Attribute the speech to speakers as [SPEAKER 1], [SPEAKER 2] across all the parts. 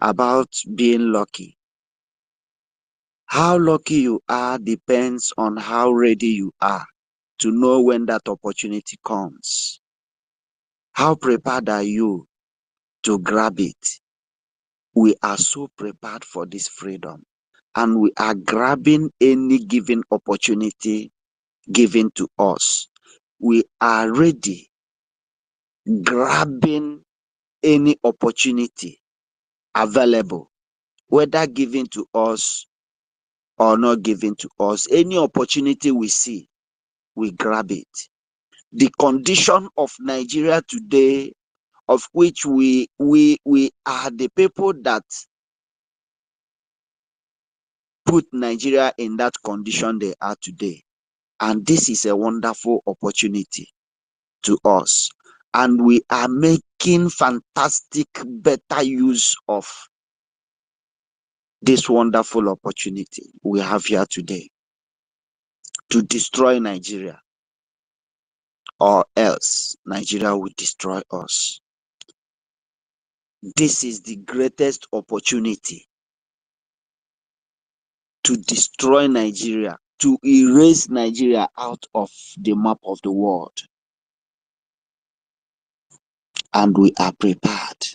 [SPEAKER 1] about being lucky. How lucky you are depends on how ready you are to know when that opportunity comes. How prepared are you to grab it? We are so prepared for this freedom, and we are grabbing any given opportunity given to us. We are ready, grabbing any opportunity available, whether given to us or not given to us. Any opportunity we see, we grab it. The condition of Nigeria today, of which we are the people that put Nigeria in that condition they are today. And this is a wonderful opportunity to us. And we are making fantastic, better use of this wonderful opportunity we have here today to destroy Nigeria, or else Nigeria will destroy us. This is the greatest opportunity to destroy Nigeria, to erase Nigeria out of the map of the world. And we are prepared.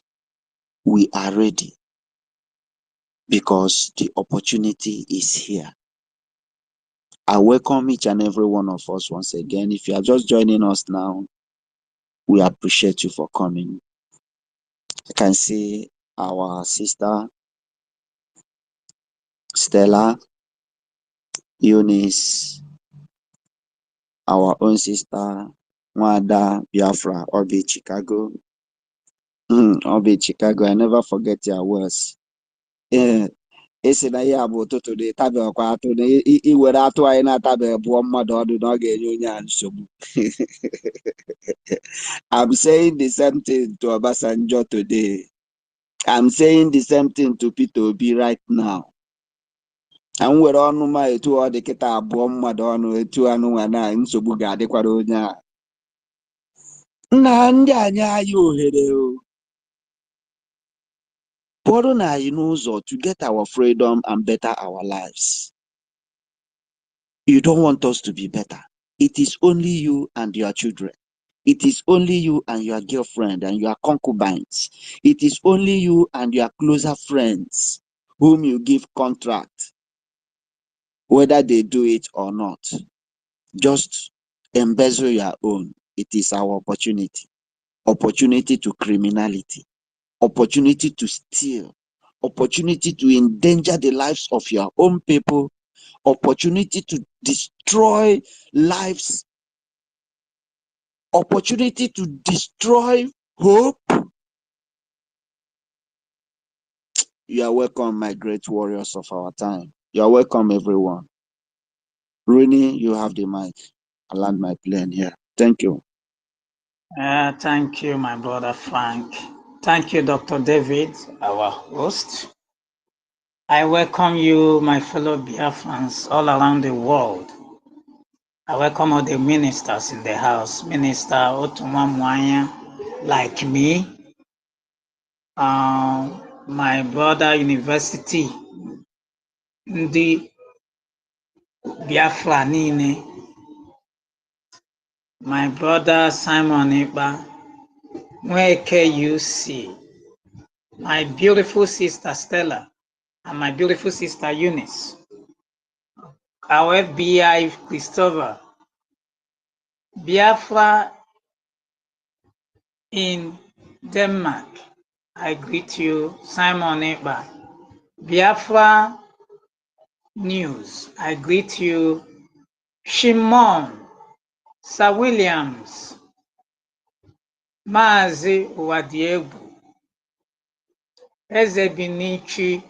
[SPEAKER 1] We are ready, because the opportunity is here. I welcome each and every one of us once again. If you are just joining us now, we appreciate you for coming. I can see our sister Stella, Eunice, our own sister Wanda Biafra, Obi Chicago. Obi Chicago, I never forget your words. Esi na ya bụ ụtụtụ dị tabe ọkwa atụ na iwere atụ anyị na-atabe bụọ mmadụ ọdụ na ọ ga-enye onye a nsogbu. I'm saying the same thing to Obasanjo today. I'm saying the same thing to Peter Obi right now. And were ọnụ ma etu ọ dị kịta abụọ mmadụ ọnụ etu anụnwa na nsogbu ga-adịkwara onye a. Nna ndị anyị anyị ohere o. Pụrụ na anyị n'ụzọ to get our freedom and better our lives. You don't want us to be better. It is only you and your children. It is only you and your girlfriend and your concubines. It is only you and your closer friends whom you give contract, whether they do it or not. Just embezzle your own. It is our opportunity. Opportunity to criminality. Opportunity to steal. Opportunity to endanger the lives of your own people. Opportunity to destroy lives. Opportunity to destroy hope. You are welcome, my great warriors of our time. You are welcome, everyone. Rooney, you have the mic. I land my plane here. Thank you.
[SPEAKER 2] Thank you, my brother Frank. Thank you, Dr. David, our host. I welcome you, my fellow Biafrans all around the world. I welcome all the ministers in the house. Minister Otuma Mwanya, like me. My brother University, the Biafra Nine. My brother Simon Iba, EKID, my beautiful sister Stella, and my beautiful sister Eunice. Our FBI Christopher, Biafra in Denmark, I greet you, Simon Iba. Biafra News, I greet you, Shimon, Sir Williams, Mazi Wadiegu, Ezebinichi,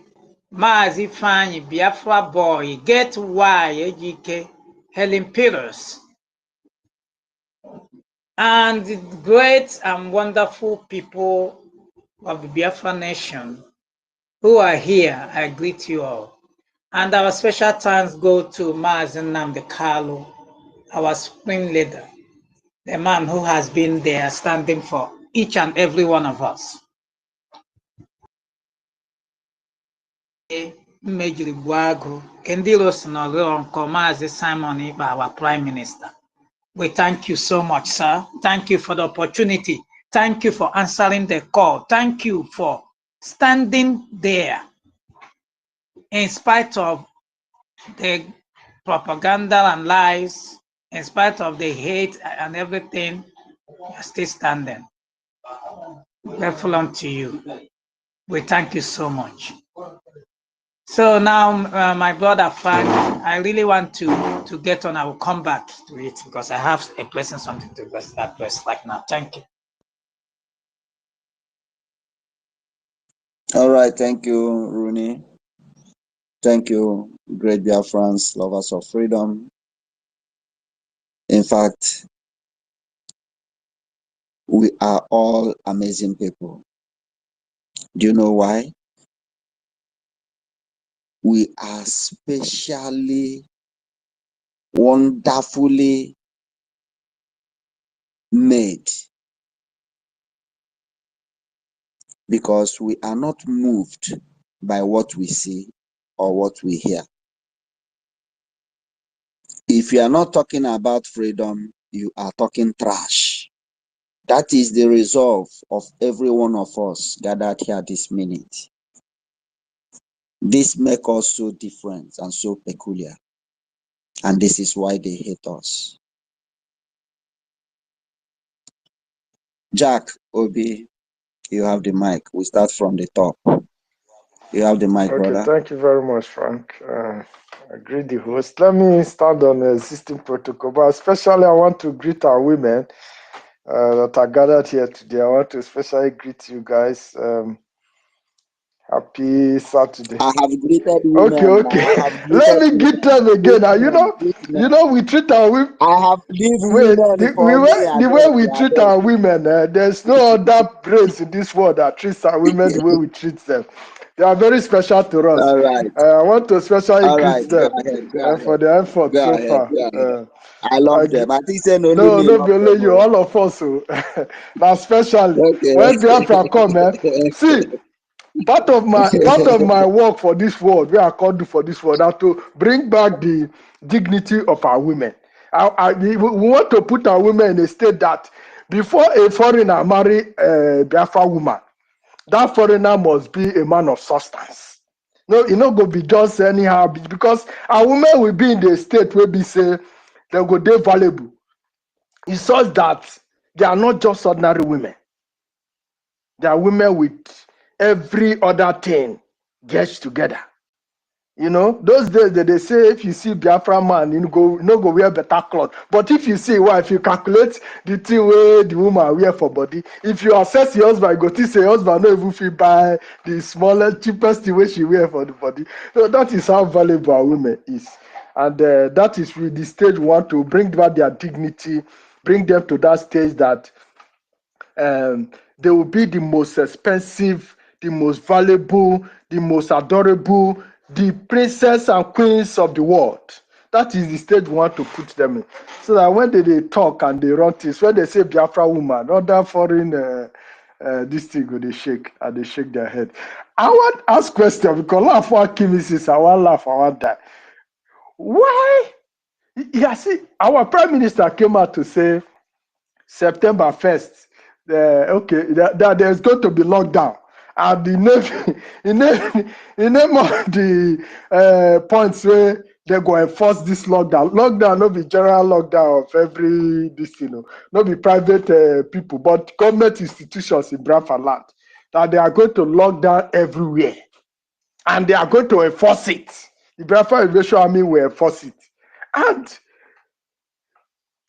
[SPEAKER 2] Mazi Fanny, Biafra Boy, Get Y, Ejike, Helen Peters, and the great and wonderful people of the Biafra nation who are here. I greet you all. And our special thanks go to Mazi Nnamdi Kanu, our spring leader, the man who has been there standing for each and every one of us. Major Guago, Kendilos Nolo, Komazi Simon, our Prime Minister. We thank you so much, sir. Thank you for the opportunity. Thank you for answering the call. Thank you for standing there in spite of the propaganda and lies, in spite of the hate and everything. You're still standing. Grateful unto you. We thank you so much. So now, my brother Frank, I really want to get on. I will come back to it because I have a present something to press right now. Thank you.
[SPEAKER 1] All right, thank you, Rooney. Thank you, great Biafrans, lovers of freedom. In fact, we are all amazing people. Do you know why? We are specially, wonderfully made because we are not moved by what we see or what we hear. If you are not talking about freedom, you are talking trash. That is the resolve of every one of us gathered here this minute. This makes us so different and so peculiar. And this is why they hate us. Jack, Obi, you have the mic. We start from the top. You have the mic,
[SPEAKER 3] Okay,
[SPEAKER 1] brother.
[SPEAKER 3] thank you very much, Frank. I greet the host. Let me start on the existing protocol, but especially I want to greet our women that are gathered here today. I want to especially greet you guys. Happy Saturday.
[SPEAKER 1] I have greeted women.
[SPEAKER 3] Okay.
[SPEAKER 1] I have
[SPEAKER 3] Let me
[SPEAKER 1] greeted
[SPEAKER 3] greet them again.
[SPEAKER 1] women.
[SPEAKER 3] We treat our women.
[SPEAKER 1] I have lived
[SPEAKER 3] Wait,
[SPEAKER 1] women for me.
[SPEAKER 3] the way we treat our women, there's no other race in this world that treats our women the way we treat them. They are very special to us.
[SPEAKER 1] All right.
[SPEAKER 3] I want to especially
[SPEAKER 1] All right.
[SPEAKER 3] greet them for their effort so far.
[SPEAKER 1] I love them. I think saying only
[SPEAKER 3] no,
[SPEAKER 1] me
[SPEAKER 3] no,
[SPEAKER 1] love
[SPEAKER 3] be only
[SPEAKER 1] them.
[SPEAKER 3] you, all of us. Now, especially
[SPEAKER 1] Okay.
[SPEAKER 3] when Biafra come, see. Part of my work for this world, where I can't do for this world, are to bring back the dignity of our women. We want to put our women in a state that before a foreigner marry a Biafra woman, that foreigner must be a man of substance. No, it not go be just anyhow because our women will be in the state where we say they go they valuable. It's such that they are not just ordinary women. They are women with every other thing gets together. You know, those days they say if you see Biafra man, you no go wear better cloth. But if you see if you calculate the thing where the woman wear for body, if you assess your husband, you go to say husband no even fit buy the smallest, cheapest thing where she wear for the body. So that is how valuable our women is. And that is really the stage we want to bring back their dignity, bring them to that stage that they will be the most expensive, the most valuable, the most adorable, the princess and queens of the world. That is the stage we want to put them in. So that when they talk and they run things, when they say Biafra woman, other foreign this thing go they shake and they shake their head. I want to ask question because laugh one Kimi says I want laugh, I want die. Why? Yeah, see, our prime minister came out to say September 1st, that there's going to be lockdown. And the name of the points where they go enforce this lockdown. Lockdown, not be general lockdown of every this, not be private people, but government institutions in Biafra land. That they are going to lock down everywhere. And they are going to enforce it. The Biafra Liberation Army will enforce it. And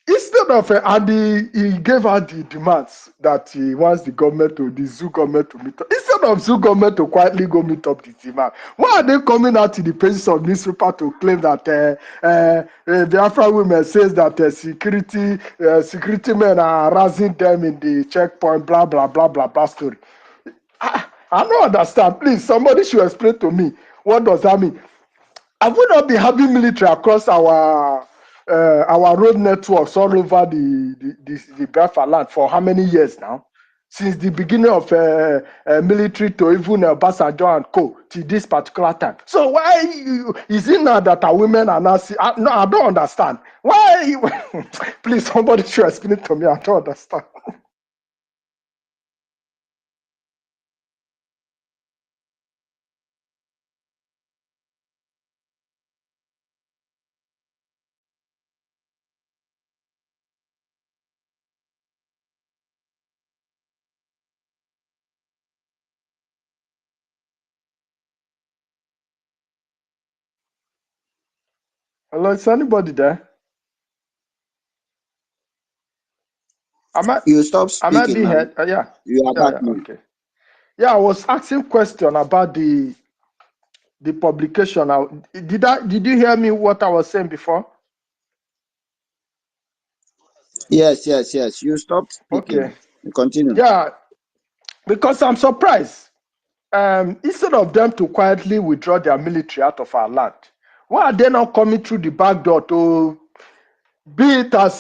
[SPEAKER 3] instead of and he gave out the demands that he wants the zoo government to meet up. Instead of zoo government to quietly go meet up the demand, why are they coming out to the pages of newspaper to claim that Biafra women says that security men are harassing them in the checkpoint, blah blah blah blah blah story. I don't understand. Please, somebody should explain to me what does that mean. Have we not been having military across our road networks all over the Biafra land for how many years now? since the beginning of military to even Obasanjo and co to this particular time. So why is it now that our women are not? No, I don't understand. Why? Please, somebody should explain it to me. I don't understand. Hello, is anybody there?
[SPEAKER 1] You stop
[SPEAKER 3] Am I
[SPEAKER 1] speaking
[SPEAKER 3] being
[SPEAKER 1] now.
[SPEAKER 3] heard? Yeah.
[SPEAKER 1] You are back now.
[SPEAKER 3] Okay. Yeah, I was asking question about the publication. Did you hear me what I was saying before?
[SPEAKER 1] Yes. You stopped speaking.
[SPEAKER 3] Okay.
[SPEAKER 1] Continue.
[SPEAKER 3] Yeah, because I'm surprised. Instead of them to quietly withdraw their military out of our land, why are they not coming through the back door to be it as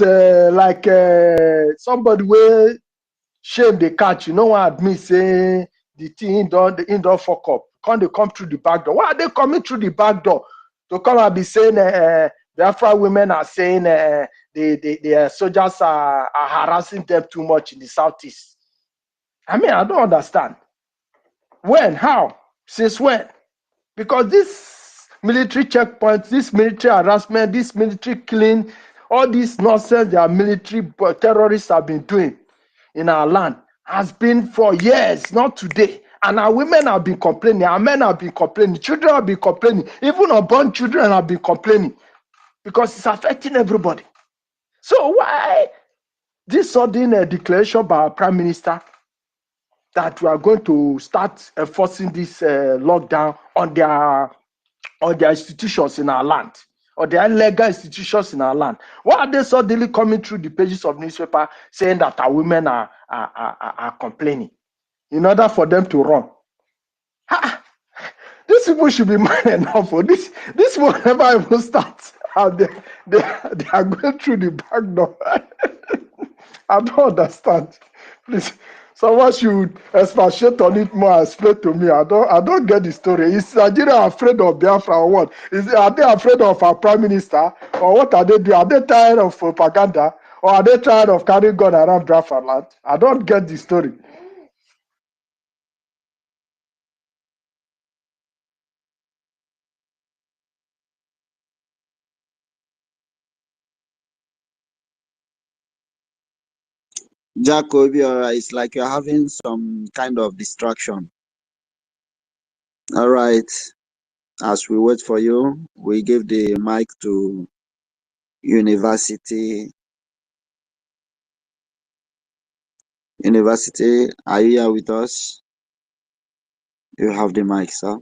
[SPEAKER 3] somebody where shame they catch? You know what I mean? Say the thing don't fuck up. Can't they come through the back door? Why are they coming through the back door to come and be saying Biafra women are saying the soldiers are harassing them too much in the southeast? I mean, I don't understand. When? How? Since when? Because this military checkpoints, this military harassment, this military killing, all this nonsense that military terrorists have been doing in our land has been for years, not today. And our women have been complaining, our men have been complaining, children have been complaining, even unborn children have been complaining because it's affecting everybody. So why this sudden declaration by our prime minister that we are going to start enforcing this lockdown on their institutions in our land, or their legal institutions in our land? Why are they suddenly coming through the pages of newspaper saying that our women are complaining in order for them to run? These people should be mad enough for this. This will never even start. And they are going through the back door. I don't understand. Please, someone should expatiate on it more and explain to me. I don't get the story. Is Nigeria afraid of Biafra or what? Are they afraid of our prime minister? Or what are they doing? Are they tired of propaganda? Or are they tired of carrying gun around Biafra land? I don't get the story.
[SPEAKER 1] Jacob, it's like you're having some kind of distraction. All right. As we wait for you, we give the mic to University. University, are you here with us? You have the mic, sir.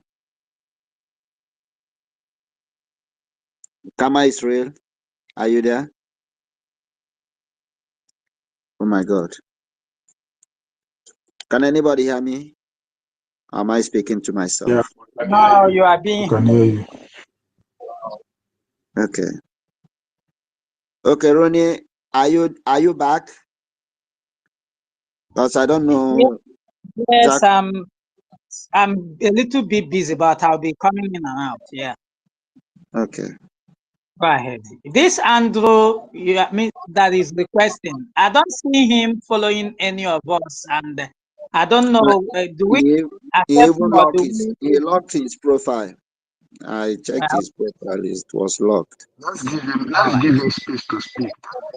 [SPEAKER 1] Kama Israel, are you there? Oh my God. Can anybody hear me? Am I speaking to myself?
[SPEAKER 4] Yeah.
[SPEAKER 2] No, you are being.
[SPEAKER 4] I can hear you.
[SPEAKER 1] Okay. Okay, Ronnie, are you back? Because I don't know.
[SPEAKER 2] Yes,
[SPEAKER 1] Jack.
[SPEAKER 2] I'm a little bit busy, but I'll be coming in and out. Yeah.
[SPEAKER 1] Okay.
[SPEAKER 2] Go ahead. This Andrew, I mean, that is the question. I don't see him following any of us, and I don't know. Do we
[SPEAKER 1] He
[SPEAKER 2] accept
[SPEAKER 1] even
[SPEAKER 2] him or do we?
[SPEAKER 1] locked his profile. I checked his profile, it was locked.
[SPEAKER 4] Let's give him space to speak.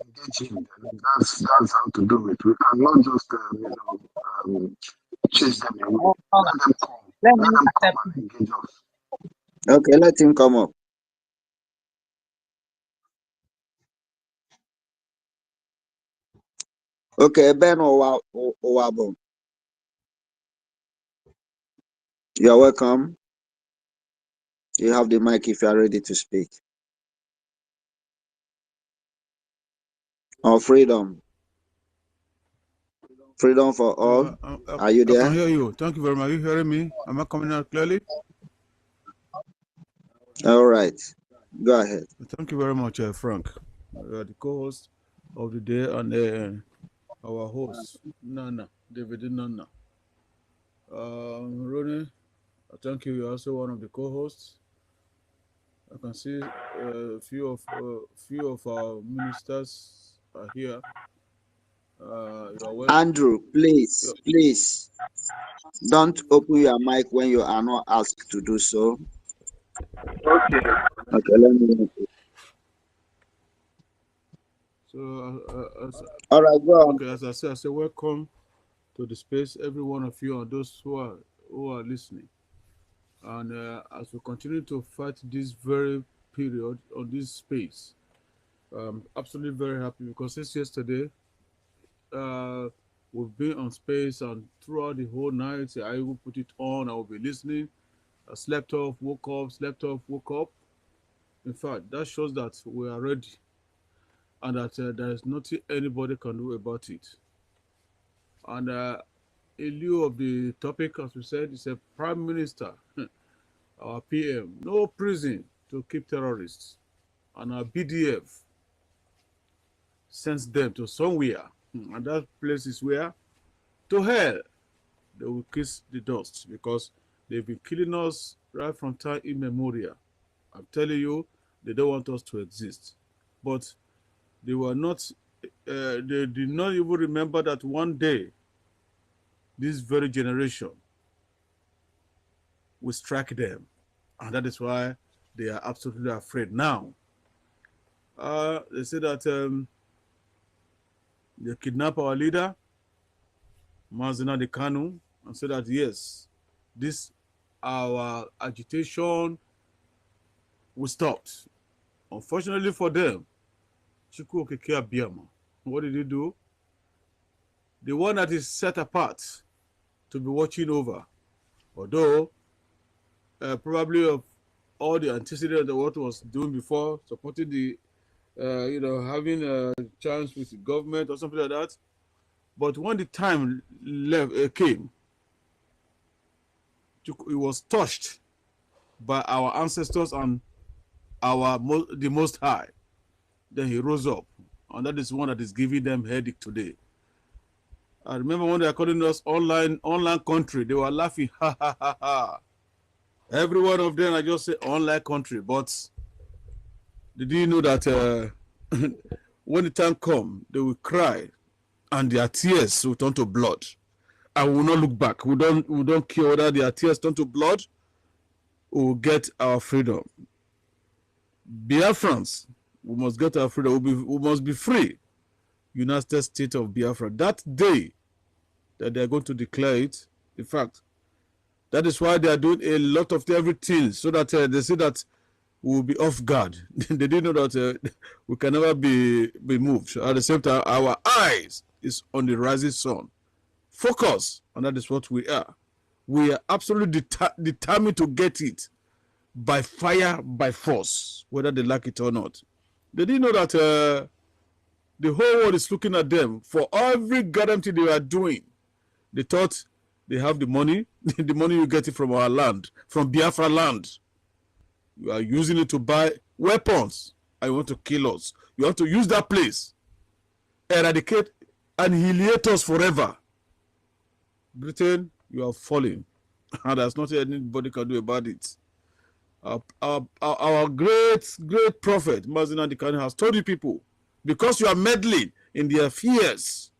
[SPEAKER 4] Engage him. That's how to do it. We cannot just chase them away.
[SPEAKER 2] All
[SPEAKER 4] Let
[SPEAKER 2] right.
[SPEAKER 4] them come.
[SPEAKER 2] Let
[SPEAKER 4] Let
[SPEAKER 2] me
[SPEAKER 4] them come
[SPEAKER 2] accept
[SPEAKER 4] and
[SPEAKER 2] him.
[SPEAKER 4] engage us.
[SPEAKER 1] Okay, let him come up. Okay, Ben Owabo. You're welcome. You have the mic if you are ready to speak. On freedom. Freedom for all. Are you there?
[SPEAKER 5] I can hear you. Thank you very much. Are you hearing me? Am I coming out clearly?
[SPEAKER 1] All right. Go ahead.
[SPEAKER 5] Thank you very much, Frank. You are the co-host of the day and our host, Nana. David Nana. Ronnie, thank you. You're also one of the co-hosts. I can see a few of our ministers are here. You are welcome.
[SPEAKER 1] Andrew, please, don't open your mic when you are not asked to do so.
[SPEAKER 3] Okay.
[SPEAKER 1] Okay, let me.
[SPEAKER 5] So,
[SPEAKER 1] all right, go on.
[SPEAKER 5] Okay, as I say, welcome to the space, every one of you, and those who are listening. And as we continue to fight this very period on this space, I'm absolutely very happy because since yesterday, we've been on space, and throughout the whole night, I will put it on. I will be listening. I slept off, woke up, slept off, woke up. In fact, that shows that we are ready, and that there is nothing anybody can do about it. And in lieu of the topic, as we said, it's a prime minister, our PM, no prison to keep terrorists, and our BDF sends them to somewhere, and that place is where? To hell. They will kiss the dust because they've been killing us right from time immemorial. I'm telling you, they don't want us to exist. But they were not, they did not even remember that one day, this very generation will strike them. And that is why they are absolutely afraid now. They say that they kidnap our leader, Mazina Kanu, and say that yes, this our agitation will stop. Unfortunately for them, Chukwu Okeke Abiyama, what did he do? The one that is set apart to be watching over, although probably of all the antecedents of what was doing before, supporting the, having a chance with the government or something like that. But when the time came, he was touched by our ancestors and the Most High. Then he rose up, and that is one that is giving them headache today. I remember when they were calling us online country, they were laughing, ha ha ha ha. Every one of them, I just say online country, but did you know that when the time comes, they will cry, and their tears will turn to blood, and we will not look back. We don't care whether their tears turn to blood. We will get our freedom. Biafrans, we must get our freedom. We must be free. United States of Biafra. That day that they are going to declare it, in fact, that is why they are doing a lot of everything, so that they say that we will be off guard. They didn't know that we can never be moved. At the same time, our eyes is on the rising sun. Focus, and that is what we are. We are absolutely determined to get it by fire, by force, whether they like it or not. They didn't know that the whole world is looking at them for every goddamn thing they are doing. They thought they have the money, the money you get it from our land, from Biafra land. You are using it to buy weapons, and you want to kill us. You want to use that place, eradicate, annihilate us forever. Britain, you are falling, and there's nothing anybody can do about it. Our great prophet, Mazina Dikani, has told you people, because you are meddling in their affairs,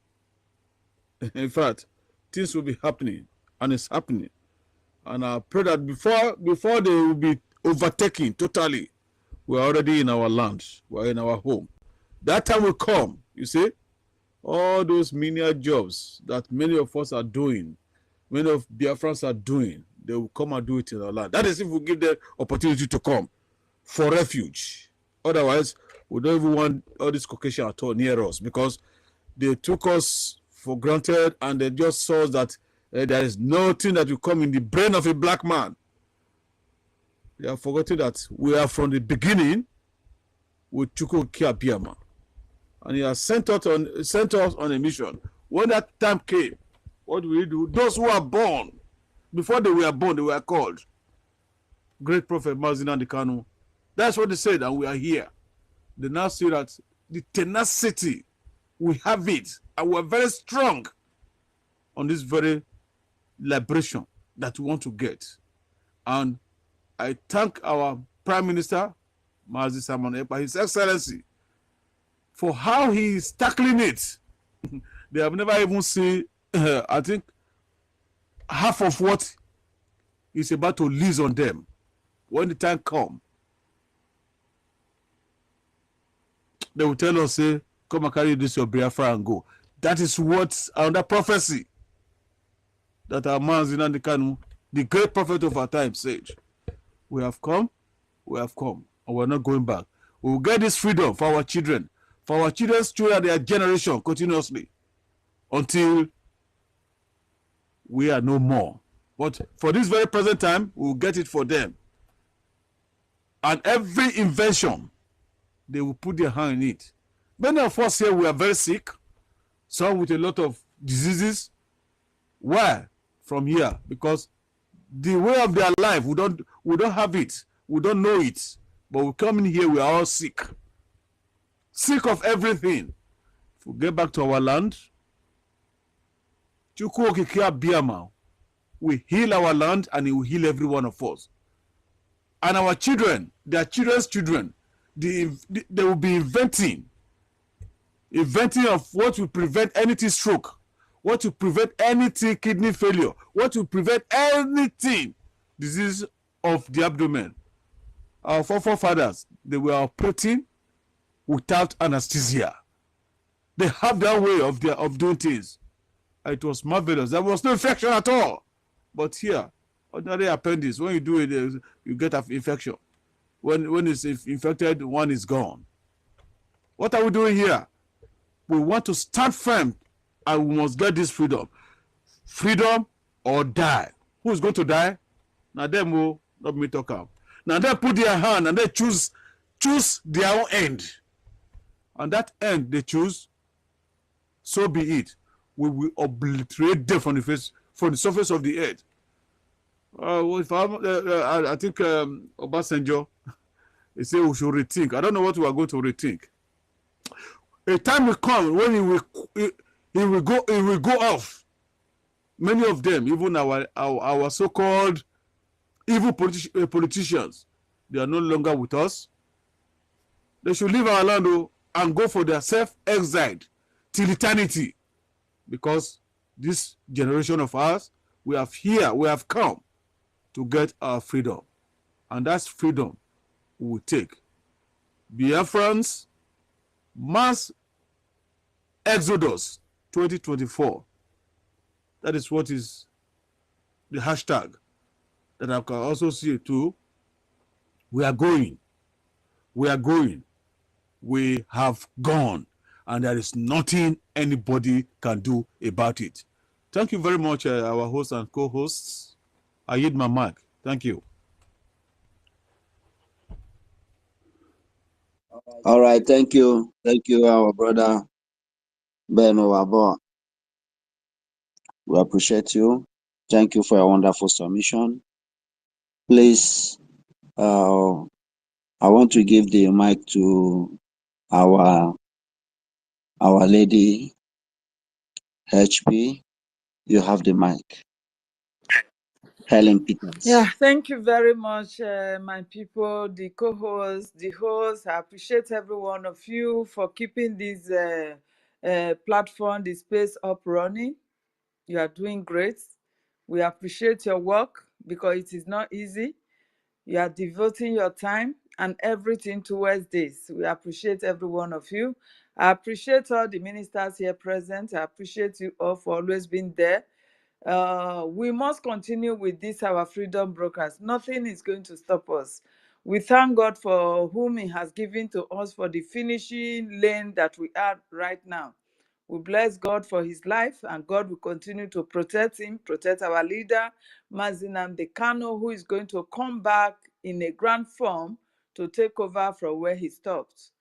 [SPEAKER 5] in fact, things will be happening, and it's happening. And I pray that before they will be overtaken totally, we're already in our land, we're in our home. That time will come, you see, all those menial jobs that many of us are doing, many of Biafrans are doing, they will come and do it in our land. That is if we give them opportunity to come for refuge. Otherwise, we don't even want all this Caucasian at all near us, because they took us for granted, and they just saw that there is nothing that will come in the brain of a black man. They have forgotten that we are from the beginning with Chukwu Okeke Abiyama, and he has sent us on a mission. When that time came, what do we do? Those who are born, before they were born, they were called Great Prophet Mazina Kanu. That's what they said, and we are here. They now see that the tenacity, we have it, and we're very strong on this very liberation that we want to get. And I thank our Prime Minister, Mazi Simon Ekpa, His Excellency, for how he is tackling it. They have never even seen, I think, half of what he's about to release on them. When the time comes, they will tell us, say, come and carry this your Biafra and go. That is what, under prophecy, that our man Nnamdi Kanu, the great prophet of our time, said. We have come, and we're not going back. We will get this freedom for our children, for our children's children, their generation, continuously, until we are no more. But for this very present time, we will get it for them. And every invention, they will put their hand in it. Many of us here, we are very sick, some with a lot of diseases. Why? From here, because the way of their life, we don't have it, we don't know it. But we come in here, we are all sick of everything. If we get back to our land, we heal our land, and it will heal every one of us. And our children, their children's children, they will be inventing of what will prevent anything stroke, what will prevent anything kidney failure, what will prevent anything disease of the abdomen. Our forefathers, they were operating without anesthesia. They have their way of doing things. It was marvelous. There was no infection at all. But here, ordinary appendix, when you do it, you get an infection. When it's infected, one is gone. What are we doing here? We want to stand firm, and we must get this freedom. Freedom or die. Who is going to die? Now them will not me talk out. Now they put their hand and they choose their own end. And that end they choose, so be it. We will obliterate them from the surface of the earth. I think Obasanjo, he said we should rethink. I don't know what we are going to rethink. A time will come when he will go off. Many of them, even our so-called evil politicians, they are no longer with us. They should leave our land and go for their self-exile till eternity. Because this generation of ours, we have come to get our freedom. And that's freedom we will take. Biafrans, mass exodus 2024. That is what is the hashtag that I can also see it too. We are going. We have gone. And there is nothing anybody can do about it. Thank you very much, our hosts and co-hosts. I yield my mic. Thank you.
[SPEAKER 1] All right, thank you. Thank you, our brother Ben Owabo. We appreciate you. Thank you for your wonderful submission. Please, I want to give the mic to our lady HP. You have the mic. Helen Peters.
[SPEAKER 6] Yeah, thank you very much, my people, the co-hosts, the hosts. I appreciate every one of you for keeping this platform, the space up running. You are doing great. We appreciate your work because it is not easy. You are devoting your time and everything towards this. We appreciate every one of you. I appreciate all the ministers here present. I appreciate you all for always being there. We must continue with this, our freedom brokers. Nothing is going to stop us. We thank God for whom He has given to us for the finishing lane that we are right now. We bless God for His life, and God will continue to protect him, protect our leader, Mazi Nnamdi Kanu, who is going to come back in a grand form to take over from where he stopped.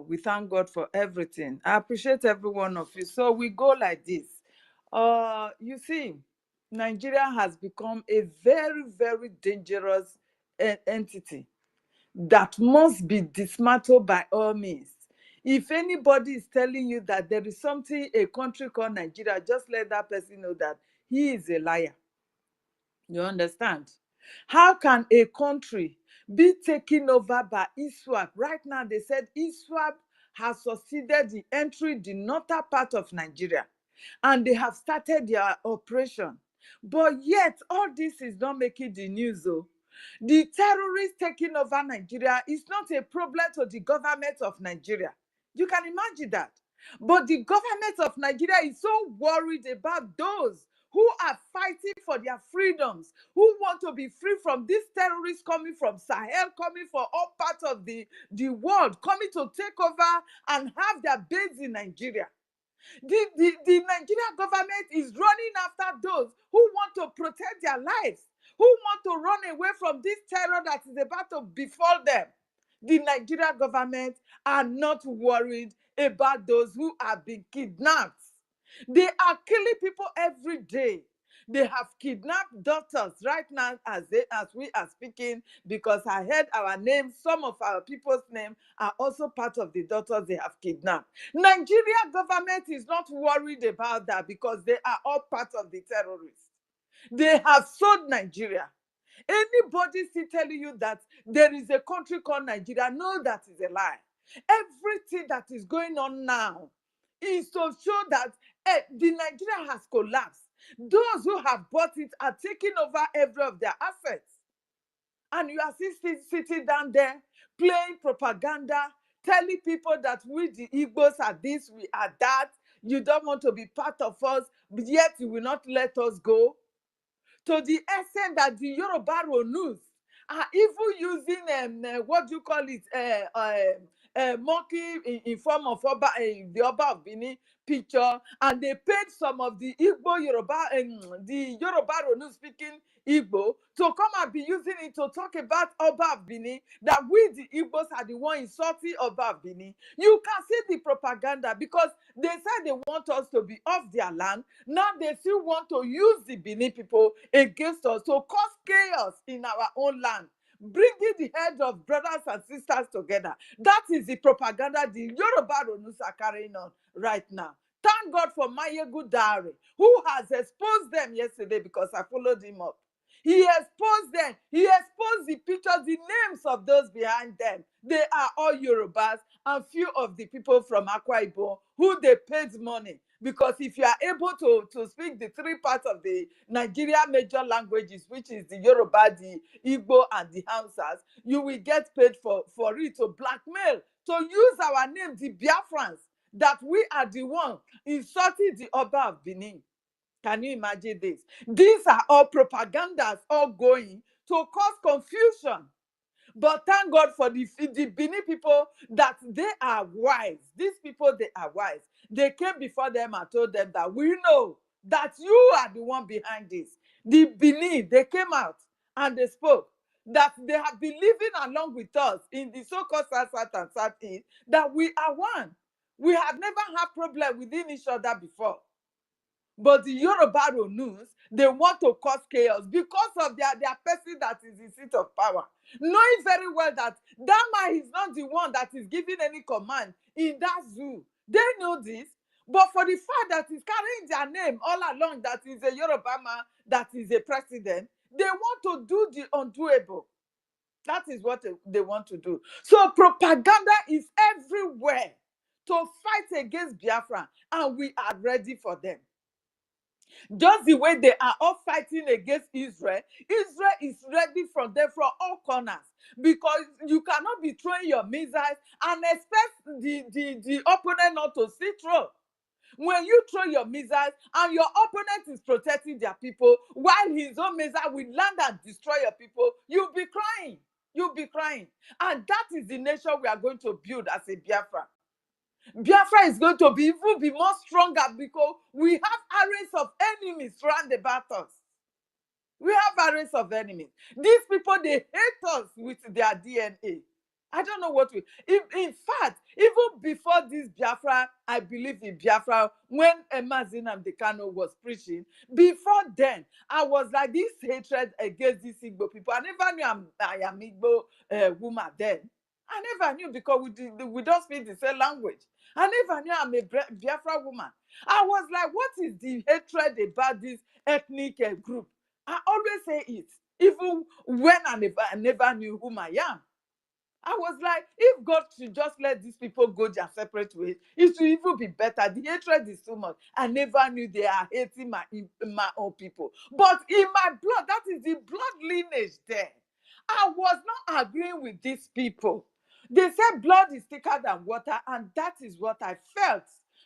[SPEAKER 6] We thank God for everything. I appreciate every one of you. So we go like this. You see, Nigeria has become a very, very dangerous entity that must be dismantled by all means. If anybody is telling you that there is something, a country called Nigeria, just let that person know that he is a liar. You understand? How can a country be taken over by ISWAP? Right now, they said ISWAP has succeeded in entering the northern part of Nigeria, and they have started their operation. But yet, all this is not making the news, though. The terrorists taking over Nigeria is not a problem to the government of Nigeria. You can imagine that. But the government of Nigeria is so worried about those who are fighting for their freedoms, who want to be free from these terrorists coming from Sahel, coming from all parts of the world, coming to take over and have their base in Nigeria. The Nigerian government is running after those who want to protect their lives, who want to run away from this terror that is about to befall them. The Nigerian government are not worried about those who have been kidnapped. They are killing people every day. They have kidnapped daughters right now as we are speaking, because I heard our names, some of our people's names are also part of the daughters they have kidnapped. Nigeria government is not worried about that because they are all part of the terrorists. They have sold Nigeria. Anybody still telling you that there is a country called Nigeria, no, that is a lie. Everything that is going on now is to show that the Nigeria has collapsed. Those who have bought it are taking over every of their assets. And you are still sitting down there playing propaganda, telling people that we the Igbos are this, we are that. You don't want to be part of us, but yet you will not let us go. To the extent that the Yoruba news are even using what do you call it, monkey in form of the Oba of Benin picture, and they paid some of the Igbo Yoruba the Yoruba news speaking Igbo to come and be using it to talk about Oba of Benin, that we the Igbos are the one insulting Oba of Benin. You can see the propaganda, because they said they want us to be off their land. Now they still want to use the Benin people against us to cause chaos in our own land, bringing the head of brothers and sisters together. That is the propaganda the Yoruba news are carrying on right now. Thank God for Mayegu Dare, who has exposed them yesterday, because I followed him up. He exposed them. He exposed the pictures, the names of those behind them. They are all Yorubas and few of the people from Akwa Ibom who they paid money. Because if you are able to speak the three parts of the Nigeria major languages, which is the Yoruba, the Igbo, and the Hausas, you will get paid for it, to blackmail, to use our name, the Biafrans, that we are the one insulting the Oba of Benin. Can you imagine this? These are all propagandas all going to cause confusion. But thank God for the Benin people, that they are wise. These people, they are wise. They came before them and told them that we know that you are the one behind this. The Benin, they came out and they spoke that they have been living along with us in the so-called South and Southeast, that we are one. We have never had problem within each other before. But the Yoruba news, they want to cause chaos because of their person that is in seat of power. Knowing very well that that man is not the one that is giving any command in that zoo. They know this. But for the fact that he's carrying their name all along, that is a Yoruba man, that is a president, they want to do the undoable. That is what they want to do. So propaganda is everywhere to fight against Biafra, and we are ready for them. Just the way they are all fighting against Israel, Israel is ready from them from all corners, because you cannot be throwing your missiles and expect the opponent not to see through. When you throw your missiles and your opponent is protecting their people, while his own missile will land and destroy your people, you'll be crying. You'll be crying. And that is the nation we are going to build as a Biafra. Biafra is going to even be more stronger, because we have arrays of enemies round about us. We have arrays of enemies. These people, they hate us with their DNA. I don't know what we... In fact, even before this Biafra, I believe in Biafra, when Mazin Amdekano was preaching, before then, I was like, this hatred against these Igbo people. I never knew I am Igbo woman then. I never knew because we don't speak the same language. I never knew I'm a Biafra woman. I was like, what is the hatred about this ethnic group? I always say it, even when I never knew whom I am. I was like, if God should just let these people go their separate ways, it would even be better. The hatred is too much. I never knew they are hating my own people. But in my blood, that is the blood lineage there. I was not agreeing with these people. They said blood is thicker than water, and that is what I felt.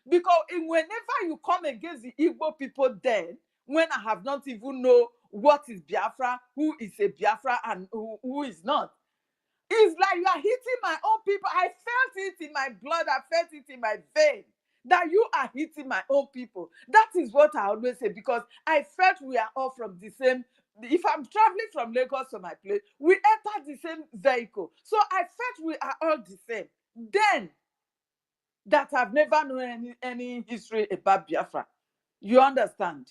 [SPEAKER 6] Because whenever you come against the Igbo people then, when I have not even know what is Biafra, who is a Biafra, and who is not, it's like you are hitting my own people. I felt it in my blood. I felt it in my vein that you are hitting my own people. That is what I always say, because I felt we are all from the same. If I'm traveling from Lagos to my place, we enter the same vehicle. So I felt we are all the same. Then, that I've never known any history about Biafra. You understand?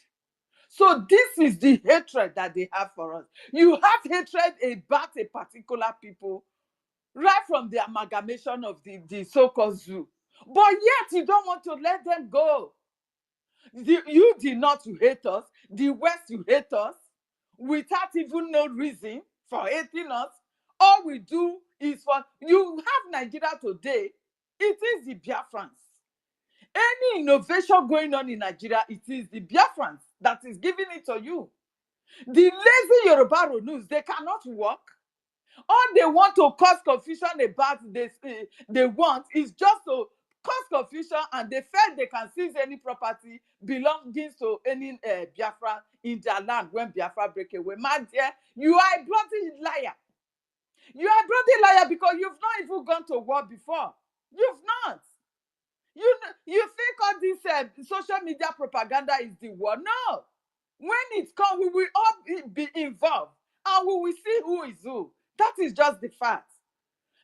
[SPEAKER 6] So this is the hatred that they have for us. You have hatred about a particular people, right from the amalgamation of the so-called zoo. But yet you don't want to let them go. You did not hate us. The West, you hate us without even no reason for hating us. All we do is for you have Nigeria today. It is the Biafrans. Any innovation going on in Nigeria, it is the Biafrans that is giving it to you. The lazy Yoruba news, they cannot work. All they want to cause confusion about this, they want is just to cause confusion, and they felt they can seize any property belonging to any Biafra in their land when Biafra break away. Man, dear, you are a bloody liar. You are a bloody liar because you've not even gone to war before. You've not. You think all this social media propaganda is the war? No. When it comes, we will all be involved, and we will see who is who. That is just the fact.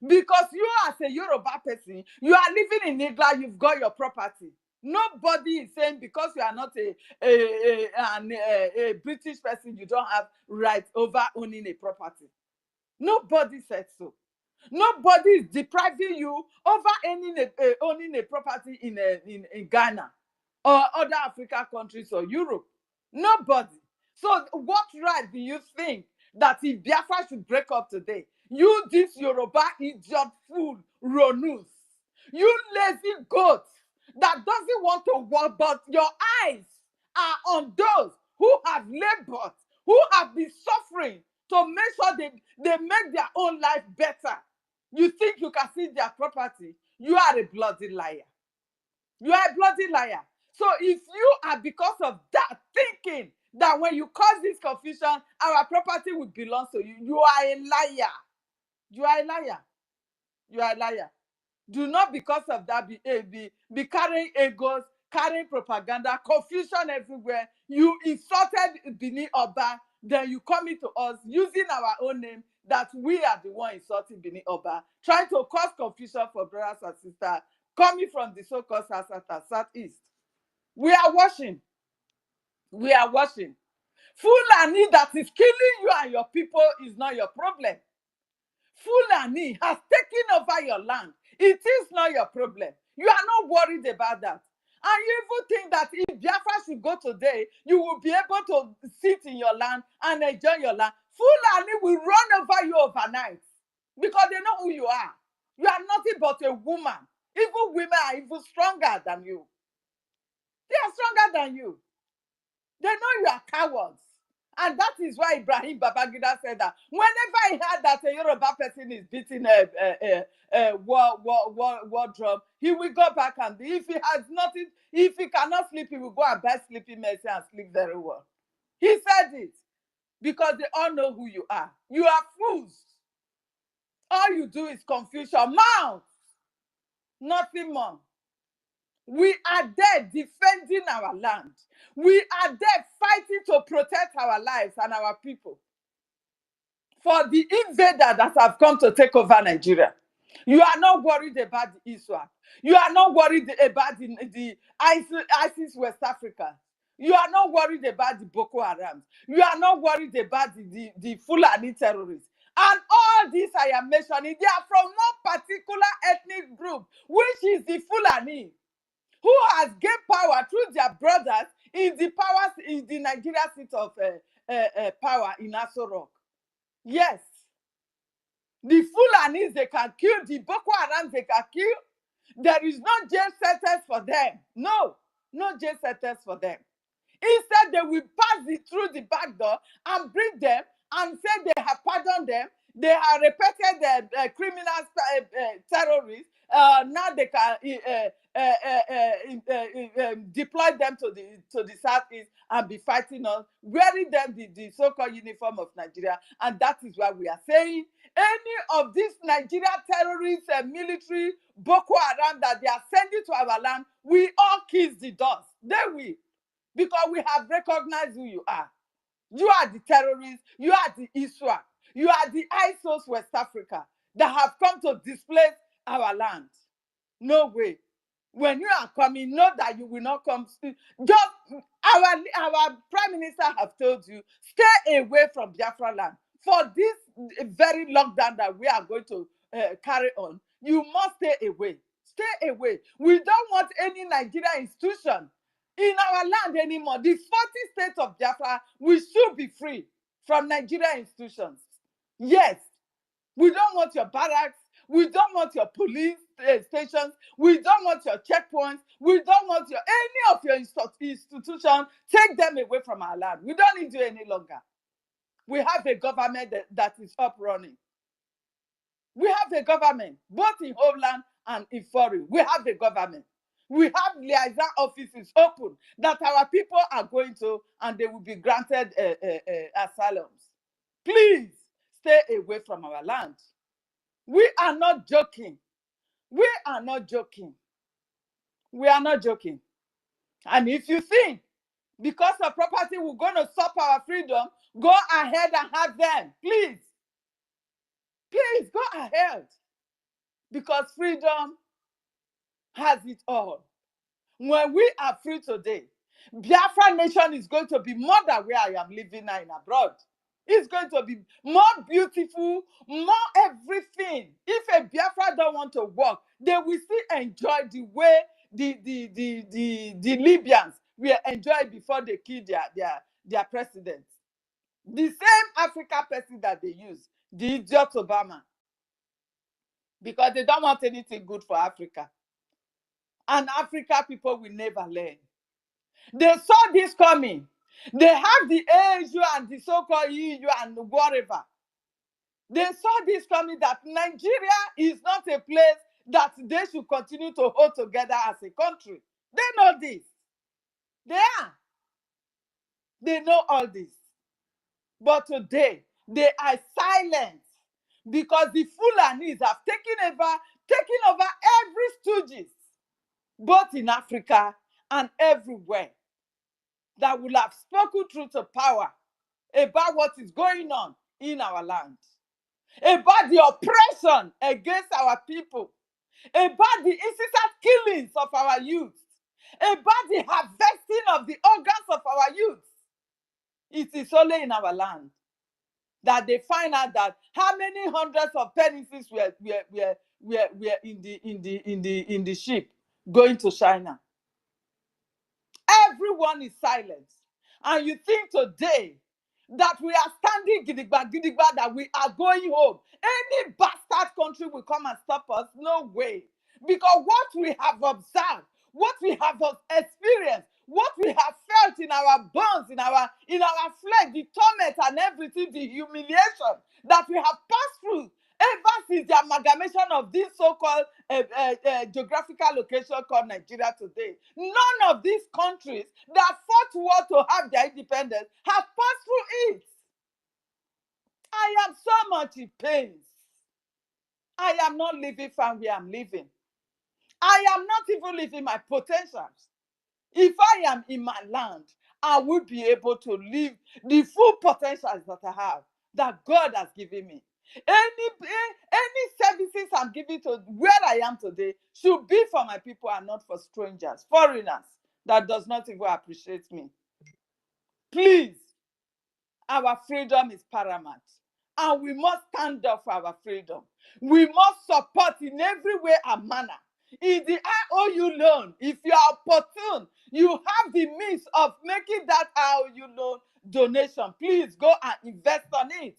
[SPEAKER 6] Because you as a Yoruba person, you are living in England, you've got your property. Nobody is saying because you are not a British person, you don't have right over owning a property. Nobody said so. Nobody is depriving you over owning a property in Ghana or other African countries or Europe. Nobody. So what right do you think that if Biafra should break up today, you this Yoruba idiot fool Ronus, you lazy goat that doesn't want to work, but your eyes are on those who have labored, who have been suffering to make sure they make their own life better. You think you can see their property? You are a bloody liar. You are a bloody liar. So if you are, because of that, thinking that when you cause this confusion, our property will belong to you, you are a liar. You are a liar. You are a liar. Do not, because of that, be carrying egos, carrying propaganda, confusion everywhere. You insulted Bini Oba, then you come into us using our own name that we are the one insulting Bini Oba, trying to cause confusion for brothers and sisters coming from the so-called Southeast. We are watching. We are watching. Fulani that is killing you and your people is not your problem. Fulani has taken over your land. It is not your problem. You are not worried about that. And you even think that if Biafra should go today, you will be able to sit in your land and enjoy your land. Fulani will run over you overnight because they know who you are. You are nothing but a woman. Even women are even stronger than you. They are stronger than you. They know you are cowards. And that is why Ibrahim Babangida said that whenever he heard that a Yoruba person is beating a war drum, he will go back and if he has nothing, if he cannot sleep, he will go and buy sleeping medicine and sleep very well. He said it because they all know who you are. You are fools. All you do is confuse your mouth. Nothing more. We are there defending our land. We are there fighting to protect our lives and our people for the invader that have come to take over Nigeria. You are not worried about the ISWAP. You are not worried about the ISIS West Africa. You are not worried about the Boko Haram. You are not worried about the Fulani terrorists. And All these I am mentioning, they are from one particular ethnic group, which is the Fulani, who has gained power through their brothers in the Nigeria seat of power in Aso Rock. Yes. The Fulanis, they can kill. The Boko Haram, they can kill. There is no jail sentence for them. No jail sentence for them. Instead, they will pass it through the back door and bring them and say they have pardoned them. They have repeated the criminals, terrorists. Now they can deploy them to the southeast and be fighting us, wearing them the so-called uniform of Nigeria. And that is why we are saying any of these Nigeria terrorists and military Boko Haram that they are sending to our land, we all kiss the dust. They will. Because we have recognized who you are. You are the terrorists. You are the ISWAP. You are the ISOs West Africa that have come to displace our land. No way. When you are coming, know that you will not come. Just our prime minister have told you, stay away from Biafra land. For this very lockdown that we are going to carry on, you must stay away. Stay away. We don't want any Nigerian institution in our land anymore. The 40 states of Biafra, we should be free from Nigerian institutions. Yes, we don't want your barracks. We don't want your police stations. We don't want your checkpoints. We don't want any of your institutions. Take them away from our land. We don't need you any longer. We have a government that is up running. We have a government, both in homeland and in foreign. We have a government. We have liaison offices open that our people are going to, and they will be granted asylums. Please stay away from our land. We are not joking. We are not joking. We are not joking. And if you think because of property we're going to stop our freedom, go ahead and have them. Please. Please go ahead. Because freedom has it all. When we are free today, Biafra nation is going to be more than where I am living now in abroad. It's going to be more beautiful, more everything. If a Biafra don't want to work, they will still enjoy the way the Libyans will enjoy before they kill their president. The same Africa person that they use, the idiot Obama. Because they don't want anything good for Africa. And Africa people will never learn. They saw this coming. They have the ASU and the so-called EU and whatever. They saw this coming that Nigeria is not a place that they should continue to hold together as a country. They know this. They know all this. But today, they are silent because the Fulanis have taken over every stooges, both in Africa and everywhere, that will have spoken truth to power about what is going on in our land, about the oppression against our people, about the incessant killings of our youth, about the harvesting of the organs of our youth. It is only in our land that they find out that how many hundreds of penises were in the ship going to China. Everyone is silent. And you think today that we are standing gidigba, that we are going home. Any bastard country will come and stop us? No way. Because what we have observed, what we have experienced, what we have felt in our bones, in our flesh, the torment and everything, the humiliation that we have passed through ever since the amalgamation of this so-called geographical location called Nigeria today. None of these countries that fought war to have their independence have passed through it. I am so much in pain. I am not living from where I'm living. I am not even living my potentials. If I am in my land, I will be able to live the full potentials that I have, that God has given me. Any services I'm giving to where I am today should be for my people and not for strangers, foreigners that does not even appreciate me. Please, our freedom is paramount. and we must stand up for our freedom. We must support in every way and manner. In the IOU loan, if you are opportune, you have the means of making that IOU loan donation, please go and invest on it,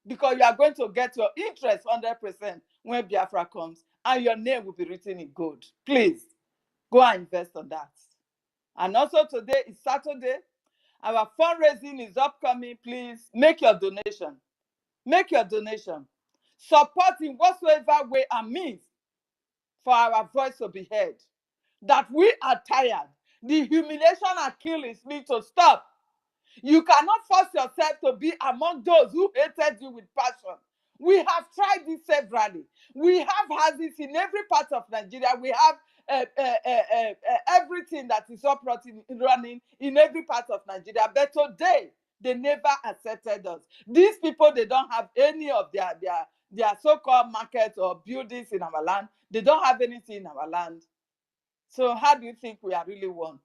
[SPEAKER 6] because you are going to get your interest 100% when Biafra comes, and your name will be written in gold. Please go and invest on that. And also today is Saturday. Our fundraising is upcoming. Please make your donation. Make your donation. Support in whatsoever way and means for our voice to be heard. That we are tired. The humiliation and killings need to stop. You cannot force yourself to be among those who hated you with passion. We have tried this severally. We have houses in every part of Nigeria. We have everything that is up running in every part of Nigeria. But today, they never accepted us. These people, they don't have any of their so-called markets or buildings in our land. They don't have anything in our land. So how do you think we are really one?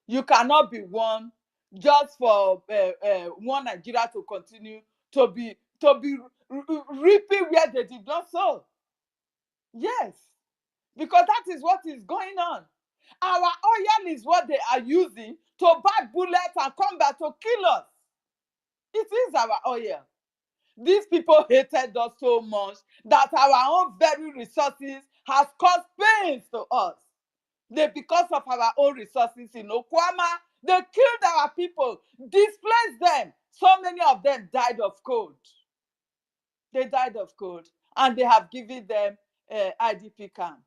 [SPEAKER 6] You cannot be one just for one Nigeria to continue to be reaping where they did not sow. Yes, because that is what is going on. Our oil is what they are using to buy bullets and come back to kill us. It is our oil. These people hated us so much that our own very resources has caused pains to us. Because of our own resources in Okwama, they killed our people, displaced them. So many of them died of cold. They died of cold, and they have given them IDP camp,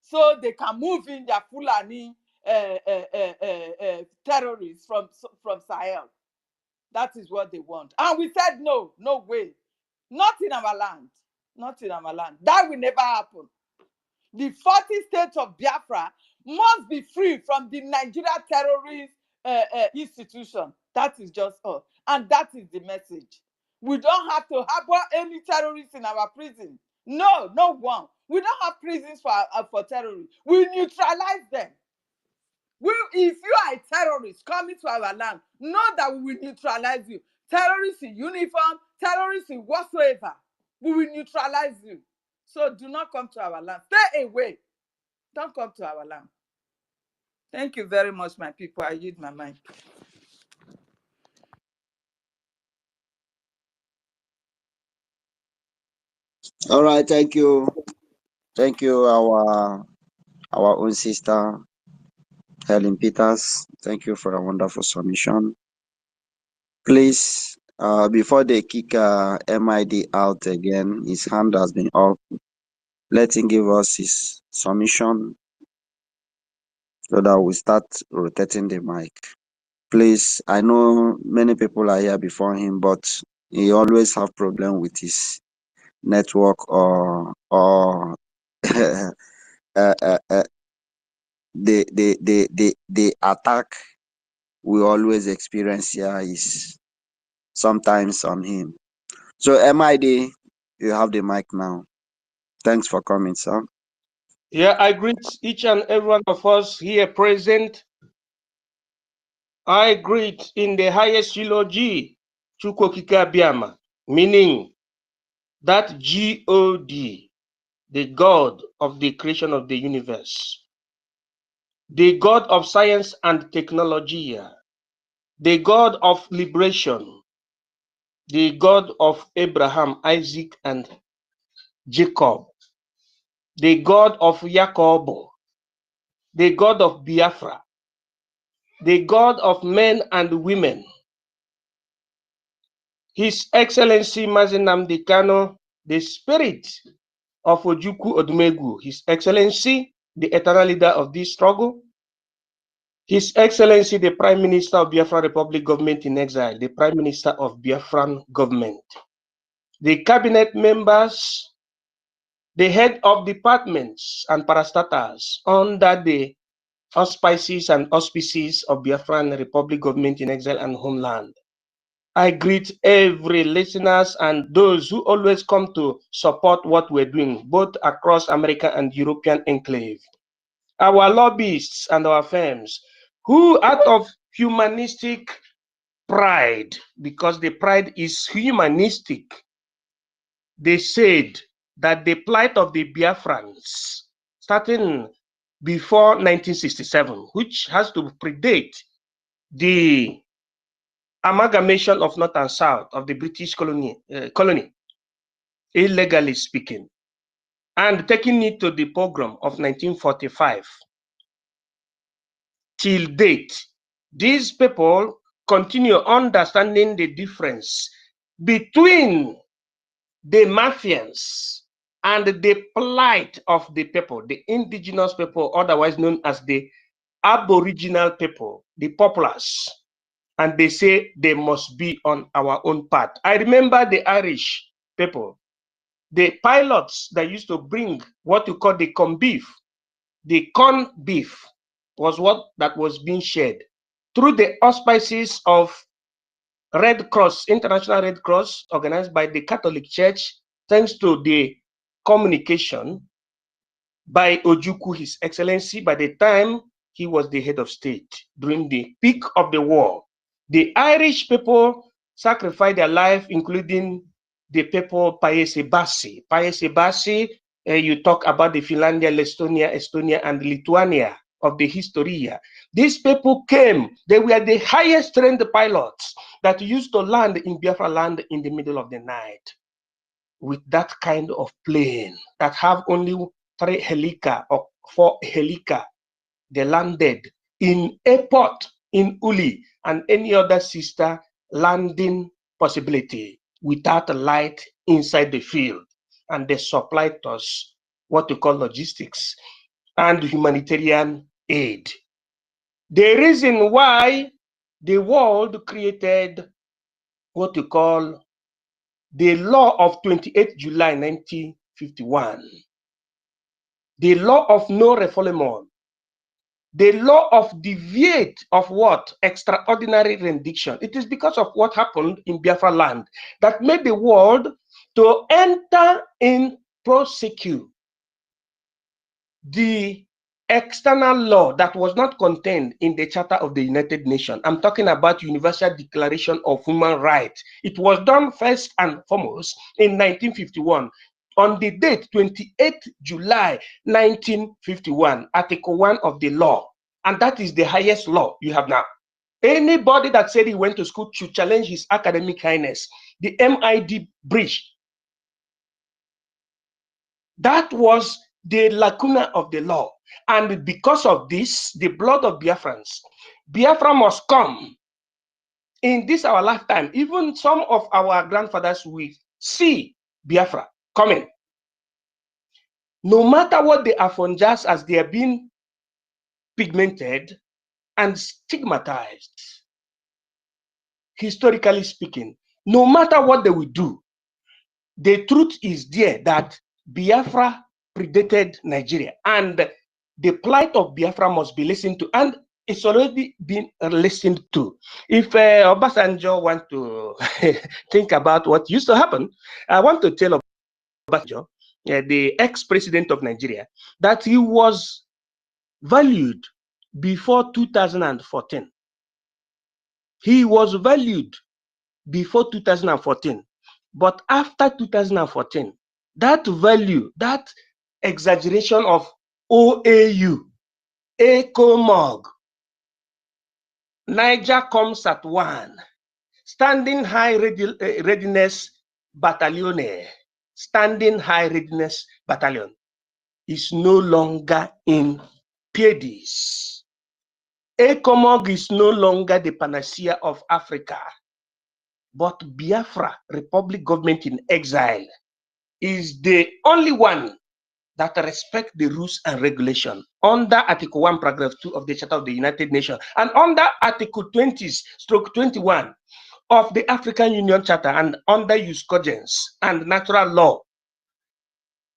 [SPEAKER 6] so they can move in their Fulani terrorists from Sahel. That is what they want. And we said, no, no way. Not in our land. Not in our land. That will never happen. The 40 states of Biafra must be free from the Nigeria terrorist institution. That is just all. And that is the message. We don't have to harbor any terrorists in our prison. No, no one. We don't have prisons for terrorists. We neutralize them. If you are a terrorist coming to our land, know that we will neutralize you. Terrorists in uniform, terrorists in whatsoever, we will neutralize you. So do not come to our land. Stay away. Don't come to our land. Thank you very much, my people. I yield my mind.
[SPEAKER 1] All right, thank you. Thank you, our own sister, Helen Peters. Thank you for a wonderful submission. Please, before they kick MID out again, his hand has been up. Let him give us his submission so that we start rotating the mic. Please, I know many people are here before him, but he always have problem with his network or the attack we always experience here is sometimes on him. So MID, you have the mic now. Thanks for coming, sir.
[SPEAKER 7] Yeah, I greet each and every one of us here present. I greet in the highest eulogy, Chukwokika Biama, meaning that God, the God of the creation of the universe, the God of science and technology, the God of liberation, the God of Abraham, Isaac, and Jacob, the God of Jacob, the God of Biafra, the God of men and women, His Excellency Mazi Nnamdi Kanu, the Spirit of Ojukwu Odumegwu, His Excellency, the eternal leader of this struggle, His Excellency, the Prime Minister of Biafra Republic Government in Exile, the Prime Minister of Biafran Government, the cabinet members, the head of departments and parastatals under the auspices and auspices of Biafran Republic Government in Exile and Homeland. I greet every listeners and those who always come to support what we're doing, both across America and European enclave. Our lobbyists and our firms, who out of humanistic pride, because the pride is humanistic. They said that the plight of the Biafrans, starting before 1967, which has to predate the amalgamation of North and South of the British colony, illegally speaking, and taking it to the pogrom of 1945 till date, these people continue understanding the difference between the Mafians and the plight of the people, the indigenous people, otherwise known as the Aboriginal people, the populace. And they say they must be on our own path. I remember the Irish people, the pilots that used to bring what you call the corn beef. The corn beef was what that was being shared through the auspices of Red Cross, International Red Cross, organized by the Catholic Church, thanks to the communication by Ojukwu, His Excellency, by the time he was the head of state during the peak of the war. The Irish people sacrificed their life, including the people Paese Bassi. Paese Bassi, you talk about the Finlandia, Estonia, and Lithuania of the Historia. These people came, they were the highest trained pilots that used to land in Biafra land in the middle of the night with that kind of plane that have only 3 helica or 4 helica. They landed in a port in Uli and any other sister landing possibility without a light inside the field. And they supplied us what we call logistics and humanitarian aid. The reason why the world created what we call the law of 28 July 1951, the law of no refoulement, the law of deviate of what? Extraordinary rendition. It is because of what happened in Biafra land that made the world to enter in prosecute the external law that was not contained in the Charter of the United Nations. I'm talking about Universal Declaration of Human Rights. It was done first and foremost in 1951. On the date 28 July 1951, Article 1 of the law, and that is the highest law you have now. Anybody that said he went to school should challenge his academic highness. The MID bridge. That was the lacuna of the law. And because of this, the blood of Biafrans, Biafra must come. In this our lifetime, even some of our grandfathers will see Biafra coming. No matter what they are funjas as they are being pigmented and stigmatized, historically speaking, no matter what they will do, the truth is there that Biafra predated Nigeria, and the plight of Biafra must be listened to, and it's already been listened to. If Obasanjo want to think about what used to happen, I want to tell Obasanjo, the ex-president of Nigeria, that he was valued before 2014. He was valued before 2014, but after 2014, that value, that exaggeration of OAU, EKOM, Niger comes at 1, standing high readiness battalion, standing high readiness battalion is no longer in PEDIS. EKOM is no longer the panacea of Africa, but Biafra Republic Government in Exile is the only one that respect the rules and regulation under Article 1, Paragraph 2 of the Charter of the United Nations, and under Article 20/21 of the African Union Charter, and under Jus Cogens and natural law.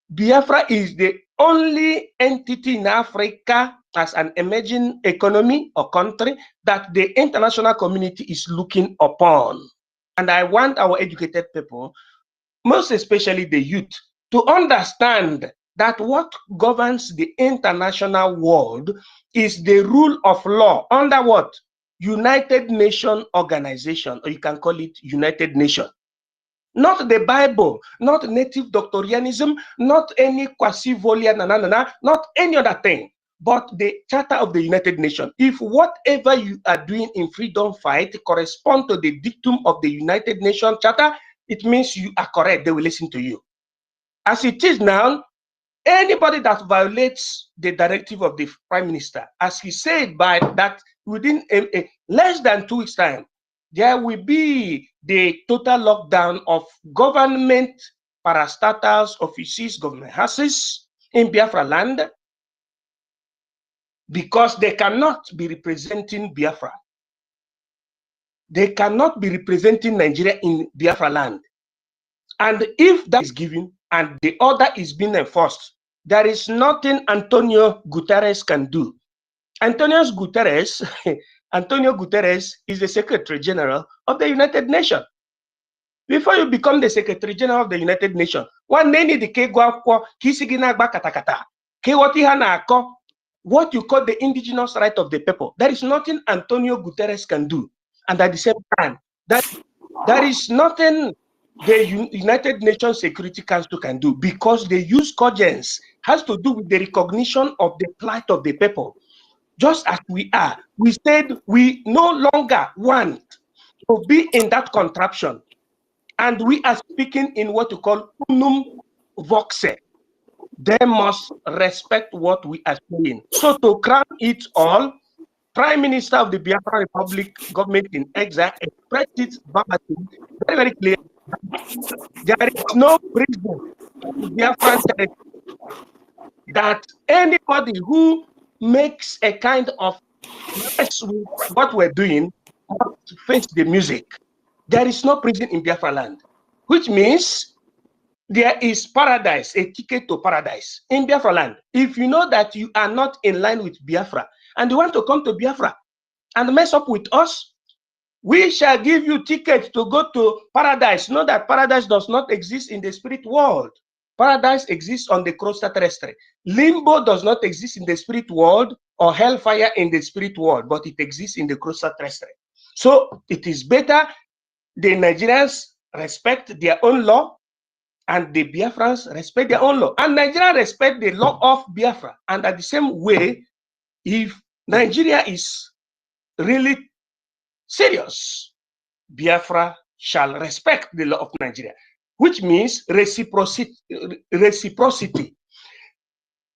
[SPEAKER 7] Biafra is the only entity in Africa as an emerging economy or country that the international community is looking upon. And I want our educated people, most especially the youth, to understand that what governs the international world is the rule of law under what? United Nations organization, or you can call it United Nations. Not the Bible, not native doctorianism, not any quasi-volia, not any other thing, but the Charter of the United Nations. If whatever you are doing in freedom fight correspond to the dictum of the United Nations Charter, it means you are correct. They will listen to you. As it is now, anybody that violates the directive of the Prime Minister, as he said, by that within less than 2 weeks' time, there will be the total lockdown of government parastatals, offices, government houses in Biafra land, because they cannot be representing Biafra. They cannot be representing Nigeria in Biafra land. And if that is given and the order is being enforced, there is nothing Antonio Guterres can do. Antonio Guterres is the Secretary General of the United Nations. Before you become the Secretary General of the United Nations, what you call the indigenous right of the people, there is nothing Antonio Guterres can do. And at the same time, there is nothing the United Nations Security Council can do, because they use cogence, has to do with the recognition of the plight of the people. Just as we are, we said we no longer want to be in that contraption, and we are speaking in what you call unum voxe. They must respect what we are saying. So to crown it all, Prime Minister of the Biafra Republic, government in exile, expressed it verbatim, very, very clear. There is no prison in Biafran territory that anybody who makes a kind of mess with what we're doing must face the music. There is no prison in Biafra land, which means there is paradise, a ticket to paradise in Biafra land. If you know that you are not in line with Biafra and you want to come to Biafra and mess up with us, we shall give you tickets to go to paradise. Know that paradise does not exist in the spirit world. Paradise exists on the crosta terrestre. Limbo does not exist in the spirit world, or hellfire in the spirit world, but it exists in the crosta terrestre. So it is better the Nigerians respect their own law and the Biafrans respect their own law. And Nigeria respect the law of Biafra. And at the same way, if Nigeria is really serious, Biafra shall respect the law of Nigeria, which means reciprocity.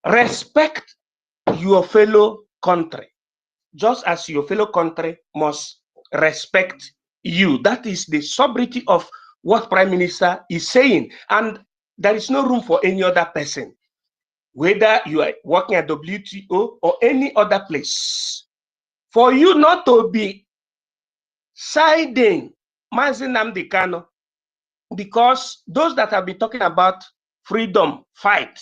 [SPEAKER 7] Respect your fellow country, just as your fellow country must respect you. That is the sobriety of what Prime Minister is saying. And there is no room for any other person, whether you are working at WTO or any other place, for you not to be siding Mazi Nnamdi Kanu, because those that have been talking about freedom fight,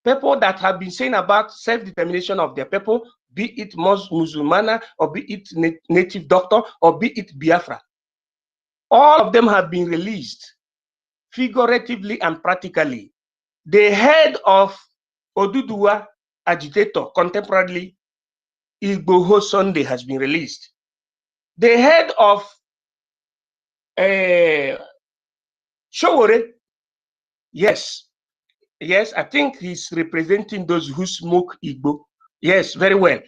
[SPEAKER 7] people that have been saying about self-determination of their people, be it Musulmana, or be it native doctor, or be it Biafra, all of them have been released, figuratively and practically. The head of Oduduwa agitator, contemporarily Igboho Sunday, has been released. The head of Showore, yes, I think he's representing those who smoke Igbo. Yes, very well.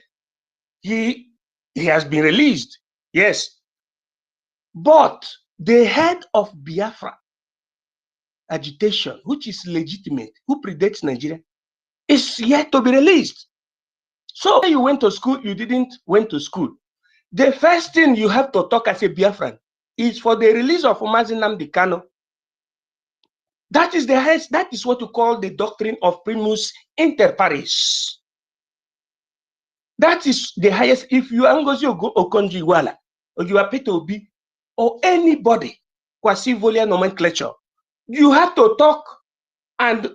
[SPEAKER 7] He has been released, yes. But the head of Biafra agitation, which is legitimate, who predates Nigeria, is yet to be released. So you went to school, you didn't went to school. The first thing you have to talk as a Biafran is for the release of Mazi Nnamdi Kanu. That is the highest, that is what you call the doctrine of primus inter pares. That is the highest. If you are Ngozi Okonjo-Iweala, or you are Peter Obi, or anybody, quasi-volia nomenclature, you have to talk and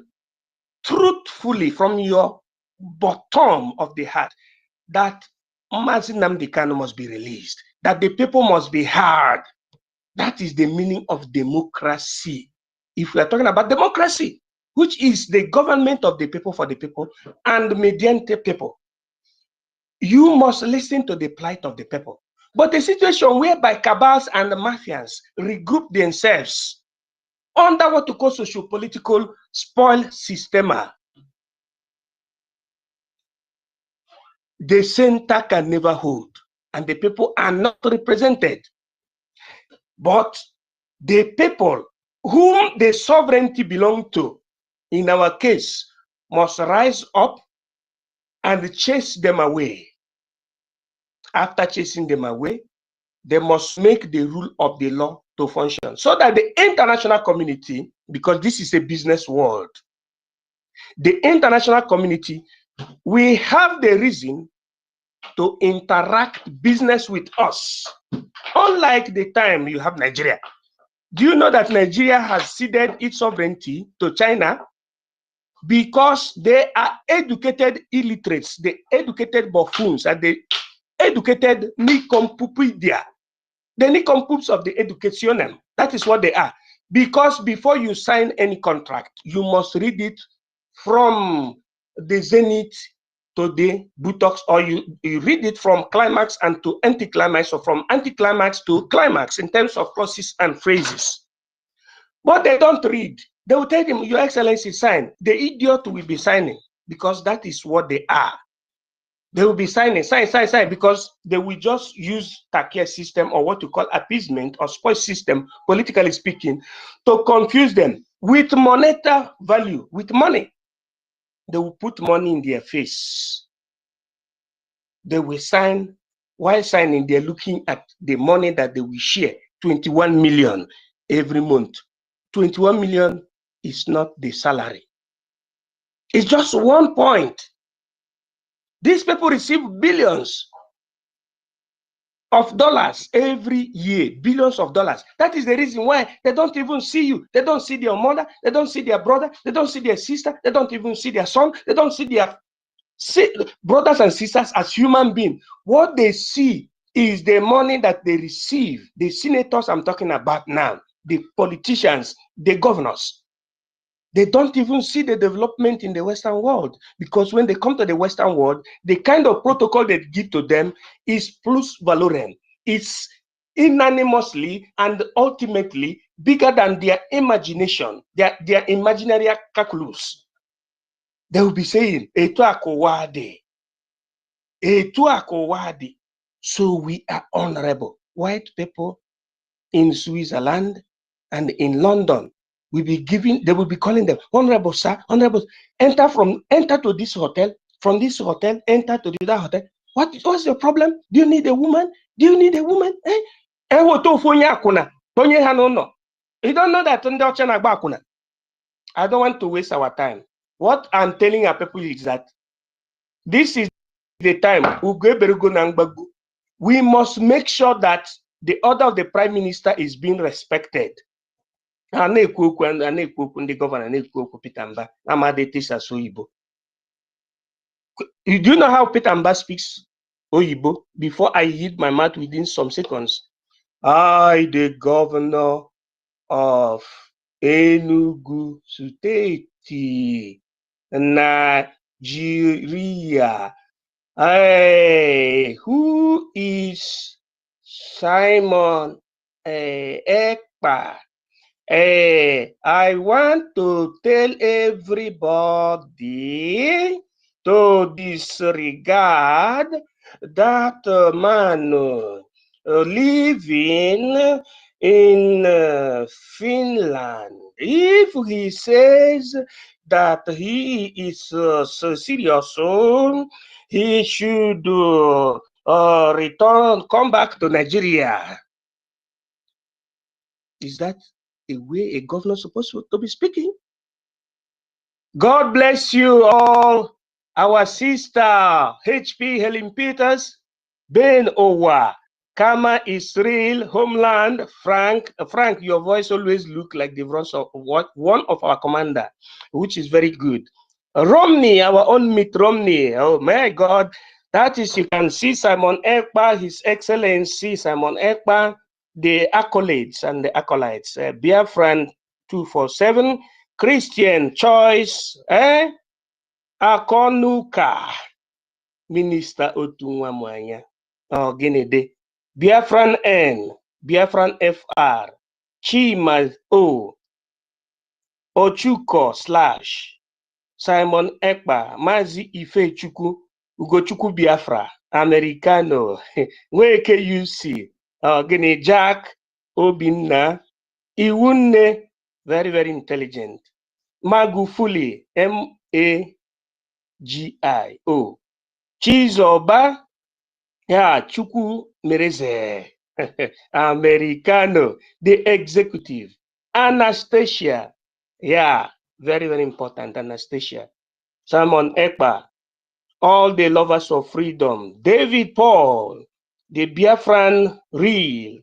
[SPEAKER 7] truthfully from your bottom of the heart that Mazi Nnamdi Kanu must be released, that the people must be heard. That is the meaning of democracy. If we are talking about democracy, which is the government of the people for the people and mediante people, you must listen to the plight of the people. but a situation whereby cabals and mafians regroup themselves under what to call socio-political spoil system. The center can never hold, and the people are not represented. But the people whom the sovereignty belongs to, in our case, must rise up and chase them away. After chasing them away, they must make the rule of the law to function, so that the international community, because this is a business world, the international community will have the reason to interact business with us. Unlike the time you have Nigeria. Do you know that Nigeria has ceded its sovereignty to China because they are educated illiterates, the educated buffoons, and the educated nincompoopia, the nincompoops of the education. That is what they are. Because before you sign any contract, you must read it from the zenith to the buttocks, or you read it from climax and to anticlimax, or from anticlimax to climax in terms of clauses and phrases. But they don't read. They will tell him, Your Excellency, sign. The idiot will be signing, because that is what they are. They will be signing, sign, because they will just use Takia system, or what you call appeasement or spoil system, politically speaking, to confuse them with monetary value, with money. They will put money in their face. They will sign. While signing, they're looking at the money that they will share, 21 million every month. 21 million is not the salary. It's just 1 point. These people receive billions of dollars every year, billions of dollars. That is the reason why they don't even see you. They don't see their mother, they don't see their brother, they don't see their sister, they don't even see their son, they don't see their brothers and sisters as human beings. What they see is the money that they receive. The senators I'm talking about now, the politicians, the governors. They don't even see the development in the Western world, because when they come to the Western world, the kind of protocol they give to them is plus valorem. It's unanimously and ultimately bigger than their imagination, their imaginary calculus. They will be saying, Etu akowade. Etu akowade. So we are honorable. White people in Switzerland and in London will be giving, they will be calling them honorable sir, honorable. Enter to this hotel, from this hotel, enter to the other hotel. What's your problem? Do you need a woman? Do you need a woman? You don't know that. I don't want to waste our time. What I'm telling our people is that this is the time we must make sure that the order of the Prime Minister is being respected. The governor, Peter Mba, do you know how Peter Mba speaks Oyibo? Before I hit my mouth within some seconds. I, the governor of Enugu State, Nigeria. Hey, who is Simon Ekpa? I want to tell everybody to disregard that man living in Finland. If he says that he is so serious, he should come back to Nigeria. Is that a way a governor is supposed to be speaking? God bless you all. Our sister HP Helen Peters, Ben Owa, Kama Israel, Homeland, Frank, your voice always look like the voice of one of our commander, which is very good. Romney, our own Mitt Romney. Oh my God, that is, you can see Simon Ekpa, His Excellency Simon Ekpa, the accolades and the acolytes. Biafran 247, Christian Choice, Akonuka, Minister Otunwamwanya. Oh, Ginede. Biafran N, Biafran FR, Chima O, Ochuko / Simon Ekpa, Mazi Ifechukwu, Ugochukwu Biafra, Americano, Nweke UC, Gini Jack, Obinna, Iwunne, very, very intelligent. Magufuli, MAGIO, Chizoba, yeah, Chukwu Mereze, Americano, the executive. Anastasia, yeah, very, very important, Anastasia. Simon Ekpa, all the lovers of freedom. David Paul, the Biafran Real.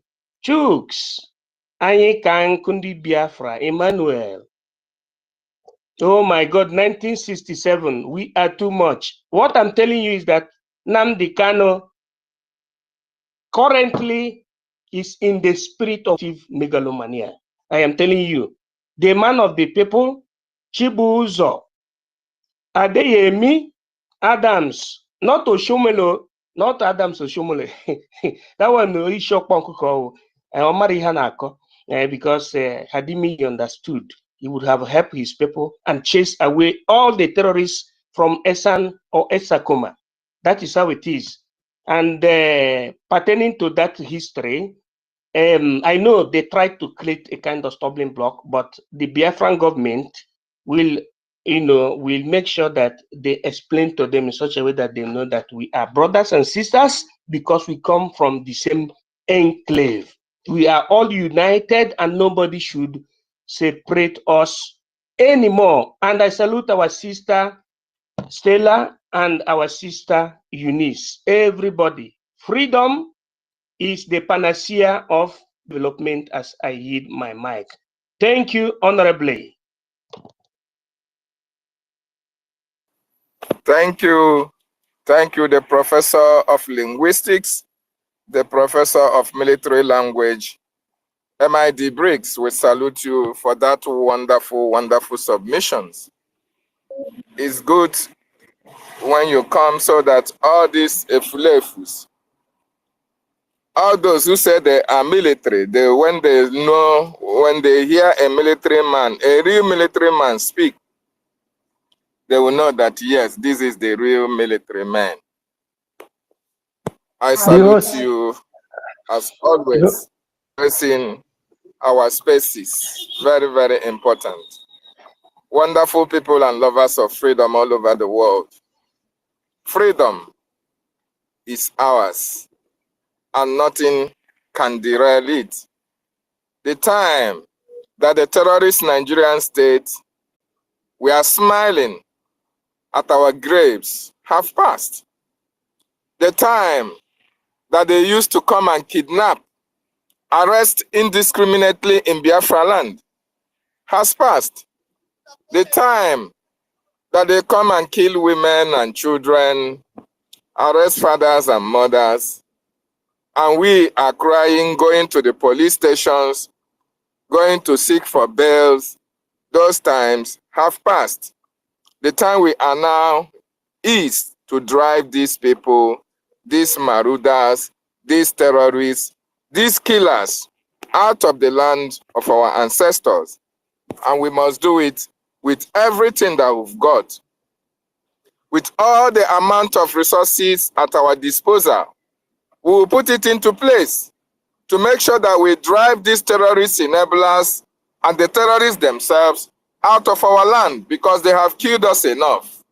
[SPEAKER 7] Chooks, Anyikan Kundi Biafra, Emmanuel. Oh my God, 1967, we are too much. What I'm telling you is that Nnamdi Kanu currently is in the spirit of megalomania. I am telling you, the man of the people, Chibuzo, Adeyemi, Adams, not Oshomelo, not Adams Oshomole. That one no shock because Hadimi understood he would have helped his people and chased away all the terrorists from Esan or Esakoma. That is how it is. And pertaining to that history, I know they tried to create a kind of stumbling block, but the Biafran government will, will make sure that they explain to them in such a way that they know that we are brothers and sisters because we come from the same enclave. We are all united and nobody should separate us anymore. And I salute our sister Stella and our sister Eunice. Everybody, freedom is the panacea of development as I yield my mic. Thank you, honorably.
[SPEAKER 8] Thank you. Thank you, the professor of linguistics, the professor of military language. MID Briggs, we salute you for that wonderful, wonderful submissions. It's good when you come so that all these efulefus, all those who say they are military, when they hear a military man, a real military man speak, they will know that yes, this is the real military man. I salute you as always, pressing our spaces. Very, very important. Wonderful people and lovers of freedom all over the world. Freedom is ours, and nothing can derail it. The time that the terrorist Nigerian state we are smiling at our graves have passed. The time that they used to come and kidnap, arrest indiscriminately in Biafra land has passed. The time that they come and kill women and children, arrest fathers and mothers, and we are crying, going to the police stations, going to seek for bails, those times have passed. The time we are now is to drive these people, these marauders, these terrorists, these killers out of the land of our ancestors. And we must do it with everything that we've got, with all the amount of resources at our disposal. We will put it into place to make sure that we drive these terrorist enablers and the terrorists themselves out of our land, because they have killed us enough.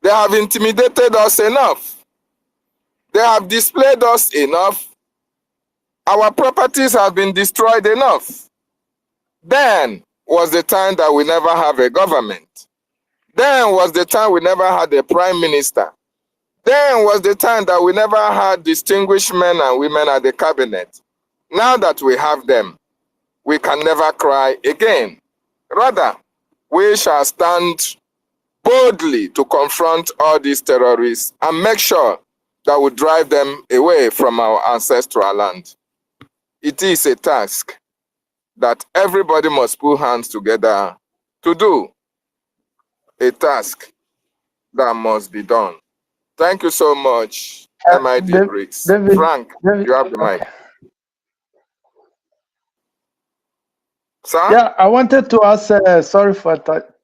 [SPEAKER 8] They have intimidated us enough. They have displayed us enough. Our properties have been destroyed enough. Then was the time that we never have a government. Then was the time we never had a prime minister. Then was the time that we never had distinguished men and women at the cabinet. Now that we have them, we can never cry again. Rather, we shall stand boldly to confront all these terrorists and make sure that we drive them away from our ancestral land. It is a task that everybody must put hands together to do. A task that must be done. Thank you so much. MID Briggs.
[SPEAKER 3] David,
[SPEAKER 8] Frank, you have the mic.
[SPEAKER 3] okay.
[SPEAKER 8] Sir?
[SPEAKER 3] Yeah, I wanted to ask, sorry for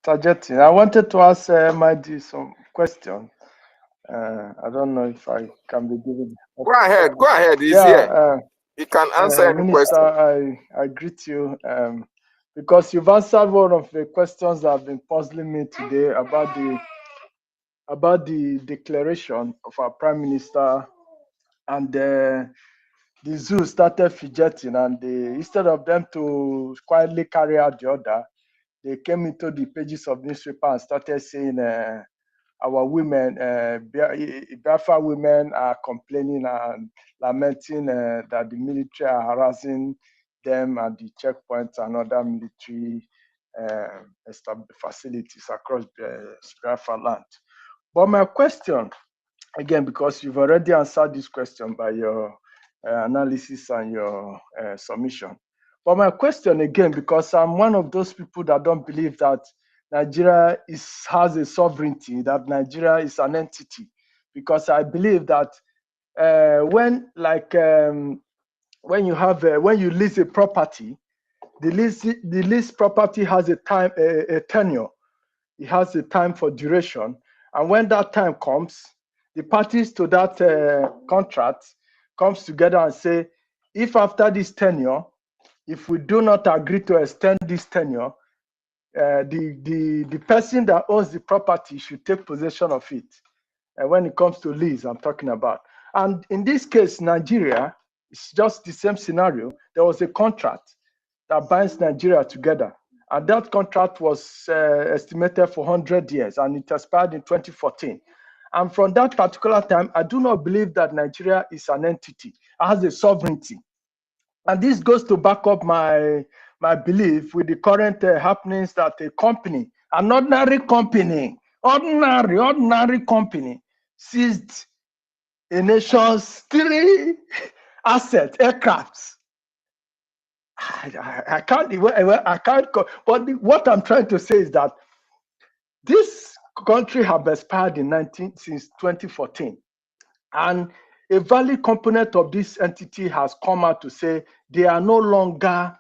[SPEAKER 3] targeting. I wanted to ask MID some question. I don't know if I can be given.
[SPEAKER 8] Go ahead. Go ahead. He's
[SPEAKER 3] Yeah,
[SPEAKER 8] here. He can answer any
[SPEAKER 3] Minister,
[SPEAKER 8] question.
[SPEAKER 3] I greet you because you've answered one of the questions that have been puzzling me today about the declaration of our Prime Minister, and the zoo started fidgeting, and instead of them to quietly carry out the order, they came into the pages of newspaper and started saying our women, Biafra women are complaining and lamenting that the military are harassing them at the checkpoints and other military facilities across Biafra land. But my question, again, because you've already answered this question by your analysis and your submission. But my question again, because I'm one of those people that don't believe that Nigeria has a sovereignty, that Nigeria is an entity, because I believe that when you lease a property, the lease property has a time, a tenure. It has a time for duration, and when that time comes, the parties to that contract comes together and say, if after this tenure, if we do not agree to extend this tenure, the person that owns the property should take possession of it. When it comes to lease, I'm talking about. And in this case, Nigeria, it's just the same scenario. There was a contract that binds Nigeria together, and that contract was estimated for 100 years, and it expired in 2014. And from that particular time, I do not believe that Nigeria is an entity. It has a sovereignty. And this goes to back up my belief with the current happenings that a company, an ordinary company, ordinary company, seized a nation's 3 assets, aircrafts. I can't. But what I'm trying to say is that this country has expired since 2014, and a valid component of this entity has come out to say they are no longer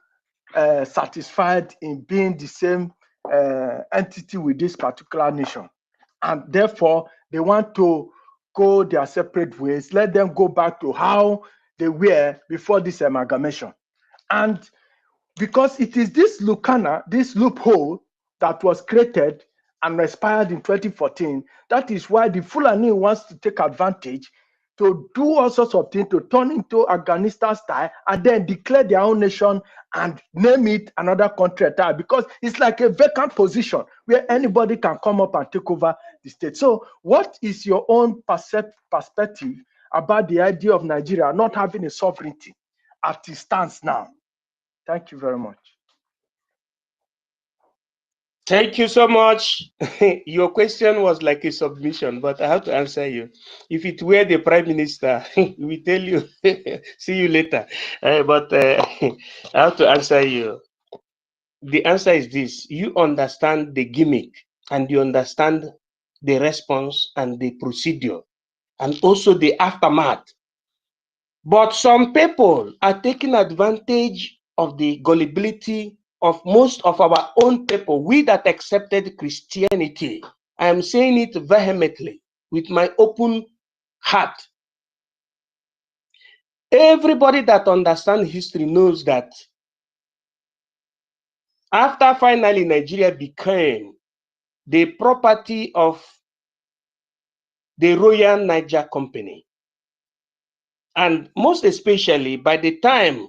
[SPEAKER 3] satisfied in being the same entity with this particular nation, and therefore they want to go their separate ways. Let them go back to how they were before this amalgamation. And because it is this loophole that was created and expired in 2014, that is why the Fulani wants to take advantage to do all sorts of things, to turn into Afghanistan style, and then declare their own nation and name it another country entirely, because it's like a vacant position where anybody can come up and take over the state. So what is your own perspective about the idea of Nigeria not having a sovereignty as it stands now? Thank you very much.
[SPEAKER 7] Thank you so much. Your question was like a submission, but I have to answer you. If it were the Prime Minister, we tell you, see you later. But I have to answer you. The answer is this: you understand the gimmick, and you understand the response and the procedure, and also the aftermath. But some people are taking advantage of the gullibility of most of our own people, we that accepted Christianity. I am saying it vehemently with my open heart. Everybody that understands history knows that after finally Nigeria became the property of the Royal Niger Company, and most especially by the time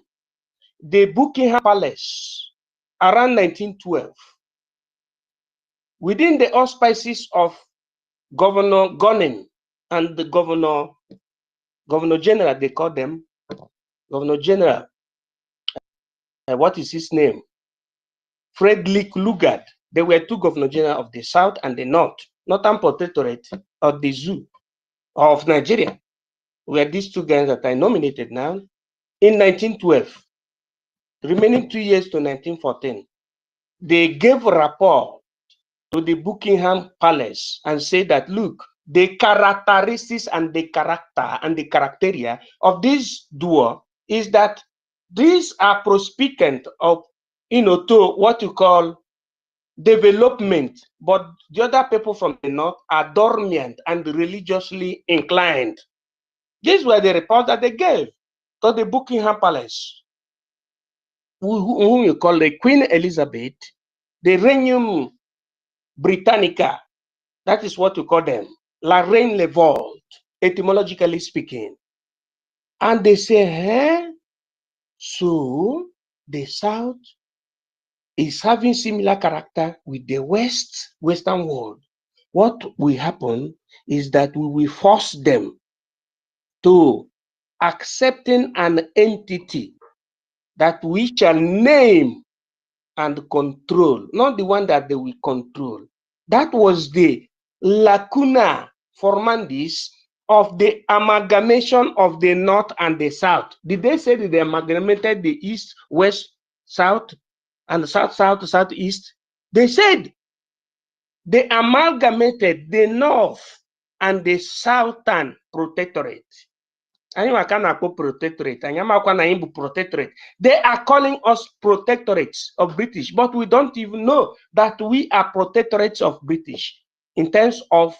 [SPEAKER 7] the Buckingham Palace around 1912, within the auspices of Governor Gunning and the Governor General, they call them Governor General, what is his name? Frederick Lugard. There were 2 Governor General of the South and the North, Northern Protectorate of the Zoo of Nigeria, were these 2 guys that I nominated now. In 1912, remaining 2 years to 1914, they gave a rapport to the Buckingham Palace and said that, look, the characteristics and the character and the criteria of this duo is that these are prospectant of, to what you call development, but the other people from the north are dormant and religiously inclined. These were the reports that they gave to the Buckingham Palace, whom you call the Queen Elizabeth, the Regnum Britannica, that is what you call them, La Reine Levolt, etymologically speaking. And they say, so the South is having similar character with the Western world. What will happen is that we will force them to accepting an entity that we shall name and control, not the one that they will control. That was the lacuna formandis of the amalgamation of the North and the South. Did they say that they amalgamated the East, West, South, and South, South, Southeast? They said they amalgamated the North and the Southern Protectorate. They are calling us protectorates of British, but we don't even know that we are protectorates of British in terms of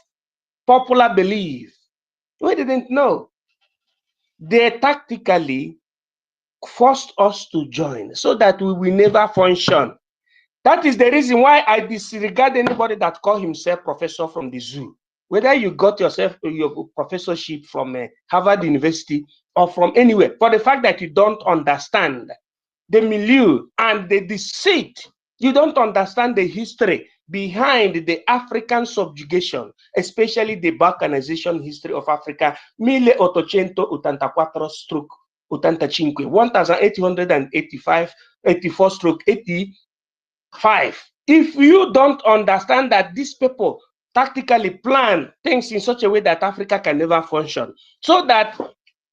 [SPEAKER 7] popular belief. We didn't know. They tactically forced us to join so that we will never function. That is the reason why I disregard anybody that call himself professor from the zoo. Whether you got yourself your professorship from Harvard University or from anywhere, for the fact that you don't understand the milieu and the deceit, you don't understand the history behind the African subjugation, especially the balkanization history of Africa, 1884 stroke 85, 1885, 84 stroke 85. If you don't understand that these people tactically plan things in such a way that Africa can never function, so that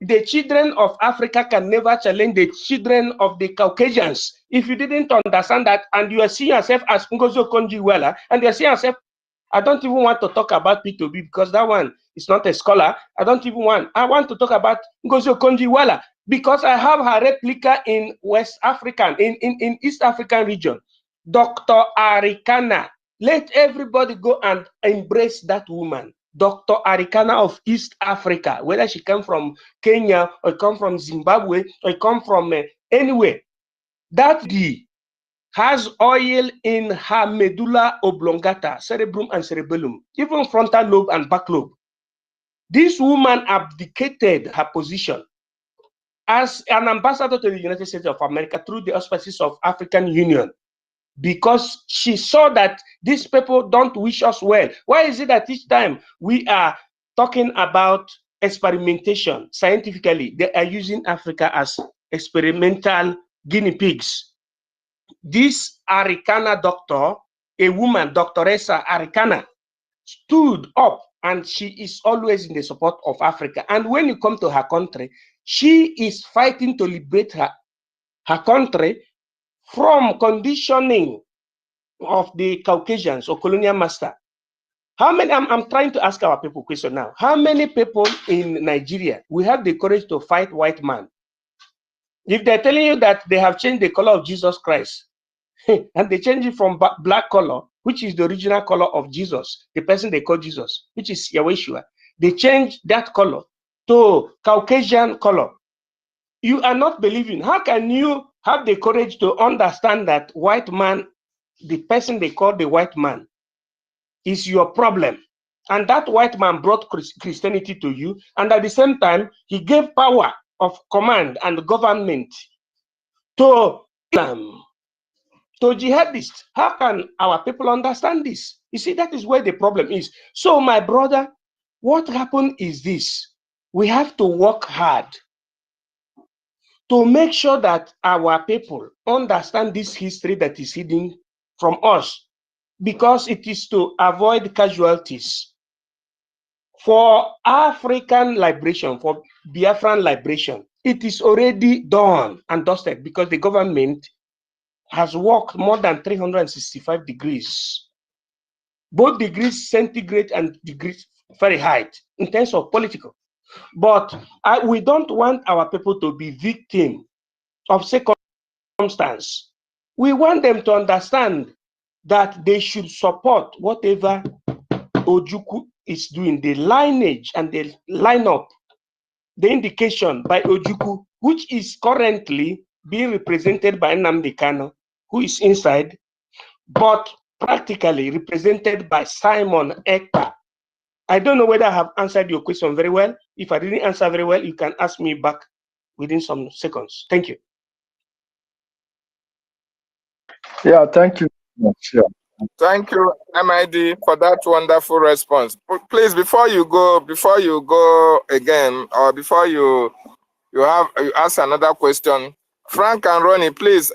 [SPEAKER 7] the children of Africa can never challenge the children of the Caucasians. If you didn't understand that, and you are seeing yourself as Ngozi Okonjo-Iweala, and you are seeing yourself, I don't even want to talk about P2B because that one is not a scholar. I want to talk about Ngozi Okonjo-Iweala because I have her replica in West African, in East African region. Dr. Arikana. Let everybody go and embrace that woman. Dr. Arikana of East Africa, whether she come from Kenya or come from Zimbabwe or come from anywhere. That D has oil in her medulla oblongata, cerebrum and cerebellum, even frontal lobe and back lobe. This woman abdicated her position as an ambassador to the United States of America through the auspices of African Union, because she saw that these people don't wish us well. Why is it that each time we are talking about experimentation scientifically, they are using Africa as experimental guinea pigs? This Arikana doctor, a woman, Doctoressa Arikana, stood up, and she is always in the support of Africa. And when you come to her country, she is fighting to liberate her country from conditioning of the Caucasians or colonial master. How many, I'm trying to ask our people question now. How many people in Nigeria will have the courage to fight white man? If they're telling you that they have changed the color of Jesus Christ, and they change it from black color, which is the original color of Jesus, the person they call Jesus, which is Yahweh, they change that color to Caucasian color. You are not believing. How can you have the courage to understand that white man, the person they call the white man, is your problem? And that white man brought Christianity to you, and at the same time, he gave power of command and government to Islam, to jihadists. How can our people understand this? You see, that is where the problem is. So, my brother, what happened is this: we have to work hard to make sure that our people understand this history that is hidden from us, because it is to avoid casualties. For African liberation, for Biafran liberation, it is already done and dusted, because the government has worked more than 365 degrees, both degrees centigrade and degrees very high in terms of political. But we don't want our people to be victim of circumstance. We want them to understand that they should support whatever Ojukwu is doing, the lineage and the lineup, the indication by Ojukwu, which is currently being represented by Nnamdi Kanu, who is inside, but practically represented by Simon Ekpa. I don't know whether I have answered your question very well. If I didn't answer very well, you can ask me back within some seconds. Thank you.
[SPEAKER 3] Yeah, thank you very much. Yeah.
[SPEAKER 8] Thank you, MID, for that wonderful response. Please, before you go again, or before you ask another question, Frank and Ronnie, please,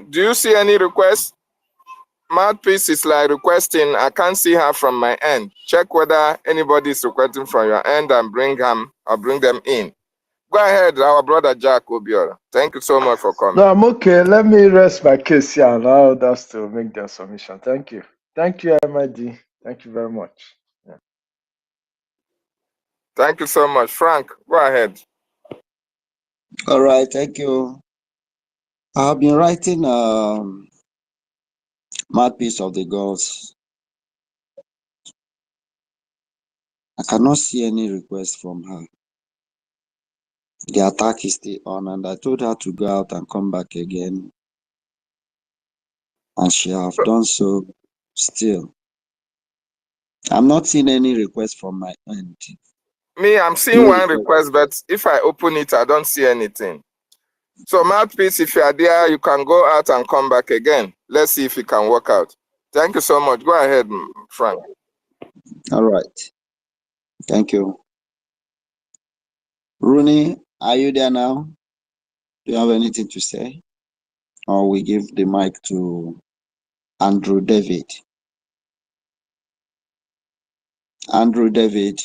[SPEAKER 8] do you see any requests? Mouthpiece is like requesting. I can't see her from my end. Check whether anybody is requesting from your end and bring them in. Go ahead, our brother Jack Obiora. Thank you so much for coming.
[SPEAKER 3] No, I'm okay. Let me rest my case here and allow others to make their submission. Thank you. Thank you, MID. Thank you very much. Yeah.
[SPEAKER 8] Thank you so much. Frank, go ahead.
[SPEAKER 1] All right, thank you. I've been writing Mouthpiece of the Gods. I cannot see any request from her. The attack is still on, and I told her to go out and come back again. And she have done so still. I'm not seeing any request from my end.
[SPEAKER 8] Me, I'm seeing one request, but if I open it, I don't see anything. So Mouthpiece, if you are there, you can go out and come back again. Let's see if it can work out. Thank you so much. Go ahead, Frank.
[SPEAKER 1] All right. Thank you. Rooney, are you there now? Do you have anything to say? Or we give the mic to Andrew David. Andrew David.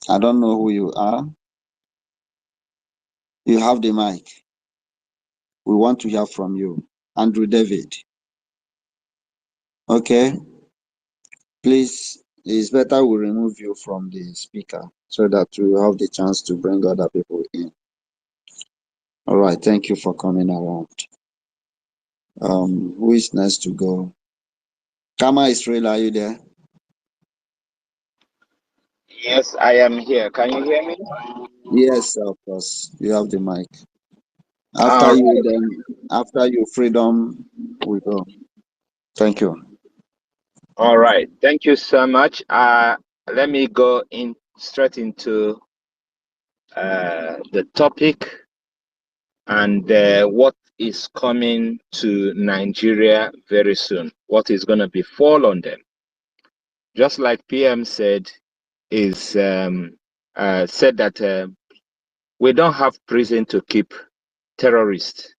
[SPEAKER 1] I don't know who you are. You have the mic. We want to hear from you. Andrew David. Okay. Please, it's better we remove you from the speaker so that we have the chance to bring other people in. All right. Thank you for coming around. Who is next to go? Kama Israel, are you there?
[SPEAKER 9] Yes, I am here. Can you hear me?
[SPEAKER 1] Yes, of course. You have the mic. After you, then after you, Freedom, we go. Thank you.
[SPEAKER 9] All right. Thank you so much. Let me go in straight into the topic and what is coming to Nigeria very soon. What is going to befall on them? Just like PM said, said that we don't have prison to keep terrorists,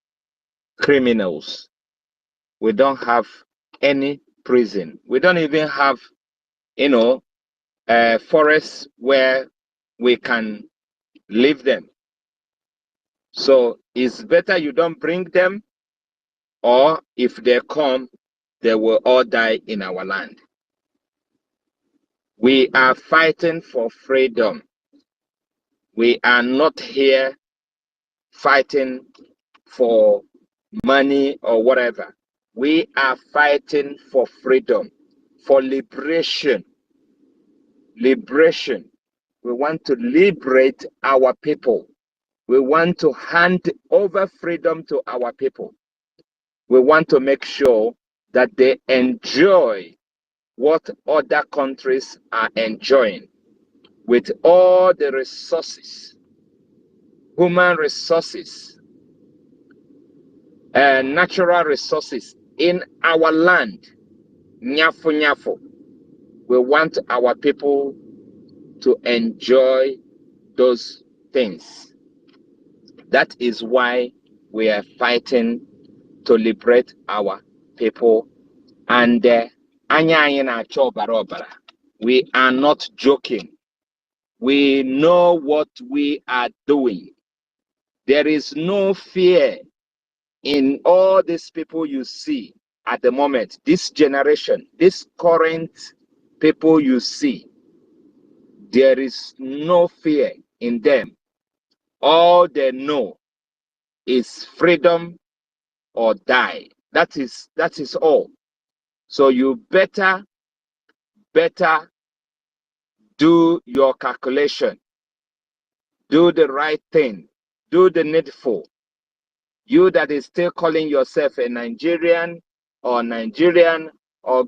[SPEAKER 9] criminals. We don't have any prison. We don't even have, forests where we can leave them. So it's better you don't bring them, or if they come, they will all die in our land. We are fighting for freedom. We are not here fighting for money or whatever. We are fighting for freedom, for liberation. Liberation. We want to liberate our people. We want to hand over freedom to our people. We want to make sure that they enjoy what other countries are enjoying with all the resources, human resources, and natural resources in our land. Nyafo nyafo. We want our people to enjoy those things. That is why we are fighting to liberate our people. And we are not joking. We know what we are doing. There is no fear in all these people you see. at the moment, this generation, this current people you see, there is no fear in them. All they know is freedom or die. That is all. So you better do your calculation, do the right thing, do the needful. You that is still calling yourself a Nigerian or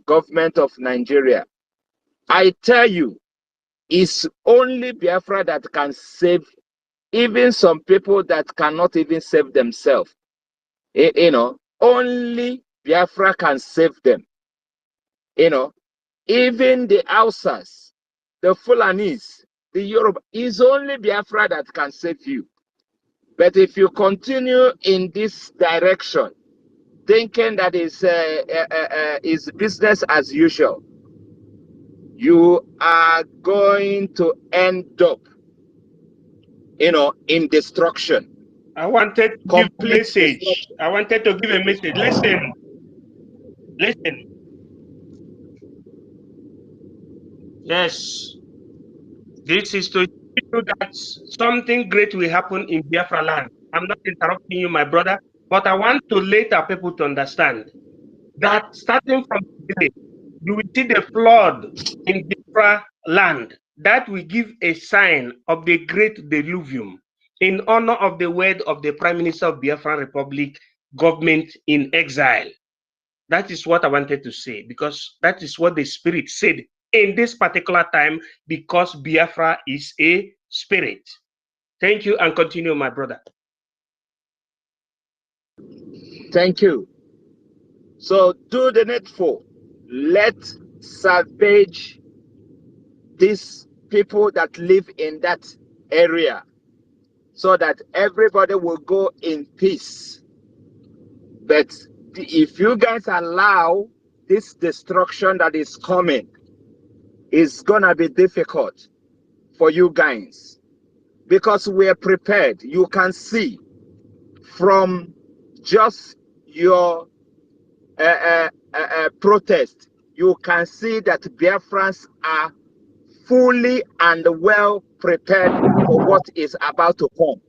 [SPEAKER 9] government of Nigeria, I tell you, it's only Biafra that can save even some people that cannot even save themselves. You know, only Biafra can save them. You know, even the Hausas, the Fulanis, the Yoruba, it's only Biafra that can save you. But if you continue in this direction, thinking that is business as usual, you are going to end up, you know, in destruction.
[SPEAKER 7] I wanted to give a
[SPEAKER 9] Complete
[SPEAKER 7] message.
[SPEAKER 9] destruction.
[SPEAKER 7] I wanted to give a message. Listen. Yes. This is to show that something great will happen in Biafra land. I'm not interrupting you, my brother, but I want to let our people to understand that starting from today, you will see the flood in Biafra land. That will give a sign of the great deluvium in honor of the word of the Prime Minister of Biafra Republic, government in exile. That is what I wanted to say, because that is what the Spirit said in this particular time, because Biafra is a spirit. Thank you, and continue, my brother.
[SPEAKER 9] Thank you. So do the needful. Let salvage these people that live in that area so that everybody will go in peace. But if you guys allow this destruction that is coming, it's gonna be difficult for you guys because we're prepared. You can see from just your protest, you can see that Biafrans are fully and well prepared for what is about to come.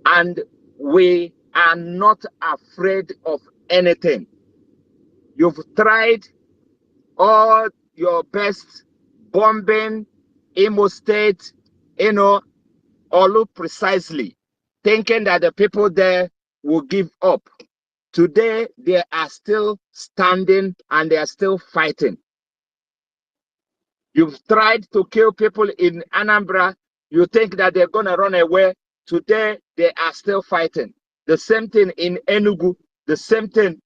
[SPEAKER 9] And we are not afraid of anything. You've tried all your best bombing Imo State, you know, Olu precisely, thinking that the people there will give up. Today, they are still standing and they are still fighting. You've tried to kill people in Anambra. You think that they're going to run away. Today, they are still fighting. The same thing in Enugu, the same thing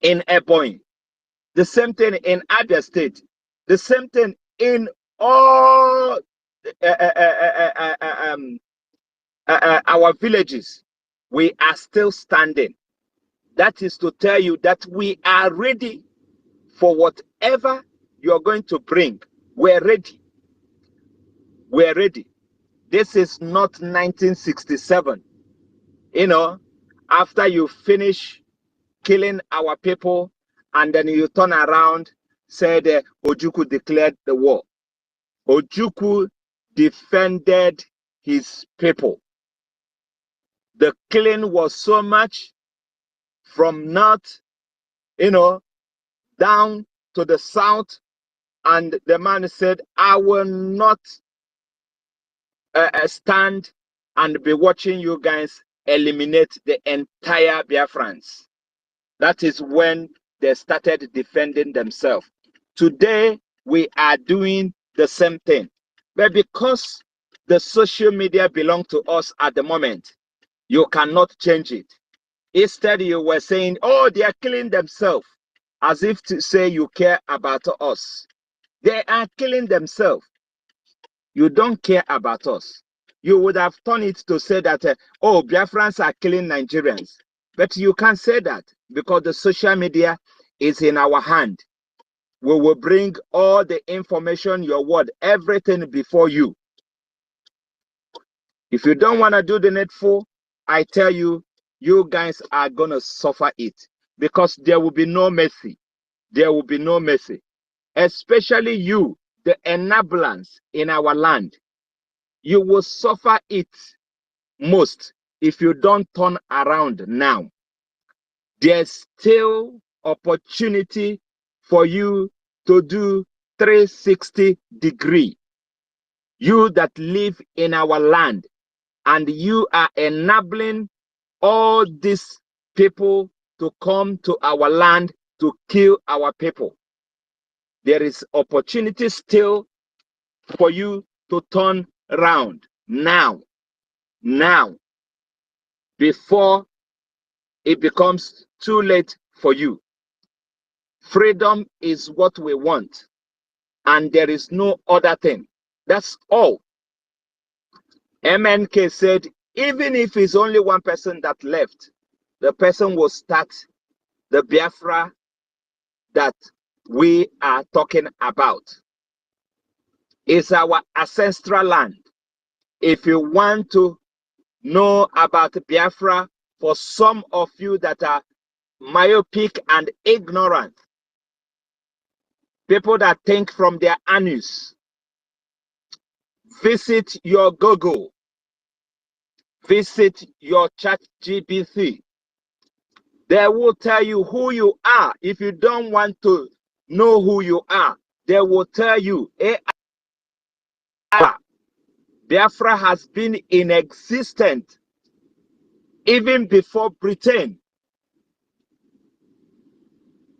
[SPEAKER 9] in Ebonyi, the same thing in Abia State, the same thing in all our villages. We are still standing. That is to tell you that we are ready for whatever you're going to bring. We're ready. We're ready. This is not 1967. You know, after you finish killing our people and then you turn around, said Ojukwu declared the war. Ojukwu defended his people. The killing was so much from north, you know, down to the south, and the man said, I will not stand and be watching you guys eliminate the entire Biafrans. That is when they started defending themselves. Today, we are doing the same thing. But because the social media belong to us at the moment, you cannot change it. Instead, you were saying, oh, they are killing themselves, as if to say you care about us. They are killing themselves. You don't care about us. You would have turned it to say that, oh, Biafrans are killing Nigerians. But you can't say that because the social media is in our hand. We will bring all the information, your word, everything before you. If you don't want to do the needful, I tell you, you guys are going to suffer it. because there will be no mercy. There will be no mercy. Especially you, the enablers in our land. You will suffer it most if you don't turn around now. There's still opportunity for you to do 360-degree. You that live in our land, and you are enabling all these people to come to our land to kill our people. There is opportunity still for you to turn around now, before it becomes too late for you. Freedom is what we want, and there is no other thing. That's all. MNK said, even if it's only one person that left, the person will start the Biafra that we are talking about. It's our ancestral land. If you want to know about Biafra, for some of you that are myopic and ignorant, people that think from their anus, visit your Google, visit your ChatGPT. They will tell you who you are. If you don't want to know who you are, they will tell you, Biafra has been in existence even before Britain.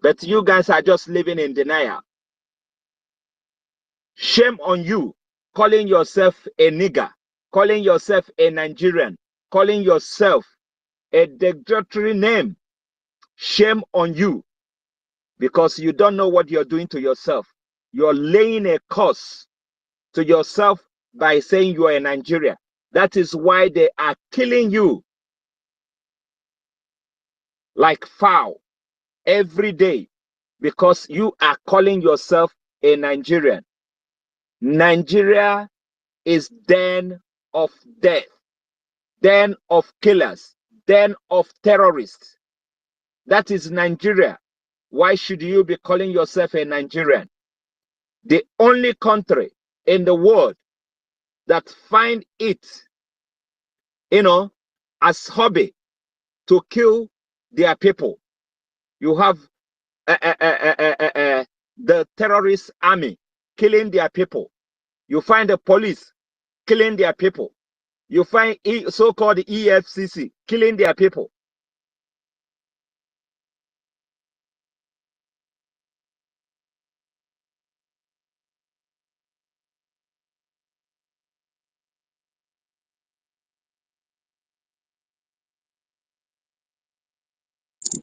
[SPEAKER 9] But you guys are just living in denial. Shame on you, calling yourself a nigger, calling yourself a Nigerian, calling yourself a derogatory name. Shame on you, because you don't know what you're doing to yourself. You're laying a curse to yourself by saying you are a Nigerian. That is why they are killing you like fowl every day, because you are calling yourself a Nigerian. Nigeria is den of death, den of killers, den of terrorists. That is Nigeria. Why should you be calling yourself a Nigerian? The only country in the world that find it, as hobby to kill their people. You have the terrorist army killing their people. You find the police killing their people. You find so-called EFCC killing their people.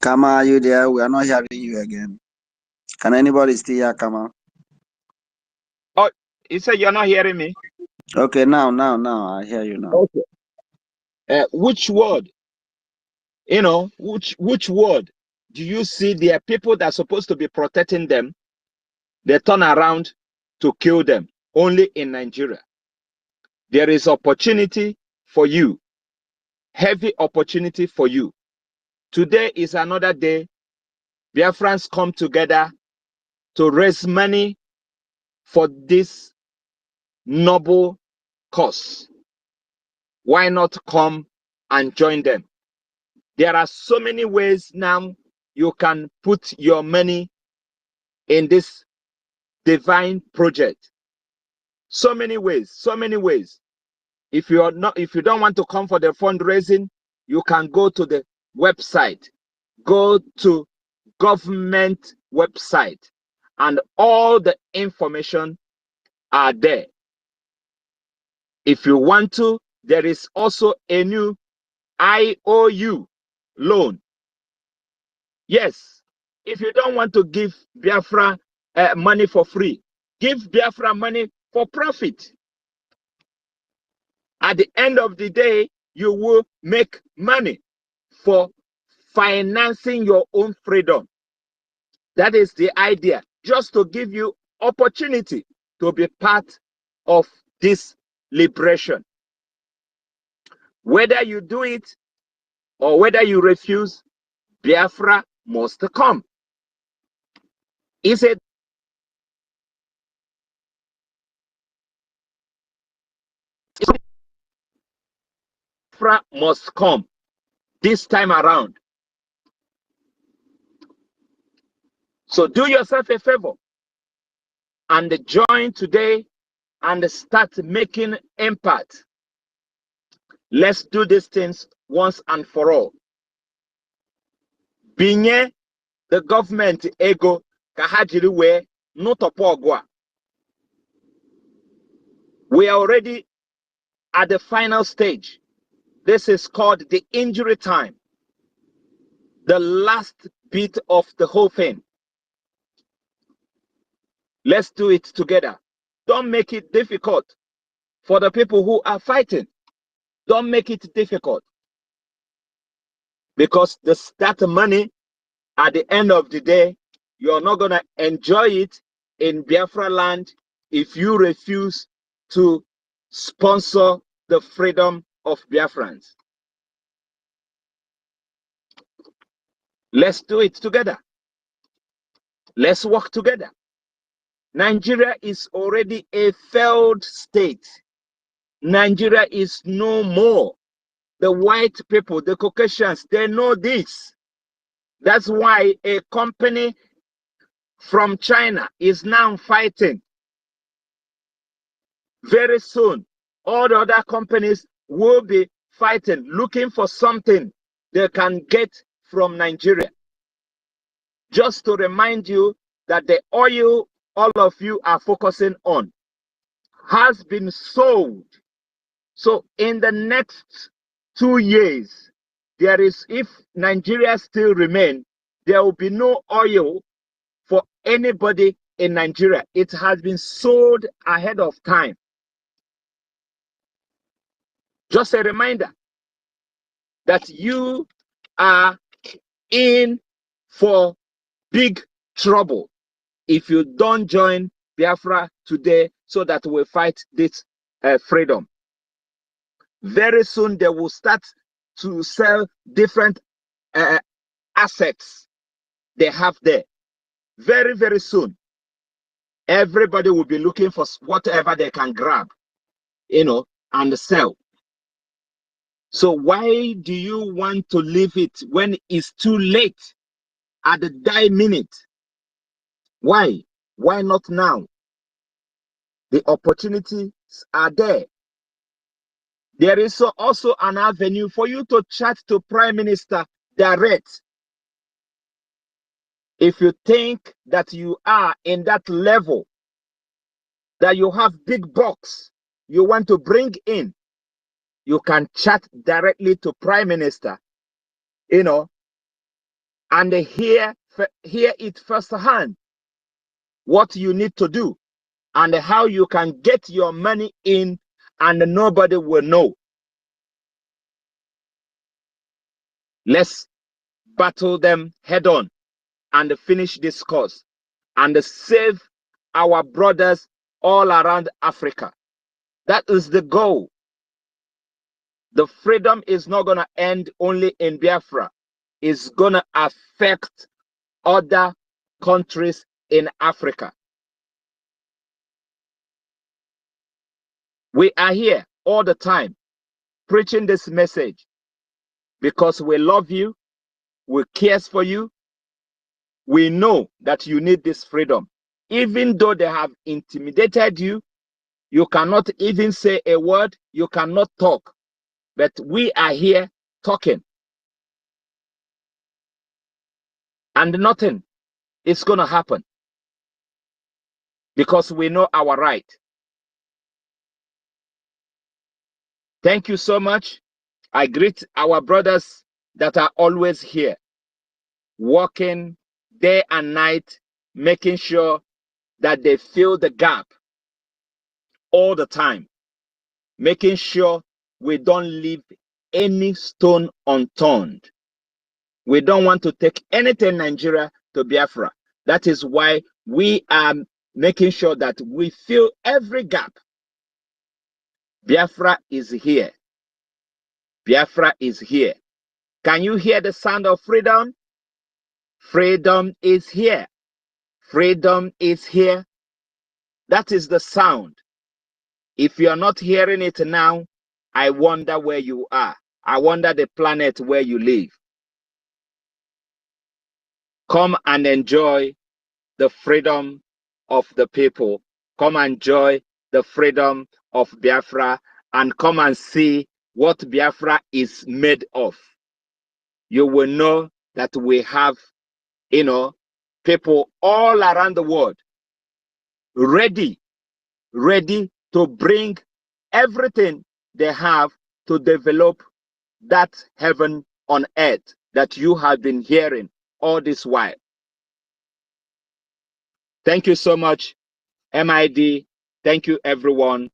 [SPEAKER 1] Kama, are you there? We are not hearing you again. Can anybody still hear Kama?
[SPEAKER 9] Oh, you said you're not hearing me?
[SPEAKER 1] Okay, now, I hear you now.
[SPEAKER 9] Okay. Which word? Which word do you see there are people that are supposed to be protecting them? They turn around to kill them only in Nigeria. There is opportunity for you, heavy opportunity for you. Today is another day. Biafrans come together to raise money for this noble cause. Why not come and join them? There are so many ways now you can put your money in this divine project. So many ways, so many ways. If you don't want to come for the fundraising, you can go to the website, go to government website, and all the information are there. If you want to, there is also a new IOU loan. Yes, if you don't want to give Biafra money for free, give Biafra money for profit. At the end of the day, you will make money for financing your own freedom. That is the idea, just to give you opportunity to be part of this liberation. Whether you do it or whether you refuse, Biafra must come. He said, Biafra must come this time around. So do yourself a favor and join today and start making impact. Let's do these things once and for all. Binye the government ego kahajiri we notopogwa. We are already at the final stage. This is called the injury time. The last bit of the whole thing. Let's do it together. Don't make it difficult for the people who are fighting. Don't make it difficult. Because that money, at the end of the day, you're not going to enjoy it in Biafra land if you refuse to sponsor the freedom of Biafrans. Let's do it together. Let's work together. Nigeria is already a failed state. Nigeria is no more. The white people, the Caucasians, they know this. That's why a company from China is now fighting. Very soon, all the other companies will be fighting, looking for something they can get from Nigeria. Just to remind you that the oil all of you are focusing on has been sold. So in the next 2 years, there is, if Nigeria still remain, there will be no oil for anybody in Nigeria. It has been sold ahead of time. Just a reminder that you are in for big trouble if you don't join Biafra today so that we fight this freedom. Very soon they will start to sell different assets they have there. Very, very soon, everybody will be looking for whatever they can grab, and sell. So why do you want to leave it when it's too late at the die minute? Why? Why not now? The opportunities are there. There is also an avenue for you to chat to Prime Minister direct. If you think that you are in that level, that you have big bucks you want to bring in, you can chat directly to Prime Minister, and hear it firsthand, what you need to do and how you can get your money in and nobody will know. Let's battle them head on and finish this cause and save our brothers all around Africa. That is the goal. The freedom is not going to end only in Biafra. It's going to affect other countries in Africa. We are here all the time preaching this message because we love you, we care for you. We know that you need this freedom. Even though they have intimidated you, you cannot even say a word, you cannot talk. But we are here talking. And nothing is going to happen because we know our right. Thank you so much. I greet our brothers that are always here, working day and night, making sure that they fill the gap all the time, making sure we don't leave any stone unturned. We don't want to take anything Nigeria to Biafra. That is why we are making sure that we fill every gap. Biafra is here. Biafra is here. Can you hear the sound of freedom? Freedom is here. Freedom is here. That is the sound. If you are not hearing it now, I wonder where you are. I wonder the planet where you live. Come and enjoy the freedom of the people. Come and enjoy the freedom of Biafra and come and see what Biafra is made of. You will know that we have, people all around the world ready to bring everything they have to develop that heaven on earth that you have been hearing all this while. Thank you so much, MID. Thank you, everyone.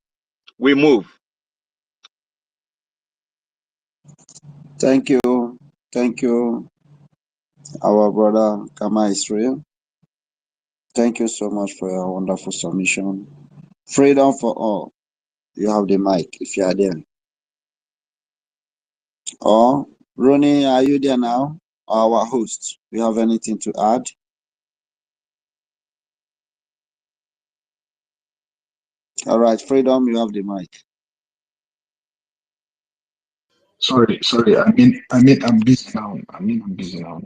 [SPEAKER 9] We move.
[SPEAKER 1] Thank you. Thank you, our brother Kama Israel. Thank you so much for your wonderful submission. Freedom for all. You have the mic if you are there. Or, Ronnie, are you there now? Our host, you have anything to add? All right, Freedom, you have the mic.
[SPEAKER 4] Sorry. I'm busy now. I'm busy now.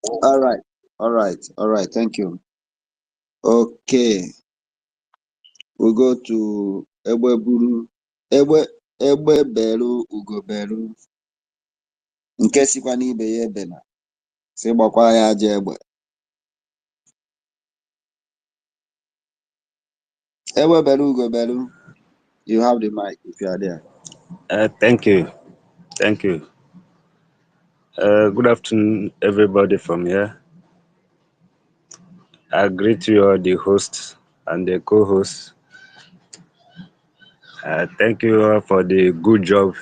[SPEAKER 1] All right. Thank you. Okay, we'll go to Ebeburu. Ebeberu Ugoberu. Nke sikwa n'ibe ya ebena. Si gbakwa ya aja egbe. Ebeberu Ugoberu. You have the mic if you are there.
[SPEAKER 10] Thank you. Good afternoon, everybody from here. I greet you all, the hosts and the co-hosts. Thank you all for the good job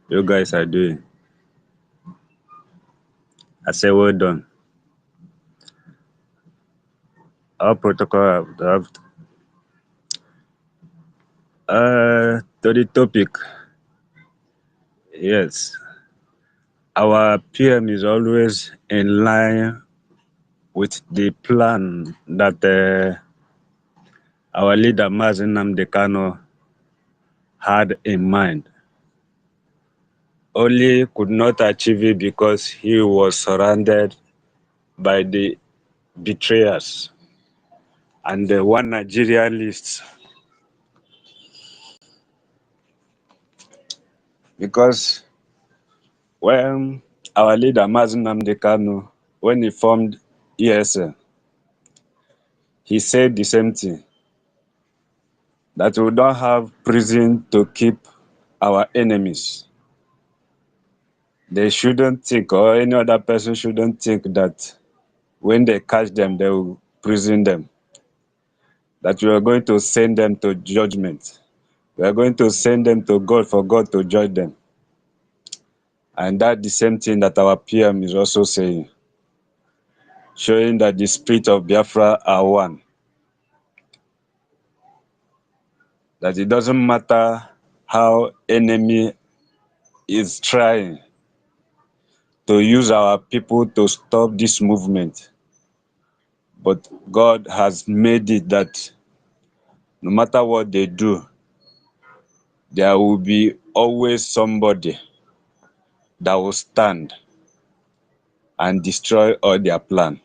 [SPEAKER 10] you guys are doing. I say well done. Our protocol observed. To the topic, yes, our PM is always in line with the plan that our leader Mazi Nnamdi Kanu had in mind. Only could not achieve it because he was surrounded by the betrayers and the one Nigeria list. Because when our leader Mazi Nnamdi Kanu, when he formed ESN, he said the same thing, that we don't have prison to keep our enemies. They shouldn't think, or any other person shouldn't think that when they catch them, they will prison them. That we are going to send them to judgment. We are going to send them to God for God to judge them. And that's the same thing that our PM is also saying, showing that the spirit of Biafra are one. That it doesn't matter how enemy is trying to use our people to stop this movement. But God has made it that no matter what they do, there will be always somebody that will stand and destroy all their plan.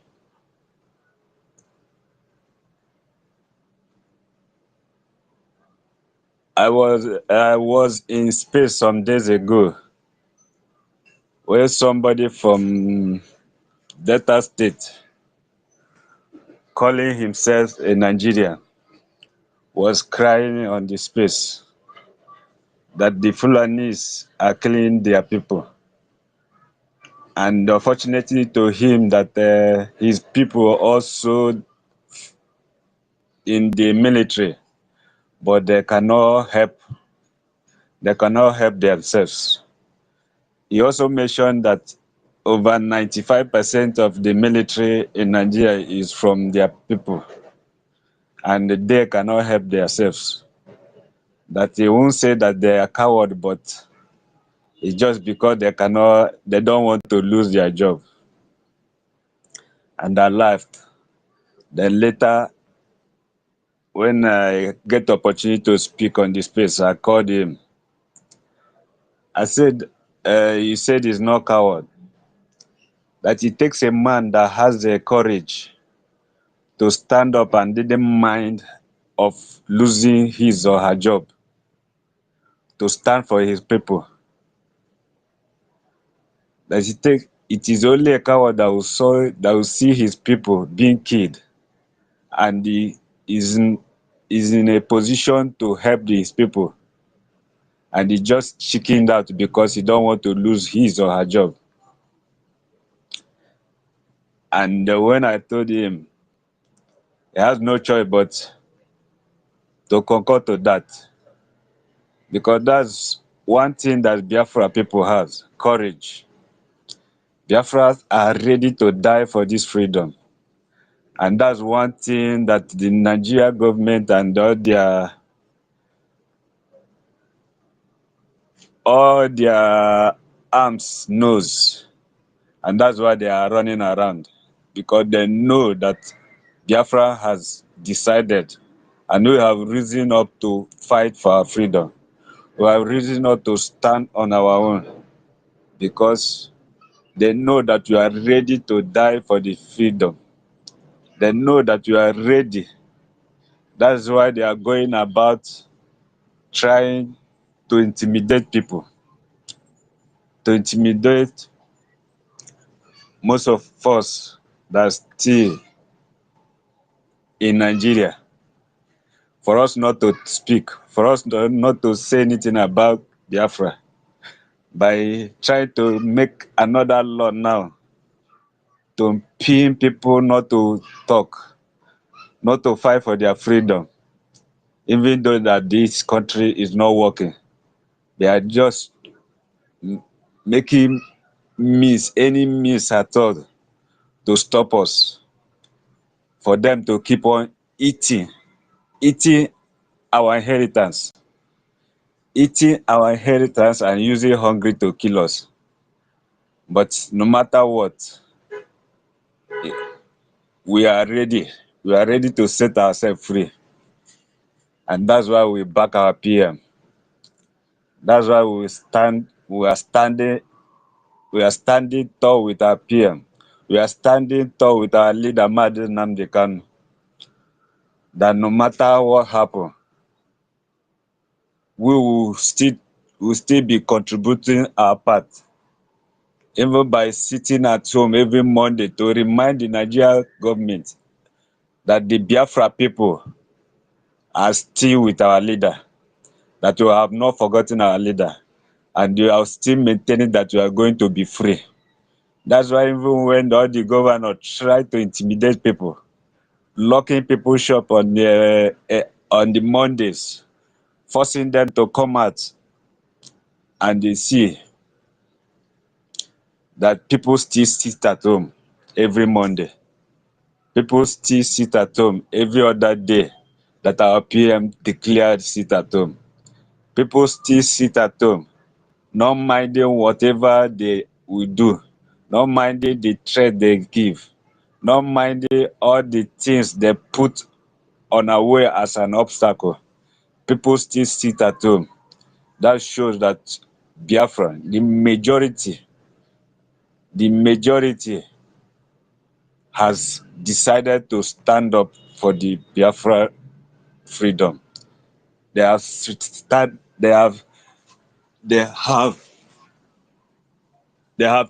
[SPEAKER 10] I was in space some days ago where somebody from Delta State, calling himself a Nigerian, was crying on the space that the Fulanis are killing their people. And unfortunately to him that his people are also in the military, but they cannot help themselves. He also mentioned that over 95% of the military in Nigeria is from their people, and they cannot help themselves. That he won't say that they are coward, but it's just because they don't want to lose their job. and I laughed. Then later, when I get the opportunity to speak on the space, I called him. I said, he said he's not coward. That it takes a man that has the courage to stand up and didn't mind of losing his or her job, to stand for his people. That it is only a coward that will see his people being killed, and he is in a position to help his people, and he just chickened out because he don't want to lose his or her job. And when I told him he has no choice but to concur to that, because that's one thing that Biafra people has, courage. Biafras are ready to die for this freedom. And that's one thing that the Nigeria government and all their arms knows. And that's why they are running around, because they know that Biafra has decided, and we have risen up to fight for our freedom. We have risen up to stand on our own, because they know that we are ready to die for the freedom. They know that we are ready. That's why they are going about trying to intimidate people, to intimidate most of us that are still in Nigeria, for us not to speak, for us not to say anything about Biafra, by trying to make another law now to pin people not to talk, not to fight for their freedom, even though that this country is not working. They are just making any means at all to stop us, for them to keep on eating our inheritance, and using hunger to kill us. But no matter what, we are ready. We are ready to set ourselves free. And that's why we back our PM. That's why we are standing tall with our PM. We are standing tall with our leader, Mazi Nnamdi Kanu, that no matter what happens, we will still be contributing our part, even by sitting at home every Monday to remind the Nigerian government that the Biafra people are still with our leader, that we have not forgotten our leader, and we are still maintaining that we are going to be free. That's why even when all the governors try to intimidate people, locking people's shop on the Mondays, forcing them to come out, and they see that people still sit at home every Monday. People still sit at home every other day that our PM declared sit at home. People still sit at home, not minding whatever they will do, not minding the threat they give, not minding all the things they put on our way as an obstacle. People still sit at home. That shows that Biafra, the majority has decided to stand up for the Biafra freedom. They have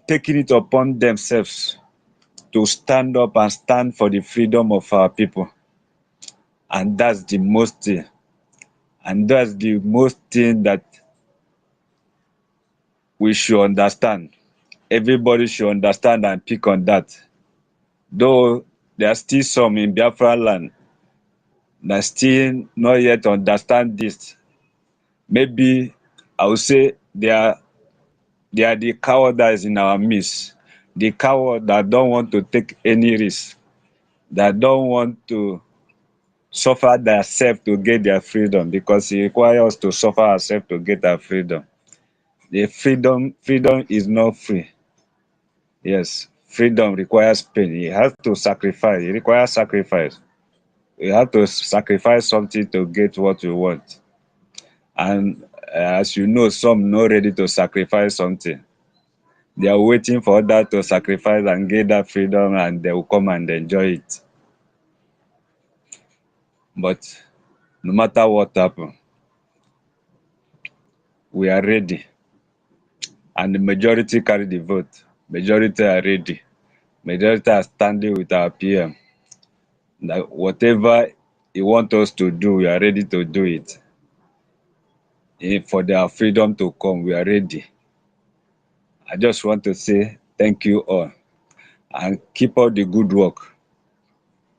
[SPEAKER 10] taken it upon themselves to stand up and stand for the freedom of our people. And that's the most thing. And that's the most thing that we should understand. Everybody should understand and pick on that. Though there are still some in Biafra land that still not yet understand this. Maybe I would say they are the cowards in our midst. The cowards that don't want to take any risk, that don't want to suffer themselves to get their freedom, because it requires us to suffer ourselves to get our freedom. The freedom is not free. Yes, freedom requires pain. You have to sacrifice. It requires sacrifice. You have to sacrifice something to get what you want. And as you know, some not ready to sacrifice something. They are waiting for that to sacrifice and get that freedom, and they will come and enjoy it. But no matter what happens, we are ready. And the majority carry the vote. Majority are ready. Majority are standing with our PM. That whatever he want us to do, we are ready to do it. For their freedom to come, we are ready. I just want to say thank you all and keep up the good work.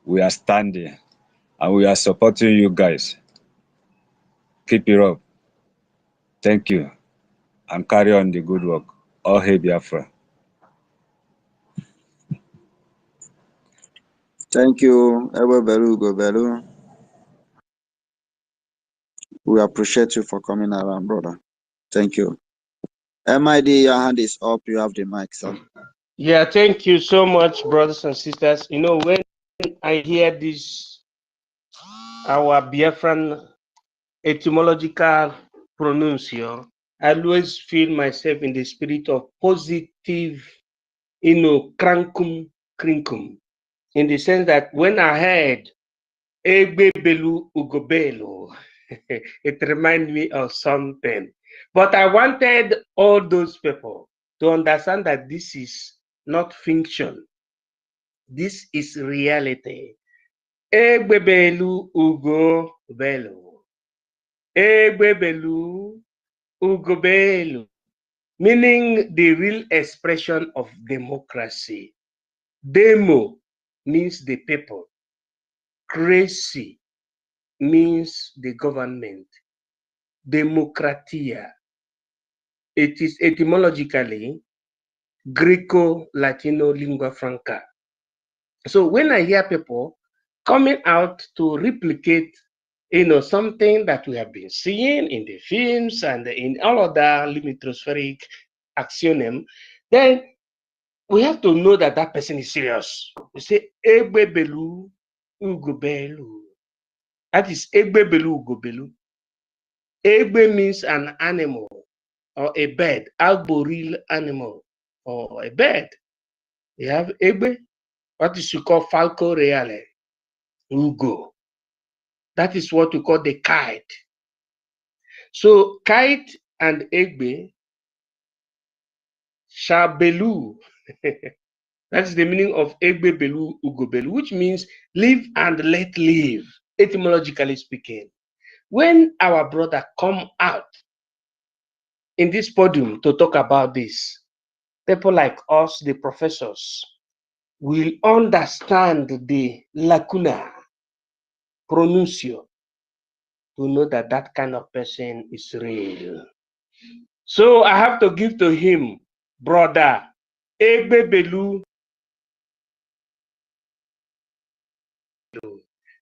[SPEAKER 10] We are standing and we are supporting you guys. Keep it up. Thank you and carry on the good work. All hail Biafra.
[SPEAKER 1] Thank you, Ewe Belu Ugo Belu. We appreciate you for coming around, brother. Thank you. MID, your hand is up. You have the mic, sir.
[SPEAKER 7] Yeah, thank you so much, brothers and sisters. You know, when I hear this, our Biafran etymological pronunciation, I always feel myself in the spirit of positive, crankum, crinkum, in the sense that when I heard Egbe Belu Ugobelu, it reminded me of something. But I wanted all those people to understand that this is not fiction. This is reality. Egbe Belu Ugobelu. Egbe Belu Ugobelu. Meaning the real expression of democracy. Demo means the people. Crazy means the government. Democratia. It is etymologically Greco-Latino lingua franca. So when I hear people coming out to replicate, something that we have been seeing in the films and in all other limitrospheric axionym, then we have to know that that person is serious. You say, Egbe Belu Ugobelu. That is Egbe Belu Ugobelu. Egbe means an animal or a bird, arboreal animal or a bird. You have Egbe, what is you call Falco Reale, Ugo. That is what we call the kite. So kite and Egbe, Shabelu. That is the meaning of Egbe Belu Ugo Belu, which means live and let live, etymologically speaking. When our brother come out in this podium to talk about this, people like us, the professors, will understand the lacuna pronuncio to know that that kind of person is real. So I have to give to him, brother Egbe Belu.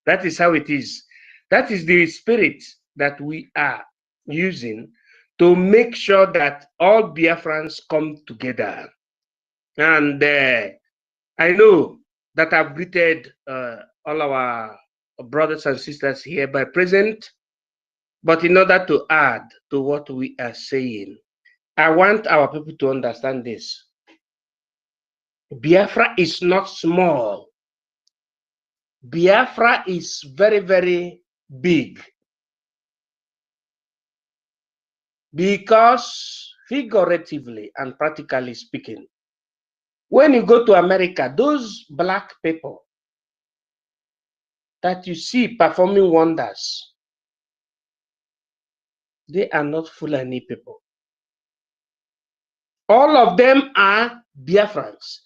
[SPEAKER 7] That is how it is. That is the spirit that we are using to make sure that all Biafrans come together. And I know that I've greeted all our brothers and sisters here by present, but in order to add to what we are saying, I want our people to understand this. Biafra is not small. Biafra is very, very big. Because figuratively and practically speaking, when you go to America, those black people that you see performing wonders, they are not Fulani people. All of them are Biafrans.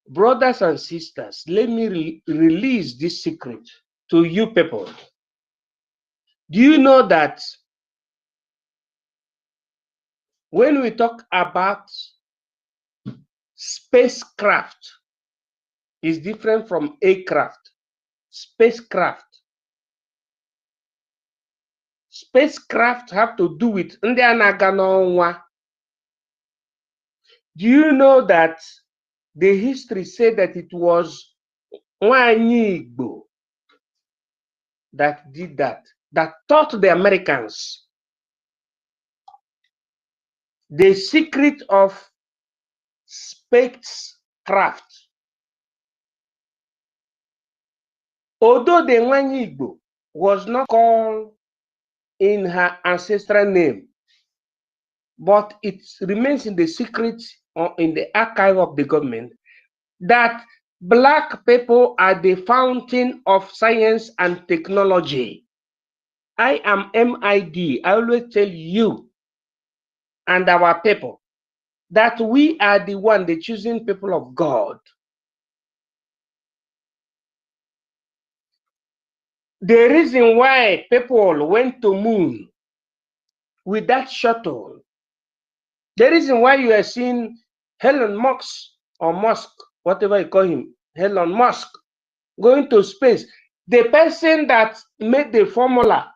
[SPEAKER 7] Brothers and sisters, let me release this secret to you people. Do you know that when we talk about spacecraft, is different from aircraft? Spacecraft have to do with ndị a na-aga n'ọnwa. Do you know that the history said that it was Nwanyi Igbo that did that taught the Americans the secret of spacecraft. Although the Nwanyi Igbo was not called in her ancestral name, but it remains in the secret or in the archive of the government that Black people are the fountain of science and technology. I am MID. I always tell you and our people that we are the one, the choosing people of God. The reason why people went to moon with that shuttle, the reason why you are seeing Elon Musk or Musk, whatever you call him, Elon Musk, going to space, the person that made the formula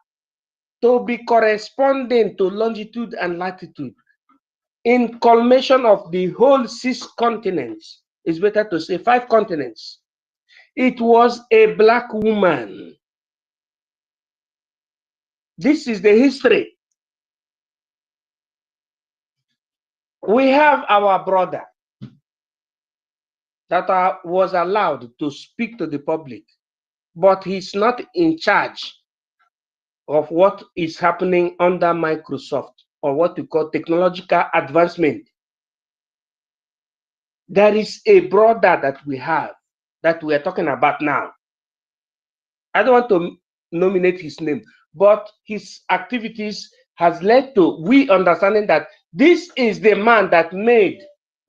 [SPEAKER 7] to be corresponding to longitude and latitude in culmination of the whole 6 continents, it's better to say 5 continents, it was a Black woman. This is the history. We have our brother that was allowed to speak to the public, but he's not in charge of what is happening under Microsoft or what we call technological advancement. There is a brother that we have that we are talking about now. I don't want to nominate his name, but his activities has led to we understanding that this is the man that made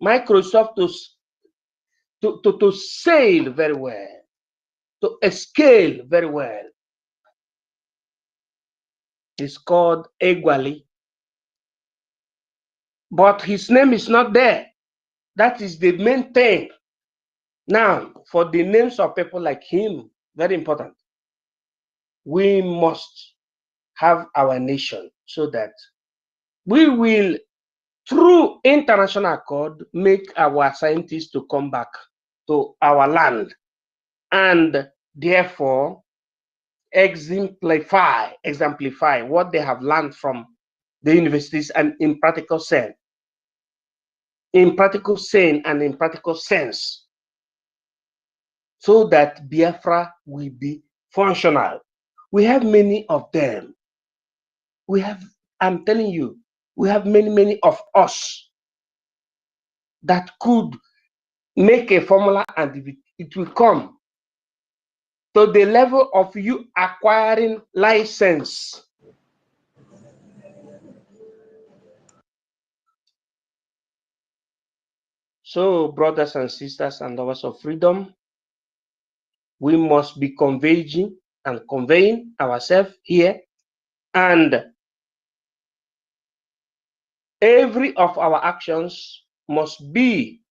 [SPEAKER 7] Microsoft to sail very well, to scale very well. It's called Egwali, but his name is not there. That is the main thing. Now, for the names of people like him, very important. We must have our nation so that we will, through international accord, make our scientists to come back to our land and therefore exemplify what they have learned from the universities and in practical sense. In practical sense, so that Biafra will be functional. We have many of them. We have, I'm telling you, we have many of us that could make a formula and it will come to the level of you acquiring license. So, brothers and sisters and lovers of freedom, we must be conveying ourselves here, and every of our actions must be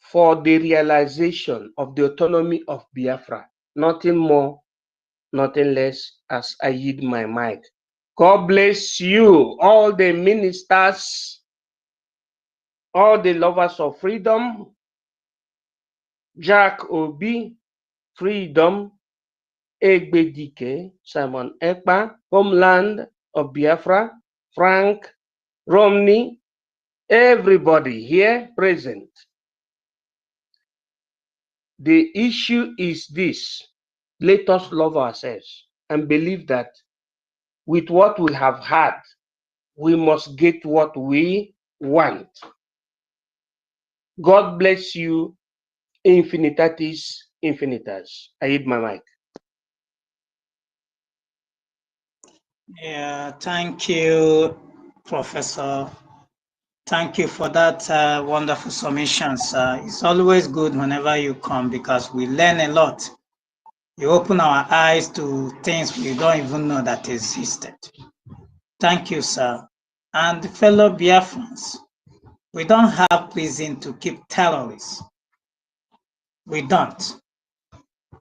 [SPEAKER 7] for the realization of the autonomy of Biafra. Nothing more, nothing less, as I yield my mic. God bless you, all the ministers, all the lovers of freedom, Jack Obi, Freedom, Egbedike, Simon Ekpa, Homeland of Biafra, Frank, Romney, everybody here present. The issue is this: let us love ourselves and believe that with what we have had, we must get what we want. God bless you, infinitatis infinitas. I hit my mic.
[SPEAKER 2] Yeah, thank you, Professor. Thank you for that wonderful submission, sir. It's always good whenever you come because we learn a lot. You open our eyes to things we don't even know that existed. Thank you, sir. And fellow Biafrans, we don't have reason to keep terrorists. We don't.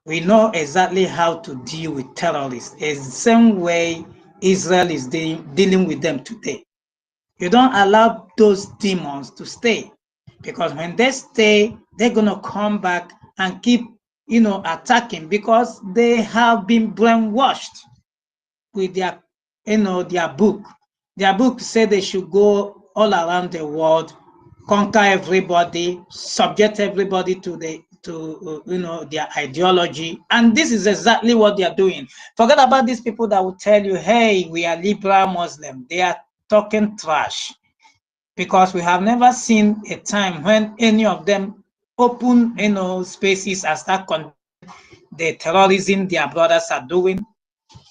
[SPEAKER 2] We know exactly how to deal with terrorists. It's the same way Israel is dealing with them today. You don't allow those demons to stay. Because when they stay, they're going to come back and keep, attacking, because they have been brainwashed with their, their book. Their book said they should go all around the world, conquer everybody, subject everybody to their ideology. And this is exactly what they are doing. Forget about these people that will tell you, hey, we are liberal Muslim. They are talking trash, because we have never seen a time when any of them open, spaces and start condemning the terrorism their brothers are doing.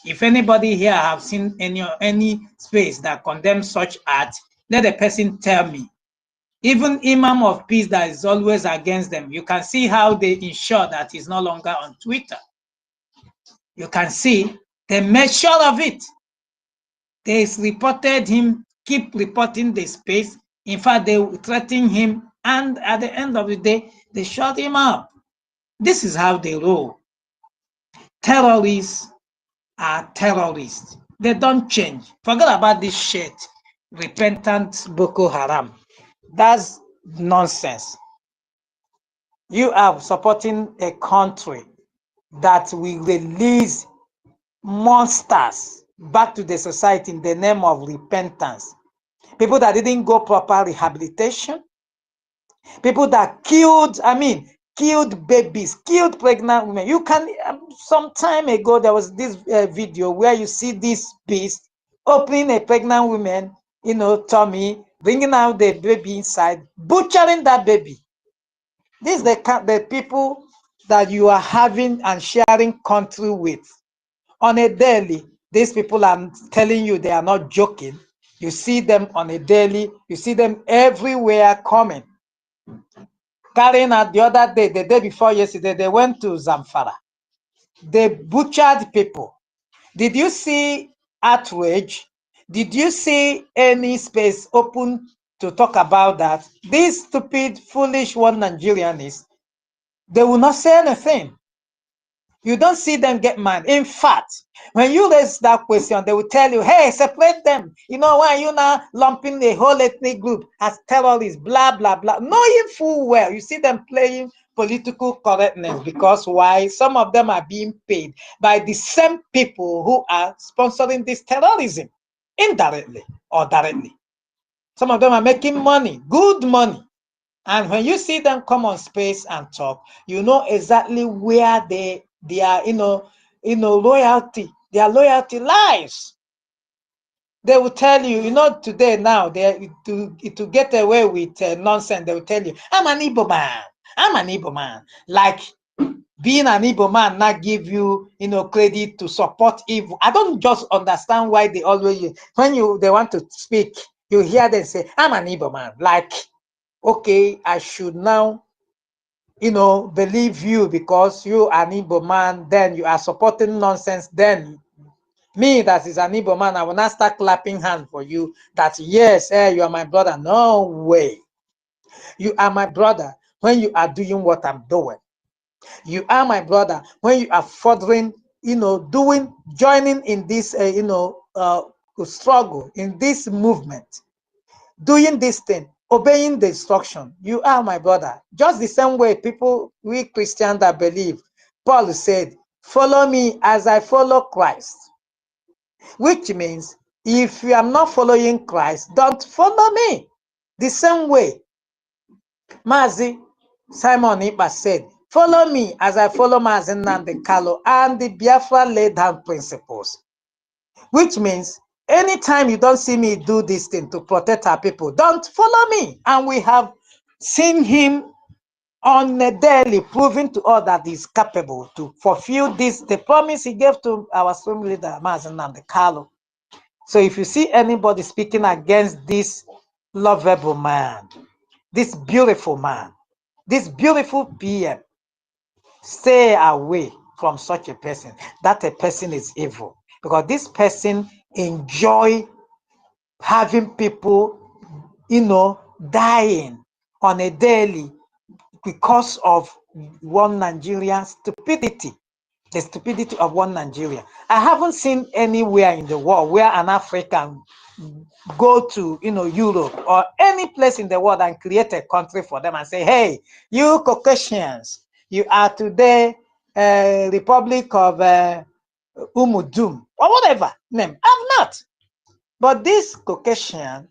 [SPEAKER 2] If anybody here have seen any space that condemns such acts, let the person tell me. Even Imam of Peace that is always against them, you can see how they ensure that he's no longer on Twitter. You can see they made sure of it. They reported him, keep reporting the space. In fact, they threatened him, and at the end of the day, they shut him up. This is how they roll. Terrorists are terrorists. They don't change. Forget about this shit. Repentant Boko Haram. That's nonsense. You are supporting a country that will release monsters back to the society in the name of repentance. People that didn't go proper rehabilitation. People that killed babies, killed pregnant women. You can, some time ago, there was this video where you see this beast opening a pregnant woman, tummy, bringing out the baby inside, butchering that baby. These are the people that you are having and sharing country with on a daily. These people, I'm telling you, they are not joking. You see them on a daily. You see them everywhere coming. Carrying out the other day, the day before yesterday, they went to Zamfara. They butchered people. Did you see outrage? Did you see any space open to talk about that? These stupid, foolish one Nigerians, they will not say anything. You don't see them get mad. In fact, when you raise that question, they will tell you, hey, separate them. Why are you now lumping the whole ethnic group as terrorists, blah, blah, blah. Knowing full well, you see them playing political correctness, because why? Some of them are being paid by the same people who are sponsoring this terrorism, indirectly or directly. Some of them are making money, good money. And when you see them come on space and talk, you know exactly where their loyalty, lies. They will tell you, today now, to get away with nonsense, they will tell you, I'm an Igbo man. I'm an Igbo man. Like being an Igbo man not give you, credit to support evil. I don't just understand why they always, when they want to speak, you hear them say, I'm an Igbo man. Like, okay, I should now, believe you because you are an Igbo man, then you are supporting nonsense. Then me, that is an Igbo man, I will not start clapping hands for you that, yes, you are my brother. No way. You are my brother when you are doing what I'm doing. You are my brother when you are furthering, joining in this, struggle, in this movement, doing this thing, obeying the instruction. You are my brother. Just the same way we Christians that believe, Paul said, follow me as I follow Christ. Which means, if you are not following Christ, don't follow me. The same way, Mazi Simon Ipa said, follow me as I follow Mazi Nnamdi Kanu and the Biafra laid down principles. Which means, anytime you don't see me do this thing to protect our people, don't follow me. And we have seen him on a daily, proving to us that he's capable to fulfill the promise he gave to our supreme leader, Mazi Nnamdi Kanu. So if you see anybody speaking against this lovable man, this beautiful man, this beautiful PM, stay away from such a person. That a person is evil, because this person enjoy having people, dying on a daily because of one Nigerian stupidity. The stupidity of one Nigeria. I haven't seen anywhere in the world where an African go to, Europe or any place in the world and create a country for them and say, hey, you Caucasians, you are today Republic of Umudum or whatever name. I'm not. But this Caucasian,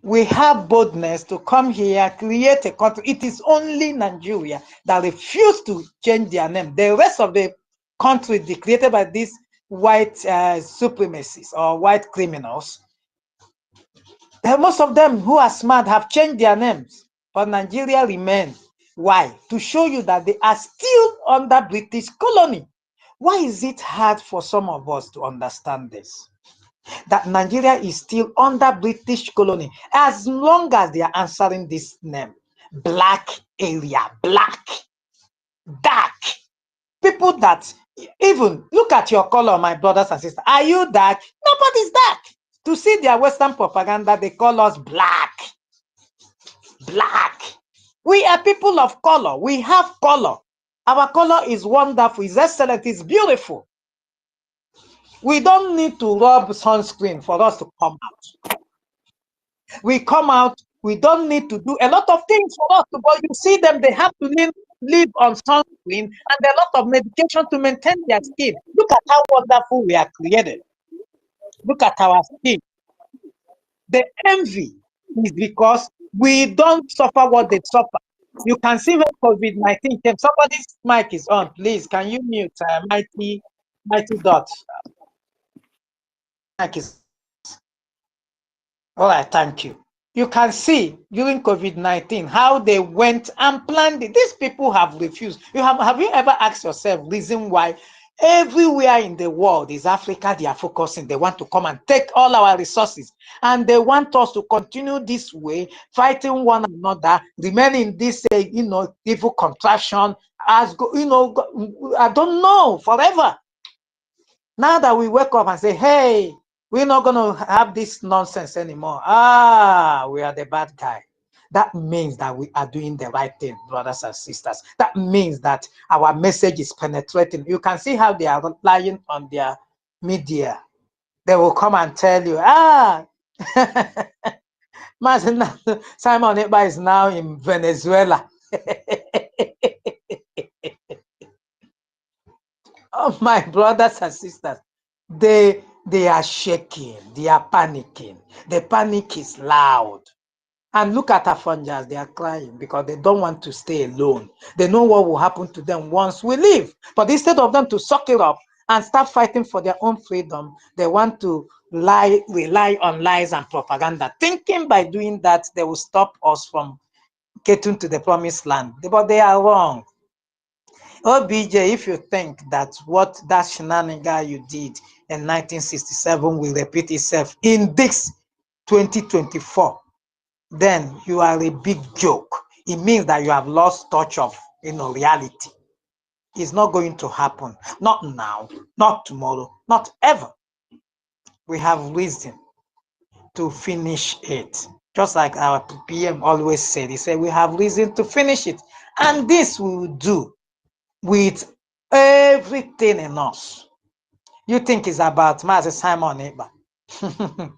[SPEAKER 2] we have boldness to come here, create a country. It is only Nigeria that refused to change their name. The rest of the country created by these white supremacists or white criminals, most of them who are smart have changed their names, but Nigeria remains. Why? To show you that they are still under British colony. Why is it hard for some of us to understand this? That Nigeria is still under British colony as long as they are answering this name. Black area, black, dark. People that even look at your color, my brothers and sisters. Are you dark? Nobody's dark. To see their Western propaganda, they call us black. Black. We are people of color. We have color. Our color is wonderful, is excellent, is beautiful. We don't need to rub sunscreen for us to come out. We come out, we don't need to do a lot of things for us, but you see them, they have to live on sunscreen and a lot of medication to maintain their skin. Look at how wonderful we are created. Look at our skin. The envy is because we don't suffer what they suffer. You can see when COVID-19 came. Somebody's mic is on. Please, can you mute Mighty Dot? Mic is. All right, thank you. You can see during COVID-19 how they went and planned it. These people have refused. Have you ever asked yourself reason why everywhere in the world is Africa they are focusing? They want to come and take all our resources, and they want us to continue this way, fighting one another, remaining this evil contraction as I don't know, forever. Now that we wake up and say, hey, we're not going to have this nonsense anymore. We are the bad guy. That means that we are doing the right thing, brothers and sisters. That means that our message is penetrating. You can see how they are lying on their media. They will come and tell you, Simon Ekpa is now in Venezuela. Oh, my brothers and sisters, they are shaking, they are panicking. The panic is loud. And look at Afonjas, they are crying because they don't want to stay alone. They know what will happen to them once we leave. But instead of them to suck it up and start fighting for their own freedom, they want to rely on lies and propaganda, thinking by doing that they will stop us from getting to the promised land. But they are wrong. OBJ, if you think that what that shenanigan you did in 1967 will repeat itself in this 2024, then you are a big joke. It means that you have lost touch of reality. It's not going to happen. Not now, not tomorrow, not ever. We have reason to finish it. Just like our PM always said, he said, we have reason to finish it. And this we will do with everything in us. You think it's about Master Simon Ekpa.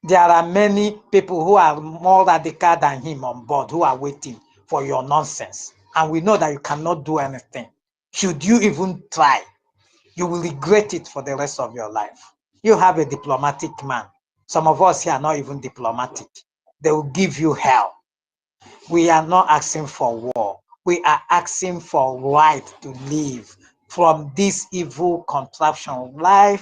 [SPEAKER 2] There are many people who are more radical than him on board who are waiting for your nonsense. And we know that you cannot do anything. Should you even try, you will regret it for the rest of your life. You have a diplomatic man. Some of us here are not even diplomatic. They will give you hell. We are not asking for war. We are asking for right to live from this evil contraption, right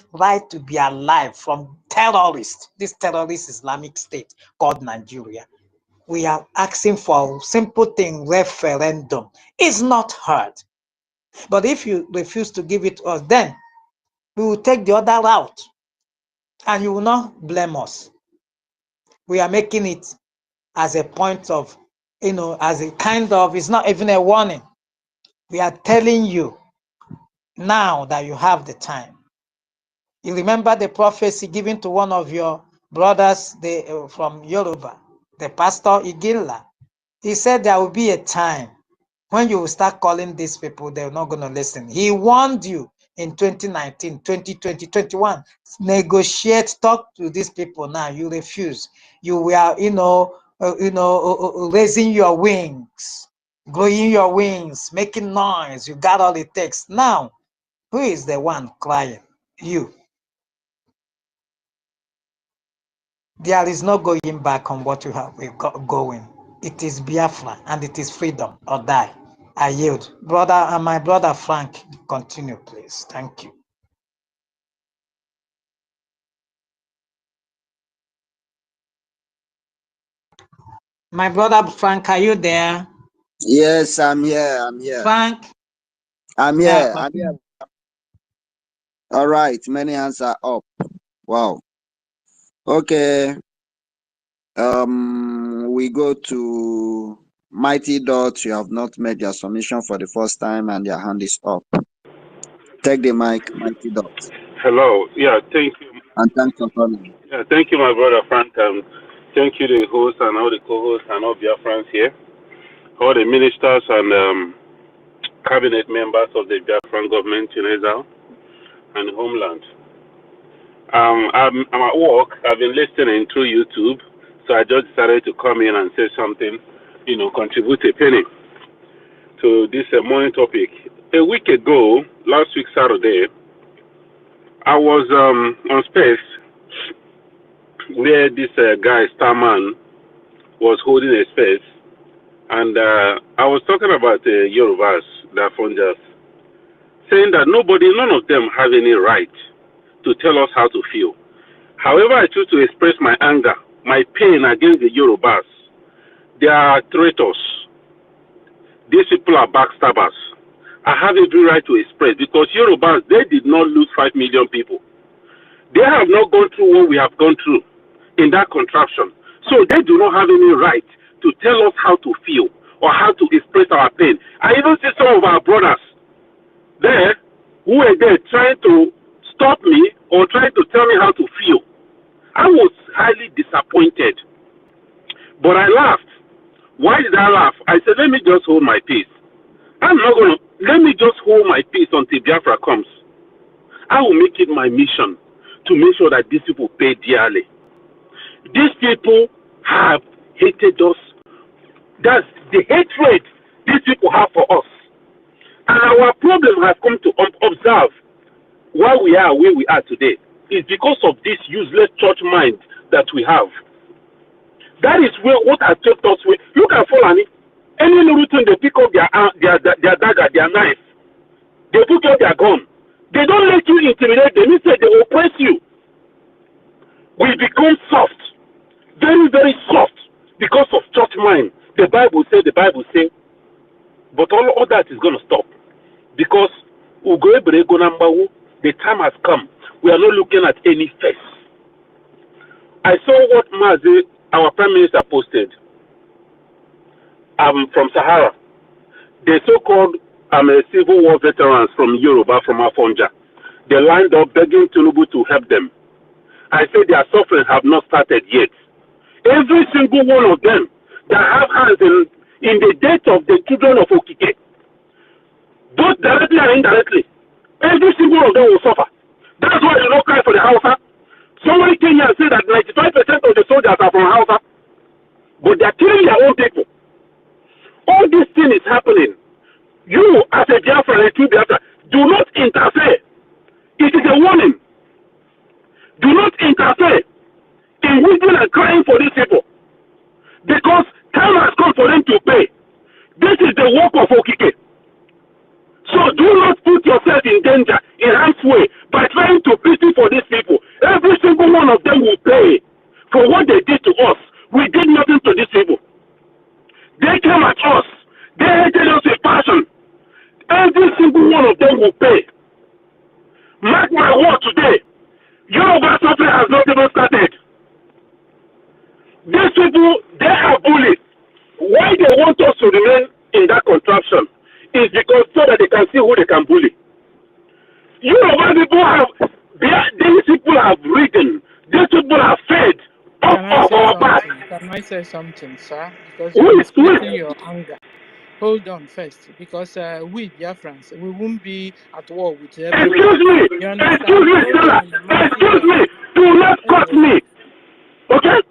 [SPEAKER 2] to be alive from terrorists, this terrorist Islamic state called Nigeria. We are asking for a simple thing, referendum. It's not hard. But if you refuse to give it to us, then we will take the other route and you will not blame us. We are making it as a point of, as a kind of, it's not even a warning. We are telling you now that you have the time. You remember the prophecy given to one of your brothers from Yoruba, the pastor Igilla. He said there will be a time when you will start calling these people, they're not going to listen. He warned you in 2019, 2020, 21. Negotiate, talk to these people now. You refuse. You were, raising your wings, growing your wings, making noise. You got all it takes. Now, who is the one crying? You. There is no going back on what you have going. It is Biafra and it is freedom or die. I yield. Brother, and my brother Frank, continue, please. Thank you. My brother Frank, are you there?
[SPEAKER 1] Yes, I'm here. I'm here.
[SPEAKER 2] Frank?
[SPEAKER 1] I'm here. I'm here. All right. Many hands are up. Wow. Okay. We go to Mighty Dot. You have not made your submission for the first time and your hand is up. Take the mic, Mighty Dot.
[SPEAKER 11] Hello. Yeah, thank you.
[SPEAKER 1] And thanks for calling.
[SPEAKER 11] Yeah, thank you, my brother Frank. Thank you, the host and all the co-hosts and all Biafrans here, all the ministers and cabinet members of the Biafran government in exile and homeland. I'm at work. I've been listening through YouTube, so I just decided to come in and say something, contribute a penny to this morning topic. A week ago, last week Saturday, I was on space where this guy, Starman, was holding a space, and I was talking about the Yorubas, the Afonjas, saying that none of them have any right to tell us how to feel. However, I choose to express my anger, my pain against the Yorubas. They are traitors. These people are backstabbers. I have every right to express, because Yorubas, they did not lose 5 million people. They have not gone through what we have gone through in that contraption. So they do not have any right to tell us how to feel or how to express our pain. I even see some of our brothers there who were there trying to stop me or trying to tell me how to feel. I was highly disappointed. But I laughed. Why did I laugh? I said, let me just hold my peace. Let me just hold my peace until Biafra comes. I will make it my mission to make sure that these people pay dearly. These people have hated us. That's the hatred these people have for us. And our problem has come to observe why we are where we are today is because of this useless church mind that we have. That is what has kept us with. Look at Fulani. Any little thing they pick up their dagger, their knife. They pick up their gun. They don't let you intimidate them. Instead, they oppress you. We become soft. Very, very soft because of church mind. The Bible says, but all that is going to stop because the time has come. We are not looking at any face. I saw what Mazi, our Prime Minister, posted from Sahara. The so-called civil war veterans from Yoruba, from Afonja, they lined up begging Tinubu to help them. I said their suffering have not started yet. Every single one of them that have hands in the death of the children of Okike, both directly and indirectly, every single one of them will suffer. That's why you don't cry for the Hausa. Somebody came here and said that 95% of the soldiers are from Hausa, but they are killing their own people. All this thing is happening. You, as a Biafra, a true Biafra, do not interfere. It is a warning. Do not interfere in weeping and crying for these people, because time has come for them to pay. This is the work of Okike. So do not put yourself in danger, in harm's way, by trying to pity for these people. Every single one of them will pay for what they did to us. We did nothing to these people. They came at us. They hated us with passion. Every single one of them will pay. Mark my word today. Yoruba suffering has not even started. These people, they are bullies. Why they want us to remain in that contraption is because so that they can see who they can bully. Yoruba people these people have ridden, these people have fed off our back.
[SPEAKER 12] Can I say something, sir? Because you're expressing your anger. hold on first, because we Biafrans, we won't be at war with everybody.
[SPEAKER 11] Excuse me.
[SPEAKER 12] You understand?
[SPEAKER 11] Excuse me,
[SPEAKER 12] Hold
[SPEAKER 11] Stella.
[SPEAKER 12] on, Mercy
[SPEAKER 11] Excuse
[SPEAKER 12] God.
[SPEAKER 11] me. Do not cut
[SPEAKER 12] Anyway,
[SPEAKER 11] me. Okay?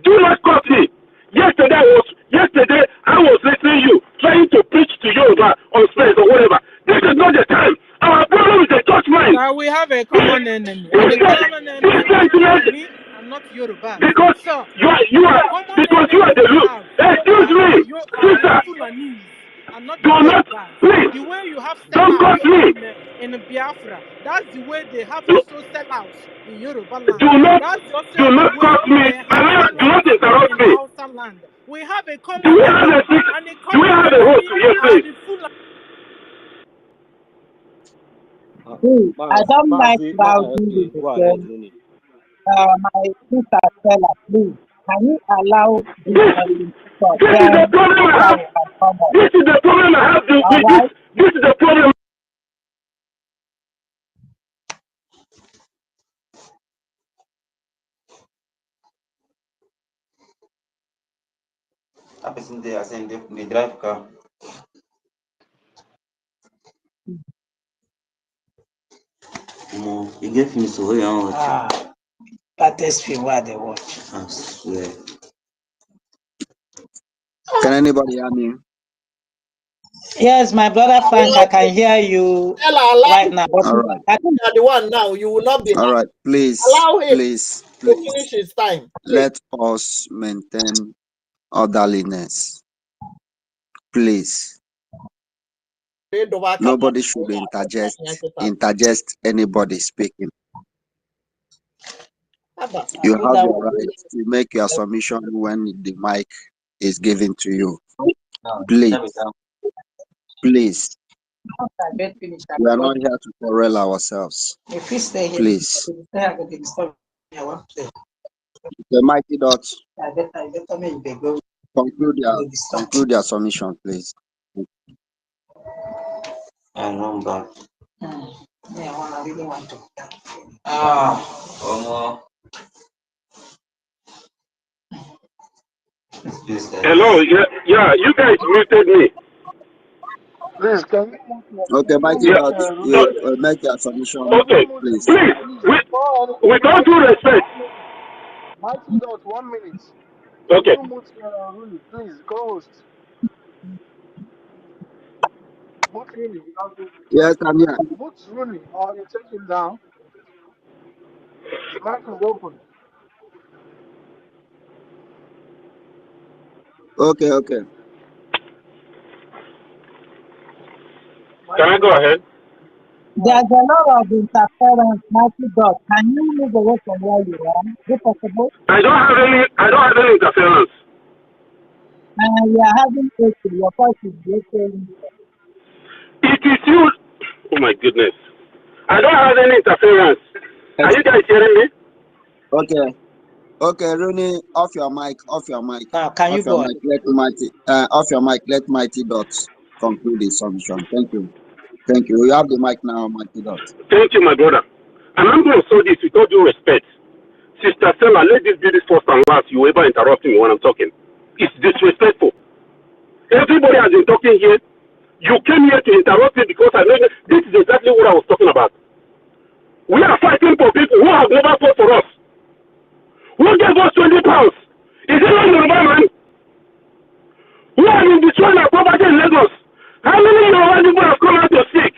[SPEAKER 11] Do not cut me. Yesterday I was listening to you trying to preach to Yoruba on space or whatever. This is not the time. Our problem is the church mind.
[SPEAKER 12] now we have a common enemy, and the common enemy is Fulani and not Yorubas.
[SPEAKER 11] Because
[SPEAKER 12] So
[SPEAKER 11] you
[SPEAKER 12] the
[SPEAKER 11] are
[SPEAKER 12] common
[SPEAKER 11] because you are
[SPEAKER 12] enemy
[SPEAKER 11] the
[SPEAKER 12] we
[SPEAKER 11] root.
[SPEAKER 12] have
[SPEAKER 11] Excuse
[SPEAKER 12] are
[SPEAKER 11] me,
[SPEAKER 12] the
[SPEAKER 11] sister.
[SPEAKER 12] Fulanis and not
[SPEAKER 11] Do
[SPEAKER 12] the
[SPEAKER 11] not,
[SPEAKER 12] Yorubas.
[SPEAKER 11] please.
[SPEAKER 12] The way you have
[SPEAKER 11] Don't cut
[SPEAKER 12] sellouts
[SPEAKER 11] me.
[SPEAKER 12] in Biafra, that's the way they have
[SPEAKER 11] Do,
[SPEAKER 12] also sellouts in Yoruba land.
[SPEAKER 11] do not
[SPEAKER 12] That's also
[SPEAKER 11] do
[SPEAKER 12] the
[SPEAKER 11] not
[SPEAKER 12] way
[SPEAKER 11] cut me.
[SPEAKER 12] they have
[SPEAKER 11] Do not
[SPEAKER 12] sellouts
[SPEAKER 11] interrupt
[SPEAKER 12] in
[SPEAKER 11] me.
[SPEAKER 12] Hausa land. We have a
[SPEAKER 11] Do
[SPEAKER 12] common
[SPEAKER 11] we have a
[SPEAKER 12] enemy,
[SPEAKER 11] six?
[SPEAKER 12] and the
[SPEAKER 11] Do we
[SPEAKER 12] common
[SPEAKER 11] have a host
[SPEAKER 12] enemy
[SPEAKER 11] here,
[SPEAKER 12] are
[SPEAKER 11] please?
[SPEAKER 12] the Fulani.
[SPEAKER 13] I don't like rowdy with my sister Stella, please. Can you allow this
[SPEAKER 11] This
[SPEAKER 13] person to talk?
[SPEAKER 11] this is the
[SPEAKER 13] Then
[SPEAKER 11] problem I
[SPEAKER 13] I
[SPEAKER 11] have.
[SPEAKER 13] will come up.
[SPEAKER 11] This is the problem I have
[SPEAKER 13] All
[SPEAKER 11] with this.
[SPEAKER 13] right?
[SPEAKER 11] This is the problem.
[SPEAKER 14] That person there, I send the drive car. You gave me so young.
[SPEAKER 2] That is why they watch.
[SPEAKER 14] I swear.
[SPEAKER 1] Can anybody hear me?
[SPEAKER 2] Yes, my brother Frank, I can hear you right now. But
[SPEAKER 1] All right.
[SPEAKER 2] I think
[SPEAKER 15] you are the one now. You will not be.
[SPEAKER 1] All right. Please,
[SPEAKER 15] Allow him
[SPEAKER 1] please,
[SPEAKER 15] to
[SPEAKER 1] please.
[SPEAKER 15] finish his time.
[SPEAKER 1] Let us maintain orderliness. Please. Nobody should interject anybody speaking. You have the right to make your submission when the mic is given to you. Please, please. We are not here to quarrel ourselves.
[SPEAKER 2] if we stay here,
[SPEAKER 1] Please.
[SPEAKER 2] the
[SPEAKER 1] Mighty Dot,
[SPEAKER 2] I better make they go.
[SPEAKER 1] conclude your submission, please.
[SPEAKER 14] I know back.
[SPEAKER 2] Yeah, I really want to.
[SPEAKER 11] Hello, yeah, you guys muted me.
[SPEAKER 3] Please, can you
[SPEAKER 1] Okay, Mighty
[SPEAKER 11] Yeah.
[SPEAKER 1] Dot, you make your submission,
[SPEAKER 11] Okay,
[SPEAKER 1] please.
[SPEAKER 11] please, with all due respect.
[SPEAKER 3] Mighty Dot, 1 minute.
[SPEAKER 11] Okay.
[SPEAKER 3] Can you mute Rooney, please, co-host? Mute Rooney.
[SPEAKER 1] Yes, I'm here.
[SPEAKER 3] Mute Rooney, or you take him down. His mic is open.
[SPEAKER 1] Okay, okay.
[SPEAKER 11] Can I go ahead?
[SPEAKER 13] There's a lot of interference, Mighty God. Can you move away from where you are? Is it possible?
[SPEAKER 11] I don't have any interference.
[SPEAKER 13] We are having issue. Your voice is breaking.
[SPEAKER 11] It is you. Oh my goodness. I don't have any interference. Are you guys hearing me?
[SPEAKER 1] Okay. Okay, Rooney, off your mic.
[SPEAKER 2] Now, can you go on?
[SPEAKER 1] Off your mic, let Mighty Dot conclude his submission. Thank you. Thank you. You have the mic now, Mighty Dot.
[SPEAKER 11] Thank you, my brother. And I'm going to say this with all due respect. Sister Stella, let this be the first and last you ever interrupt me when I'm talking. It's disrespectful. Everybody has been talking here. You came here to interrupt me because I know this is exactly what I was talking about. We are fighting for people who have never fought for us. Who gave us 20 pounds? Is it not Yoruba man? Who have been destroying our property in Lagos? How many Yoruba people have come out to speak?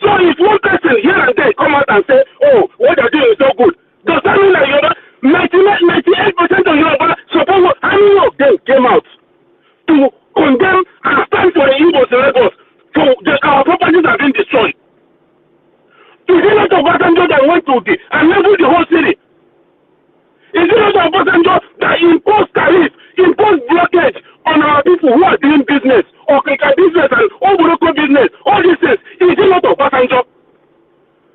[SPEAKER 11] So if one person here and there come out and say, oh, what they're doing is so good, does that mean that Yoruba, 98% of Yoruba support, how many of them came out to condemn and stand for the Igbos in Lagos? Our properties have been destroyed. Is it not Obasanjo that went to and leveled the whole city? Is it not Obasanjo that imposed tariff, imposed blockage on our people who are doing business, or business and Oboroko business, all these things? Is it not Obasanjo?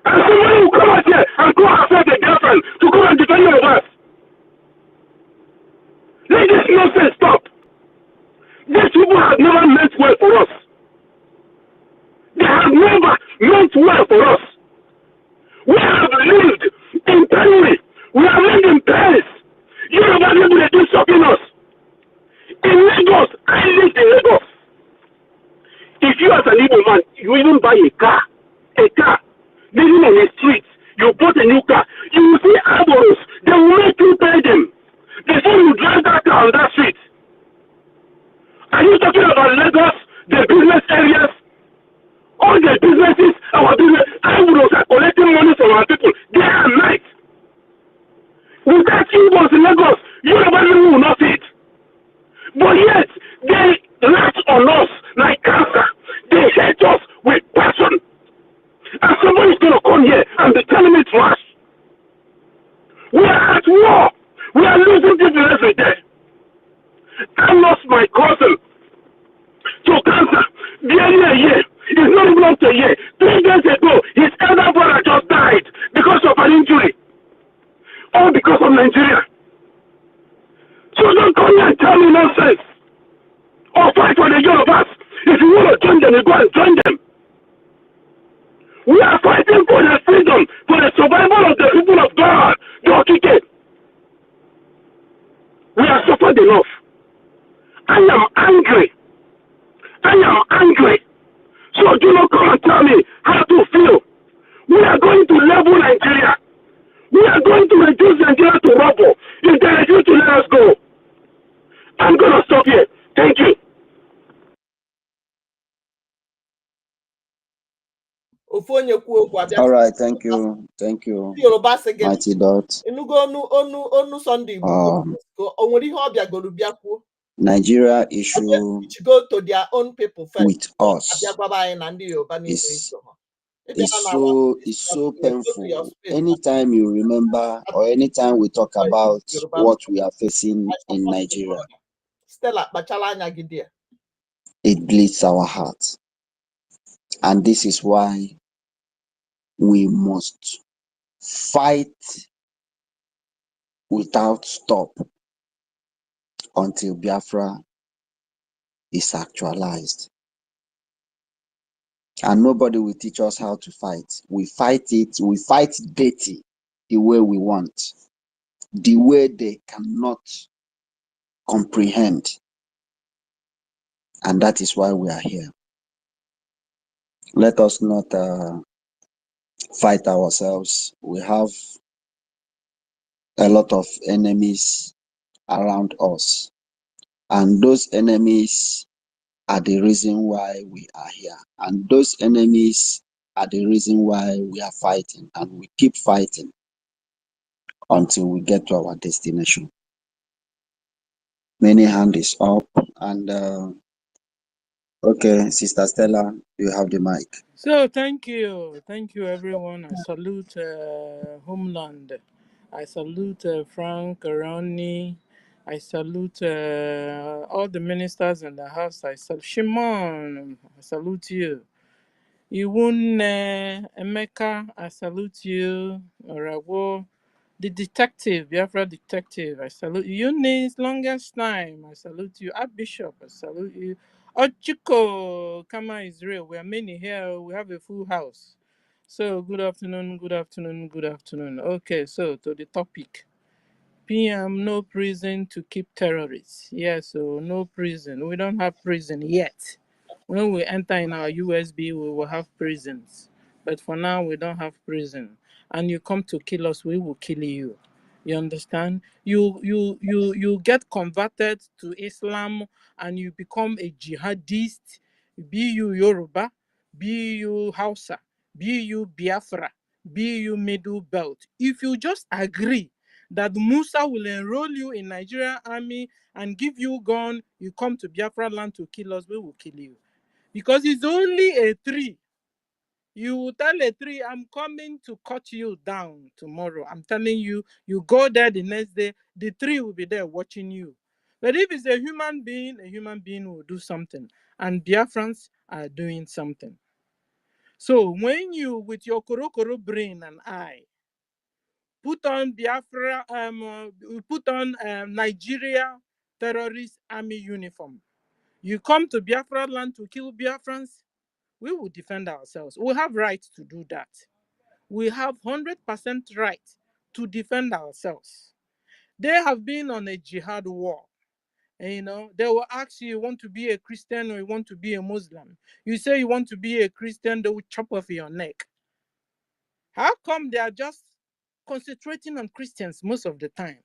[SPEAKER 11] And somebody will come out here and go outside the girlfriend to come and defend your us. Let this nonsense stop. These people have never meant well for us. They have never meant well for us. We have lived in penury. We have lived in Paris. Yoruba people, they keep shocking us. In Lagos, I lived in Lagos. you even buy a car, living on the street, you bought a new car, you will see arbors, they will make you pay them before you drive that car on that street. Are you talking about Lagos, the business areas, all the businesses, our business, arbors are collecting money from our people day and night. Without Igbos in Lagos, Yoruba people will not see it. But yet, they latch on us like cancer. They hate us with passion. And somebody's going to come here and be telling me trash. We are at war. We are losing people every day. I lost my cousin to cancer barely a year. It's not even up to a year. 3 days ago, his elder brother just died because of an injury. All because of Nigeria. So don't come here and tell me nonsense. Or fight for the Yorubas. If you want to join them, you go and join them. We are fighting for the freedom, for the survival of the people of God. The Okike. We have suffered enough. I am angry. I am angry. So do not come and tell me how to feel. We are going to level Nigeria. We are going to reduce Nigeria to rubble. If they refuse to let us go, I'm going to stop here. Thank you.
[SPEAKER 1] All right, thank you. Thank you. Mighty Dot. Nigeria issue
[SPEAKER 15] go to their own people first.
[SPEAKER 1] with us is so painful. Anytime you remember or anytime we talk about what we are facing in Nigeria, it bleeds our heart. And this is why we must fight without stop until Biafra is actualized. And nobody will teach us how to fight. We fight it, we fight dirty the way we want, the way they cannot comprehend. And that is why we are here. Let us not fight ourselves. We have a lot of enemies around us. And those enemies are the reason why we are here. And those enemies are the reason why we are fighting. And we keep fighting until we get to our destination. Many hand is up. And okay, Sister Stella, you have the mic.
[SPEAKER 12] So thank you everyone. I salute Homeland. I salute Frank, Ronnie. I salute all the ministers in the house. I salute Shimon. I salute you. Iwun Emeka. I salute you. Orawo. The detective, Biafra detective. I salute you. Eunice, longest time. I salute you. Archbishop. I salute you. Ochiko, Kama Israel. We are many here. We have a full house. So good afternoon, good afternoon, good afternoon. Okay, so to the topic. PM, no prison to keep terrorists. Yes, so no prison. We don't have prison yet. When we enter in our USB, we will have prisons. But for now, we don't have prison. And you come to kill us, we will kill you. You understand? You get converted to Islam and you become a jihadist. Be you Yoruba, be you Hausa, be you Biafra, be you Middle Belt. If you just agree that Musa will enroll you in Nigerian army and give you gun, you come to Biafra land to kill us, we will kill you. Because it's only a tree. You will tell a tree, I'm coming to cut you down tomorrow. I'm telling you, you go there the next day, the tree will be there watching you. But if it's a human being will do something. And Biafrans are doing something. So when you, with your korokoro brain and eye, put on Biafra, put on Nigeria terrorist army uniform, you come to Biafra land to kill Biafrans, we will defend ourselves. We have right to do that. We have 100% right to defend ourselves. They have been on a jihad war. And, they will ask you want to be a Christian or you want to be a Muslim. You say you want to be a Christian, they will chop off your neck. How come they are just concentrating on Christians most of the time?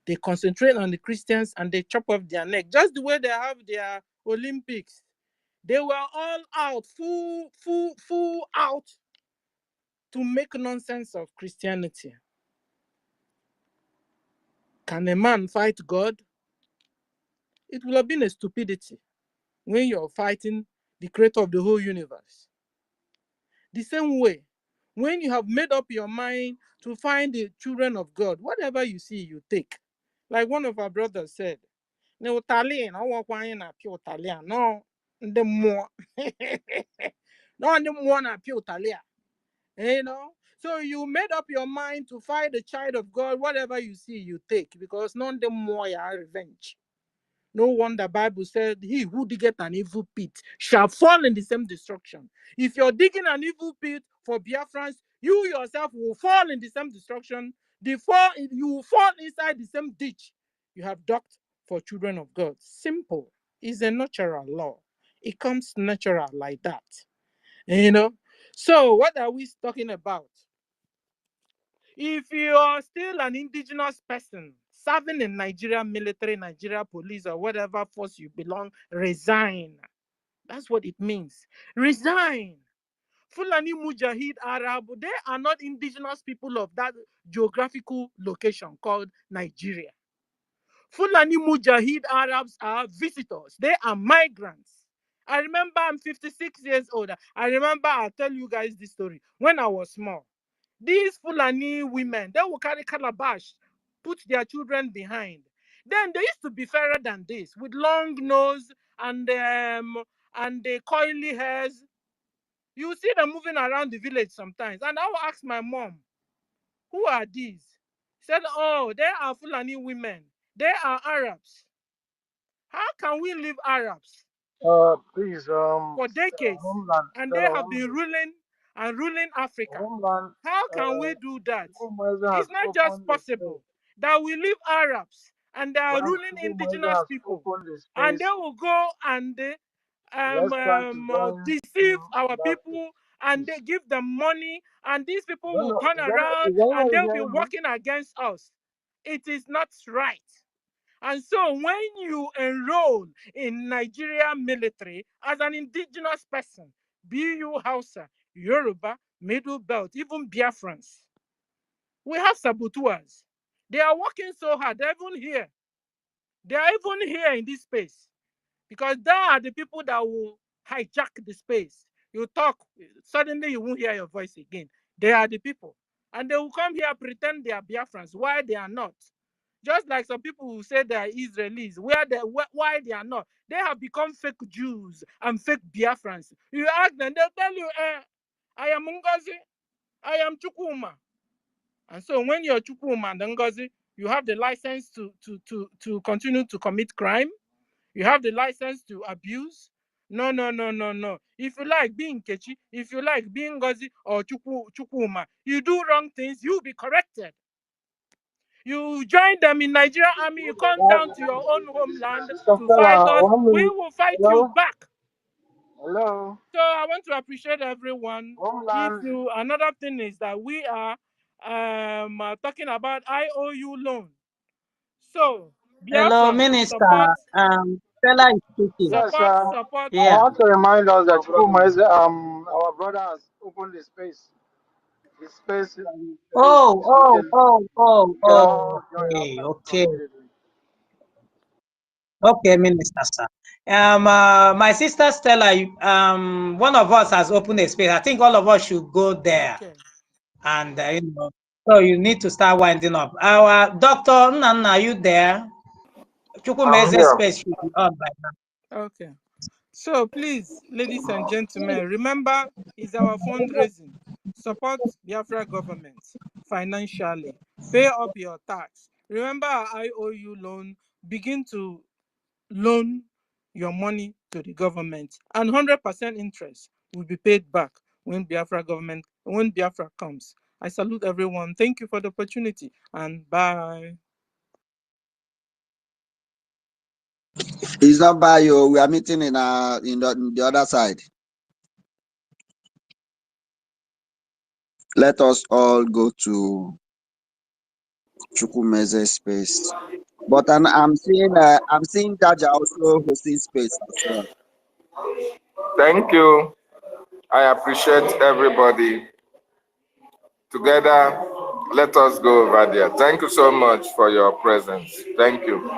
[SPEAKER 12] They concentrate on the Christians and they chop off their neck. Just the way they have their Olympics. They were all out, full out to make nonsense of Christianity. Can a man fight God? It will have been a stupidity when you're fighting the creator of the whole universe. The same way, when you have made up your mind to find the children of God, whatever you see, you take. Like one of our brothers said, no, Italian, I want to pure Italian. No, the more. No, the more na pure Italian. So you made up your mind to fight the child of God, whatever you see, you take, because none the more are revenge. No wonder the Bible said, he who diggeth an evil pit shall fall in the same destruction. If you're digging an evil pit for Biafrans, you yourself will fall in the same destruction. You will fall inside the same ditch you have dug for children of God. Simple. It's a natural law. It comes natural like that. So what are we talking about? If you are still an indigenous person serving in Nigeria military, Nigeria police, or whatever force you belong, resign. That's what it means. Resign. Fulani Mujahid Arab, they are not indigenous people of that geographical location called Nigeria. Fulani Mujahid Arabs are visitors. They are migrants. I remember I'm 56 years old. I remember I'll tell you guys this story. When I was small, these Fulani women, they will carry calabash, put their children behind. Then they used to be fairer than this, with long nose and the coily hairs. You see them moving around the village sometimes. And I will ask my mom, who are these? She said, oh, they are Fulani women. They are Arabs. How can we leave Arabs
[SPEAKER 3] Please,
[SPEAKER 12] for decades
[SPEAKER 3] Homeland,
[SPEAKER 12] and they
[SPEAKER 3] Stella,
[SPEAKER 12] have
[SPEAKER 3] 1
[SPEAKER 12] been
[SPEAKER 3] minute.
[SPEAKER 12] ruling Africa?
[SPEAKER 3] Homeland,
[SPEAKER 12] How can we do that?
[SPEAKER 3] Chukwuemeka has
[SPEAKER 12] It's not just
[SPEAKER 3] opened the space.
[SPEAKER 12] possible that we leave Arabs and they are
[SPEAKER 3] Once
[SPEAKER 12] ruling
[SPEAKER 3] Chukwuemeka
[SPEAKER 12] indigenous
[SPEAKER 3] has
[SPEAKER 12] people
[SPEAKER 3] opened the
[SPEAKER 12] and they
[SPEAKER 3] space,
[SPEAKER 12] will go and
[SPEAKER 3] let's try to join
[SPEAKER 12] deceive
[SPEAKER 3] him in
[SPEAKER 12] our
[SPEAKER 3] that
[SPEAKER 12] people and
[SPEAKER 3] peace.
[SPEAKER 12] they give them money and these people will turn
[SPEAKER 3] Is
[SPEAKER 12] around and
[SPEAKER 3] anybody
[SPEAKER 12] they'll be
[SPEAKER 3] hearing me?
[SPEAKER 12] working against us. It is not right. And so when you enroll in Nigeria military as an indigenous person, be you Hausa, Yoruba, Middle Belt, even Biafrans, we have saboteurs. They are working so hard. They're even here. They are even here in this space because they are the people that will hijack the space. You talk, suddenly you won't hear your voice again. They are the people. And they will come here pretend they are Biafrans. Why they are not? Just like some people who say they are Israelis, why they are not. They have become fake Jews and fake Biafrans. You ask them, they'll tell you, I am Ngozi, I am Chukwuma. And so when you're Chukwuma and Ngozi, you have the license to continue to commit crime. You have the license to abuse. No, no, no, no, no. If you like being Kechi, if you like being Ngozi or Chukwuma, you do wrong things, you'll be corrected. You join them in Nigeria army, you come down to your own homeland
[SPEAKER 3] Sister
[SPEAKER 12] to fight
[SPEAKER 3] Stella,
[SPEAKER 12] us,
[SPEAKER 3] 1
[SPEAKER 12] we
[SPEAKER 3] minute.
[SPEAKER 12] will fight you
[SPEAKER 3] Hello?
[SPEAKER 12] back.
[SPEAKER 3] Hello?
[SPEAKER 12] So I want to appreciate everyone.
[SPEAKER 3] Homeland.
[SPEAKER 12] Another thing is that we are talking about IOU loan. So
[SPEAKER 13] Hello,
[SPEAKER 12] Biafrans
[SPEAKER 13] Minister. Stella is speaking.
[SPEAKER 3] Yes,
[SPEAKER 12] support.
[SPEAKER 3] I
[SPEAKER 13] Yeah.
[SPEAKER 3] want to remind us that Chukwuemeka, our brother has opened the space. The space is written. We can all join
[SPEAKER 13] Okay,
[SPEAKER 3] after
[SPEAKER 13] okay,
[SPEAKER 3] immediately.
[SPEAKER 13] okay, Minister, sir. My sister Stella, one of us has opened a space. I think all of us should go there.
[SPEAKER 12] Okay.
[SPEAKER 13] And, so you need to start winding up. Our Dr. Nana, are you there?
[SPEAKER 3] I'm
[SPEAKER 13] Chukwuemeze's
[SPEAKER 3] here.
[SPEAKER 13] space should be on by now.
[SPEAKER 12] Okay. So please, ladies and gentlemen, remember it's our fundraising. Support Biafra government financially. Pay up your tax. Remember our IOU loan. Begin to loan your money to the government, and 100% interest will be paid back when Biafra comes. I salute everyone. Thank you for the opportunity, and bye.
[SPEAKER 1] It's not by you. We are meeting in the other side. Let us all go to Chukwumeze's space. But I'm seeing Daja also hosting space as well.
[SPEAKER 8] Thank you. I appreciate everybody. Together, let us go over there. Thank you so much for your presence. Thank you.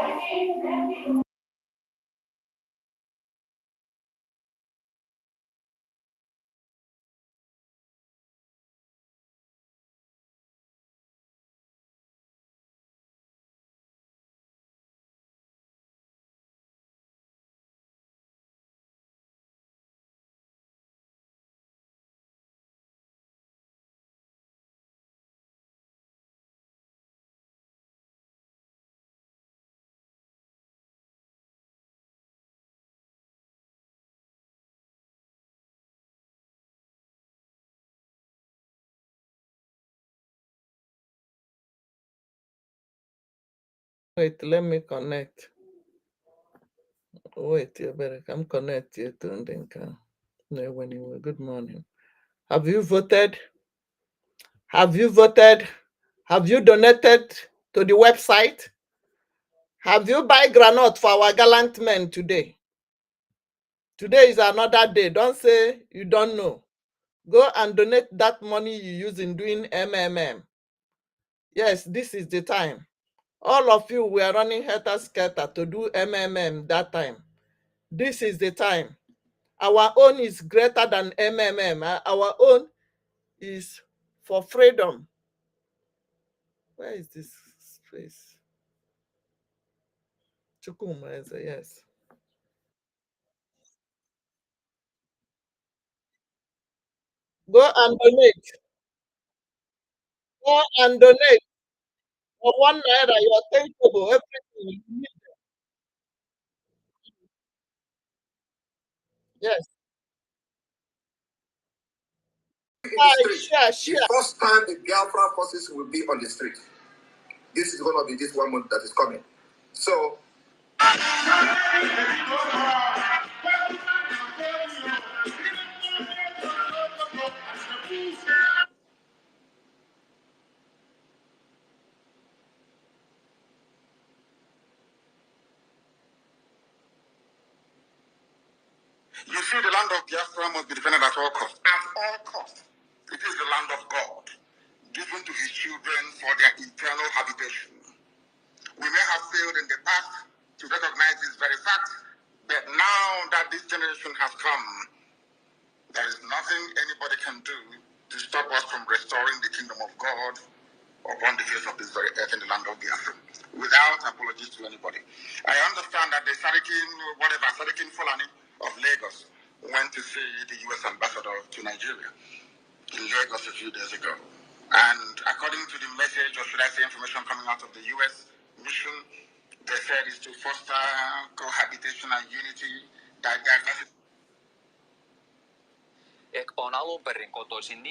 [SPEAKER 15] Wait, let me connect. Wait, you better come connect here to Ndinka. No, when you were good morning. Have you voted? Have you voted? Have you donated to the website? Have you buy granite for our gallant men today? Today is another day. Don't say you don't know. Go and donate that money you use in doing MMM. Yes, this is the time. All of you were running helter-skelter to do MMM that time. This is the time. Our own is greater than MMM. Our own is for freedom. Where is this space? Chukuma is a yes. Go and donate. Go and donate. For 1 naira, you are thankful. Everything you need. Yes. Share.
[SPEAKER 16] The first time the Biafra forces will be on the street. This is going to be this 1 month that is coming. So, you see, the land of Biafra must be defended at all costs. At all costs. It is the land of God, given to his children for their eternal habitation. We may have failed in the past to recognize this very fact, but now that this generation has come, there is nothing anybody can do to stop us from restoring the kingdom of God upon the face of this very earth in the land of Biafra, without apologies to anybody. I understand that the Sadikin Fulani of Lagos went to see the U.S. ambassador to Nigeria in Lagos a few days ago. And according to the message, or should I say information coming out of the U.S. mission, they said is to foster cohabitation and unity, diversity.
[SPEAKER 17] Olen alun perin kotoisin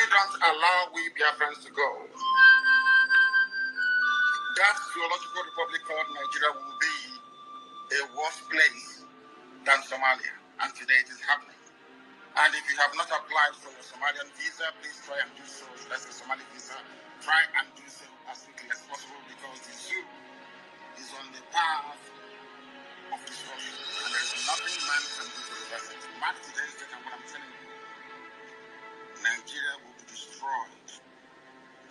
[SPEAKER 16] You don't allow we Biafrans to go. That zoological republic called Nigeria will be a worse place than Somalia. And today it is happening. And if you have not applied for your Somalian visa, please try and do so. That's the Somali visa. Try and do so as quickly as possible, because the zoo is on the path of destruction. And there is nothing man can do to reverse it. Mark today's date and what I'm telling you. Nigeria will be destroyed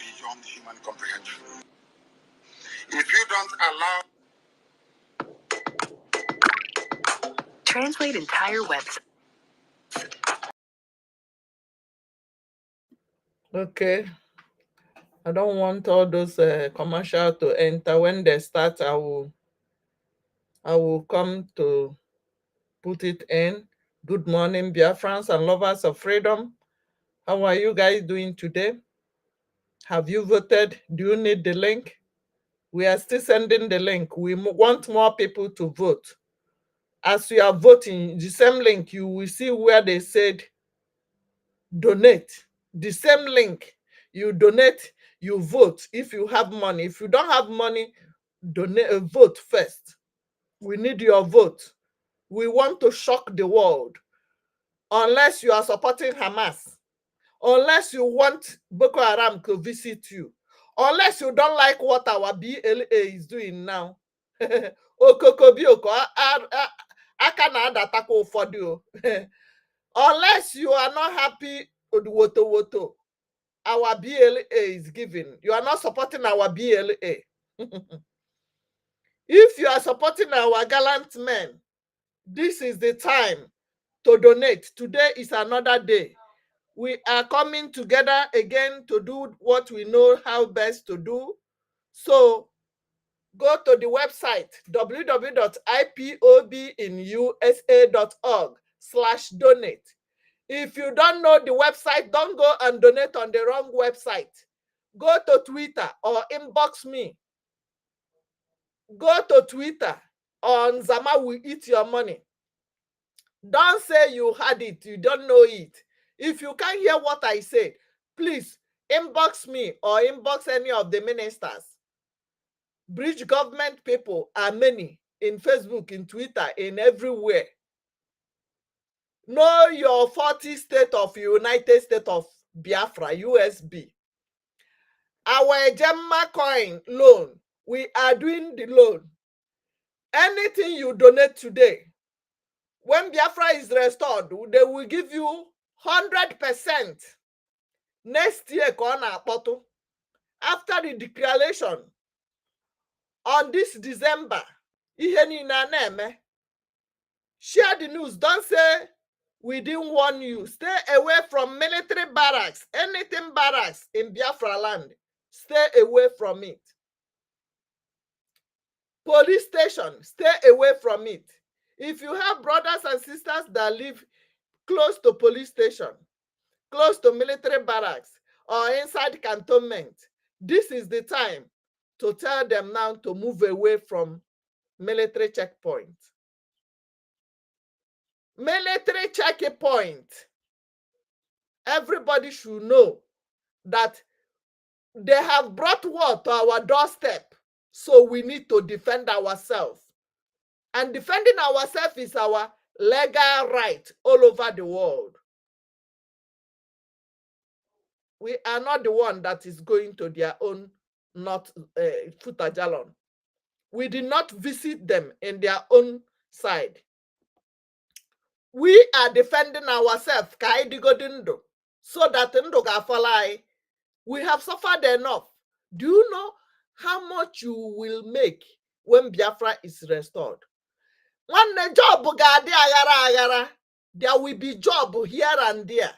[SPEAKER 16] beyond human comprehension. If you don't allow...
[SPEAKER 17] Translate entire website.
[SPEAKER 15] Okay. I don't want all those commercials to enter. When they start, I will come to put it in. Good morning, Biafrans and lovers of freedom. How are you guys doing today? Have you voted? Do you need the link? We are still sending the link. We want more people to vote. As you are voting, the same link, you will see where they said donate. The same link. You donate, you vote if you have money. If you don't have money, donate, vote first. We need your vote. We want to shock the world. Unless you are supporting Hamas, unless you want Boko Haram to visit you, unless you don't like what our BLA is doing now. Unless you are not happy with woto our BLA is giving, you are not supporting our BLA. If you are supporting our gallant men, this is the time to donate. Today is another day. We are coming together again to do what we know how best to do. So go to the website www.ipobinusa.org/donate. If you don't know the website, don't go and donate on the wrong website. Go to Twitter or inbox me. Go to Twitter on Zama will eat your money. Don't say you had it, you don't know it. If you can't hear what I said, please inbox me or inbox any of the ministers. Bridge government people are many in Facebook, in Twitter, in everywhere. Know your 40 state of United States of Biafra, USB. Our Gemma coin loan, we are doing the loan. Anything you donate today, when Biafra is restored, they will give you 100%. Next year, after the declaration on this December, share the news. Don't say we didn't warn you. Stay away from military barracks. Anything barracks in Biafra land, stay away from it. Police station, stay away from it. If you have brothers and sisters that live close to police station, close to military barracks, or inside cantonment, this is the time to tell them now to move away from military checkpoint. Military checkpoint. Everybody should know that they have brought war to our doorstep, so we need to defend ourselves. And defending ourselves is our legal right all over the world. We are not the one that is going to their own not Futajalon. We did not visit them in their own side. We are defending ourselves, so that we have suffered enough. Do you know how much you will make when Biafra is restored? When the job there will be job here and there.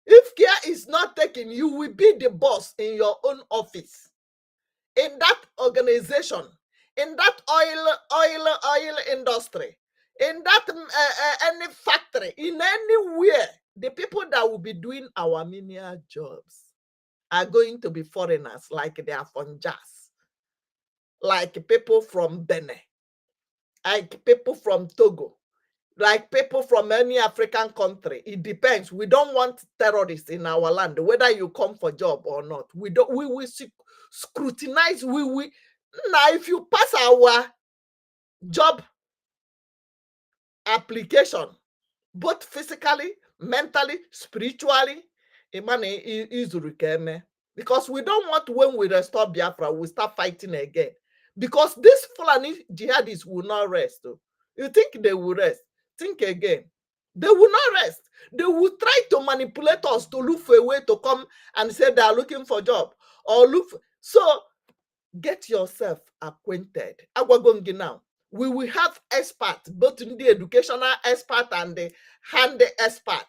[SPEAKER 15] If care is not taken, you will be the boss in your own office, in that organization, in that oil industry, in that any factory, in anywhere. The people that will be doing our menial jobs are going to be foreigners, like they are from Jazz, like people from Benin, like people from Togo, like people from any African country. It depends. We don't want terrorists in our land, whether you come for job or not. We will scrutinize. Now, if you pass our job application, both physically, mentally, spiritually, because we don't want, when we restore Biafra, we start fighting again. Because these Fulani jihadists will not rest. You think they will rest? Think again. They will not rest. They will try to manipulate us to look for a way to come and say they are looking for a job. Or look for, so get yourself acquainted. Now, we will have experts, both in the educational expert and the hand expert.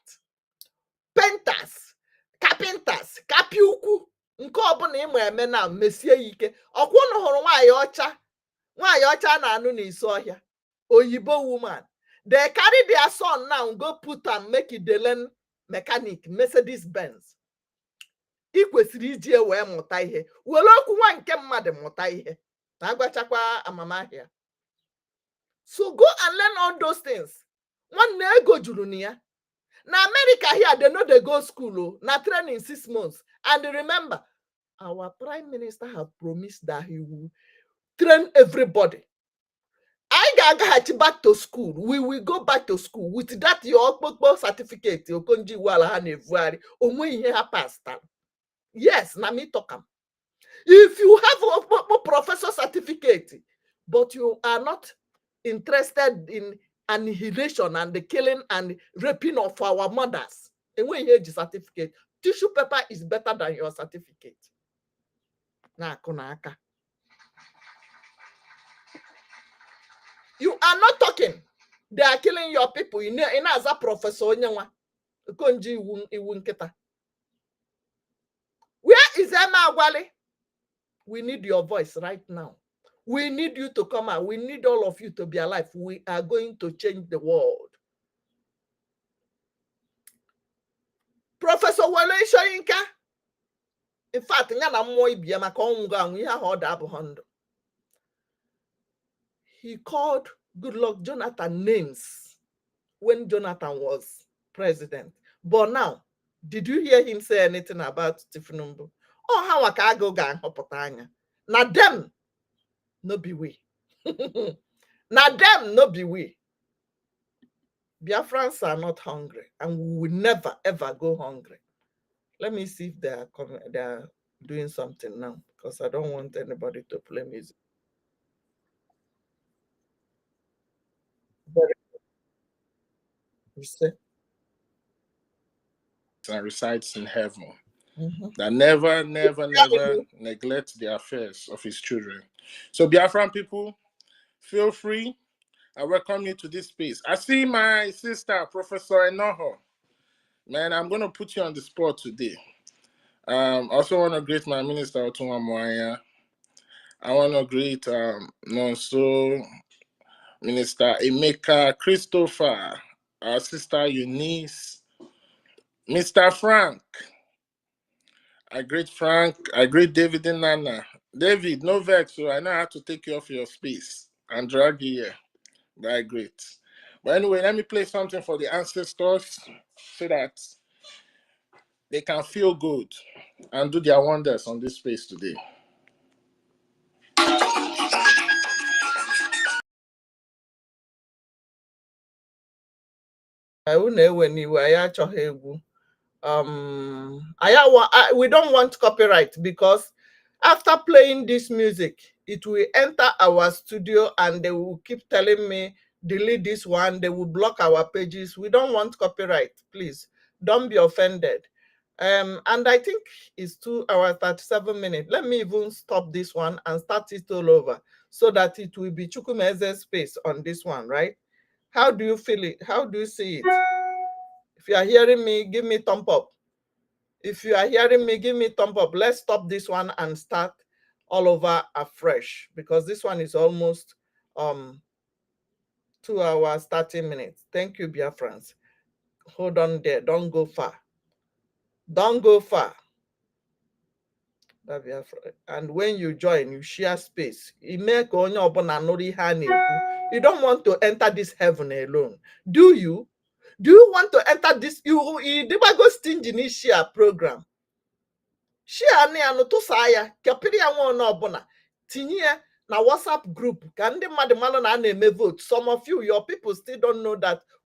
[SPEAKER 15] Painters, carpenters, kapiuku. Nke ọbụla ịma eme na mesie ike. Ọkwụnụ hụrụ nwaanyị ọcha na-anụ n'isi ọhịa. Oyibo woman. They carry their son now, go put and make it the learn mechanic, Mercedes Benz. Ikwesiri iji wee mụta ihe. Were okwu nwa nke mmadụ mụta ihe. Na agwachakwa amamahịa. So go and learn all those things. Nwanne ego juru na ya. Na America here, they know they go school, na training 6 months. And remember, our prime minister have promised that he will train everybody. I got back to school. We will go back to school with that your certificate. Okonji wala hanevuari. Onwe ihe ha pastor. Yes, na me talk am. If you have a professor certificate, but you are not interested in annihilation and the killing and raping of our mothers, and when you have certificate, tissue paper is better than your certificate. You are not talking. They are killing your people. In as a professor, where is Emma Wale? We need your voice right now. We need you to come out. We need all of you to be alive. We are going to change the world. Professor Wale Shoyinka. In fact, he called Goodluck Jonathan names when Jonathan was president. But now, did you hear him say anything about Tifnumbu? Oh, how I go gang hopotanya. Now them no be we. Now them no be we. Biafrans are not hungry, and we will never ever go hungry. Let me see if they are doing something now, because I don't want anybody to play music. You see?
[SPEAKER 18] And resides in heaven. That never neglect the affairs of his children. So Biafran people, feel free. I welcome you to this space. I see my sister, Professor Enoho. Man, I'm going to put you on the spot today. Also want to greet my minister, Otunwa Mwanya. I want to greet Nonso, Minister Emeka Christopher, our sister Eunice, Mr. Frank. I greet Frank. I greet David and Nana. David, no vex, so I know how to take you off your space and drag you here. Very great. But anyway, let me play something for the ancestors so that they can feel good and do their wonders on this space today.
[SPEAKER 15] We don't want copyright, because after playing this music, it will enter our studio and they will keep telling me, delete this one, they will block our pages. We don't want copyright, please. Don't be offended. And I think it's 2 hours 37 minutes. Let me even stop this one and start it all over, so that it will be Chukwumeze's space on this one, right? How do you feel it? How do you see it? If you are hearing me, give me thumb up. If you are hearing me, give me thumb up. Let's stop this one and start all over afresh, because this one is almost 2 hours 30 minutes. Thank you, Biafrans. Hold on there. Don't go far. Don't go far. And when you join, you share space. You don't want to enter this heaven alone, do you? Do you want to enter this? You never go stingy in this share program. Share ni anoto saya kapiri ya nwa obuna tinye na WhatsApp group ka ndị mmadụ na na-eme vote. Some of you, your people still don't know that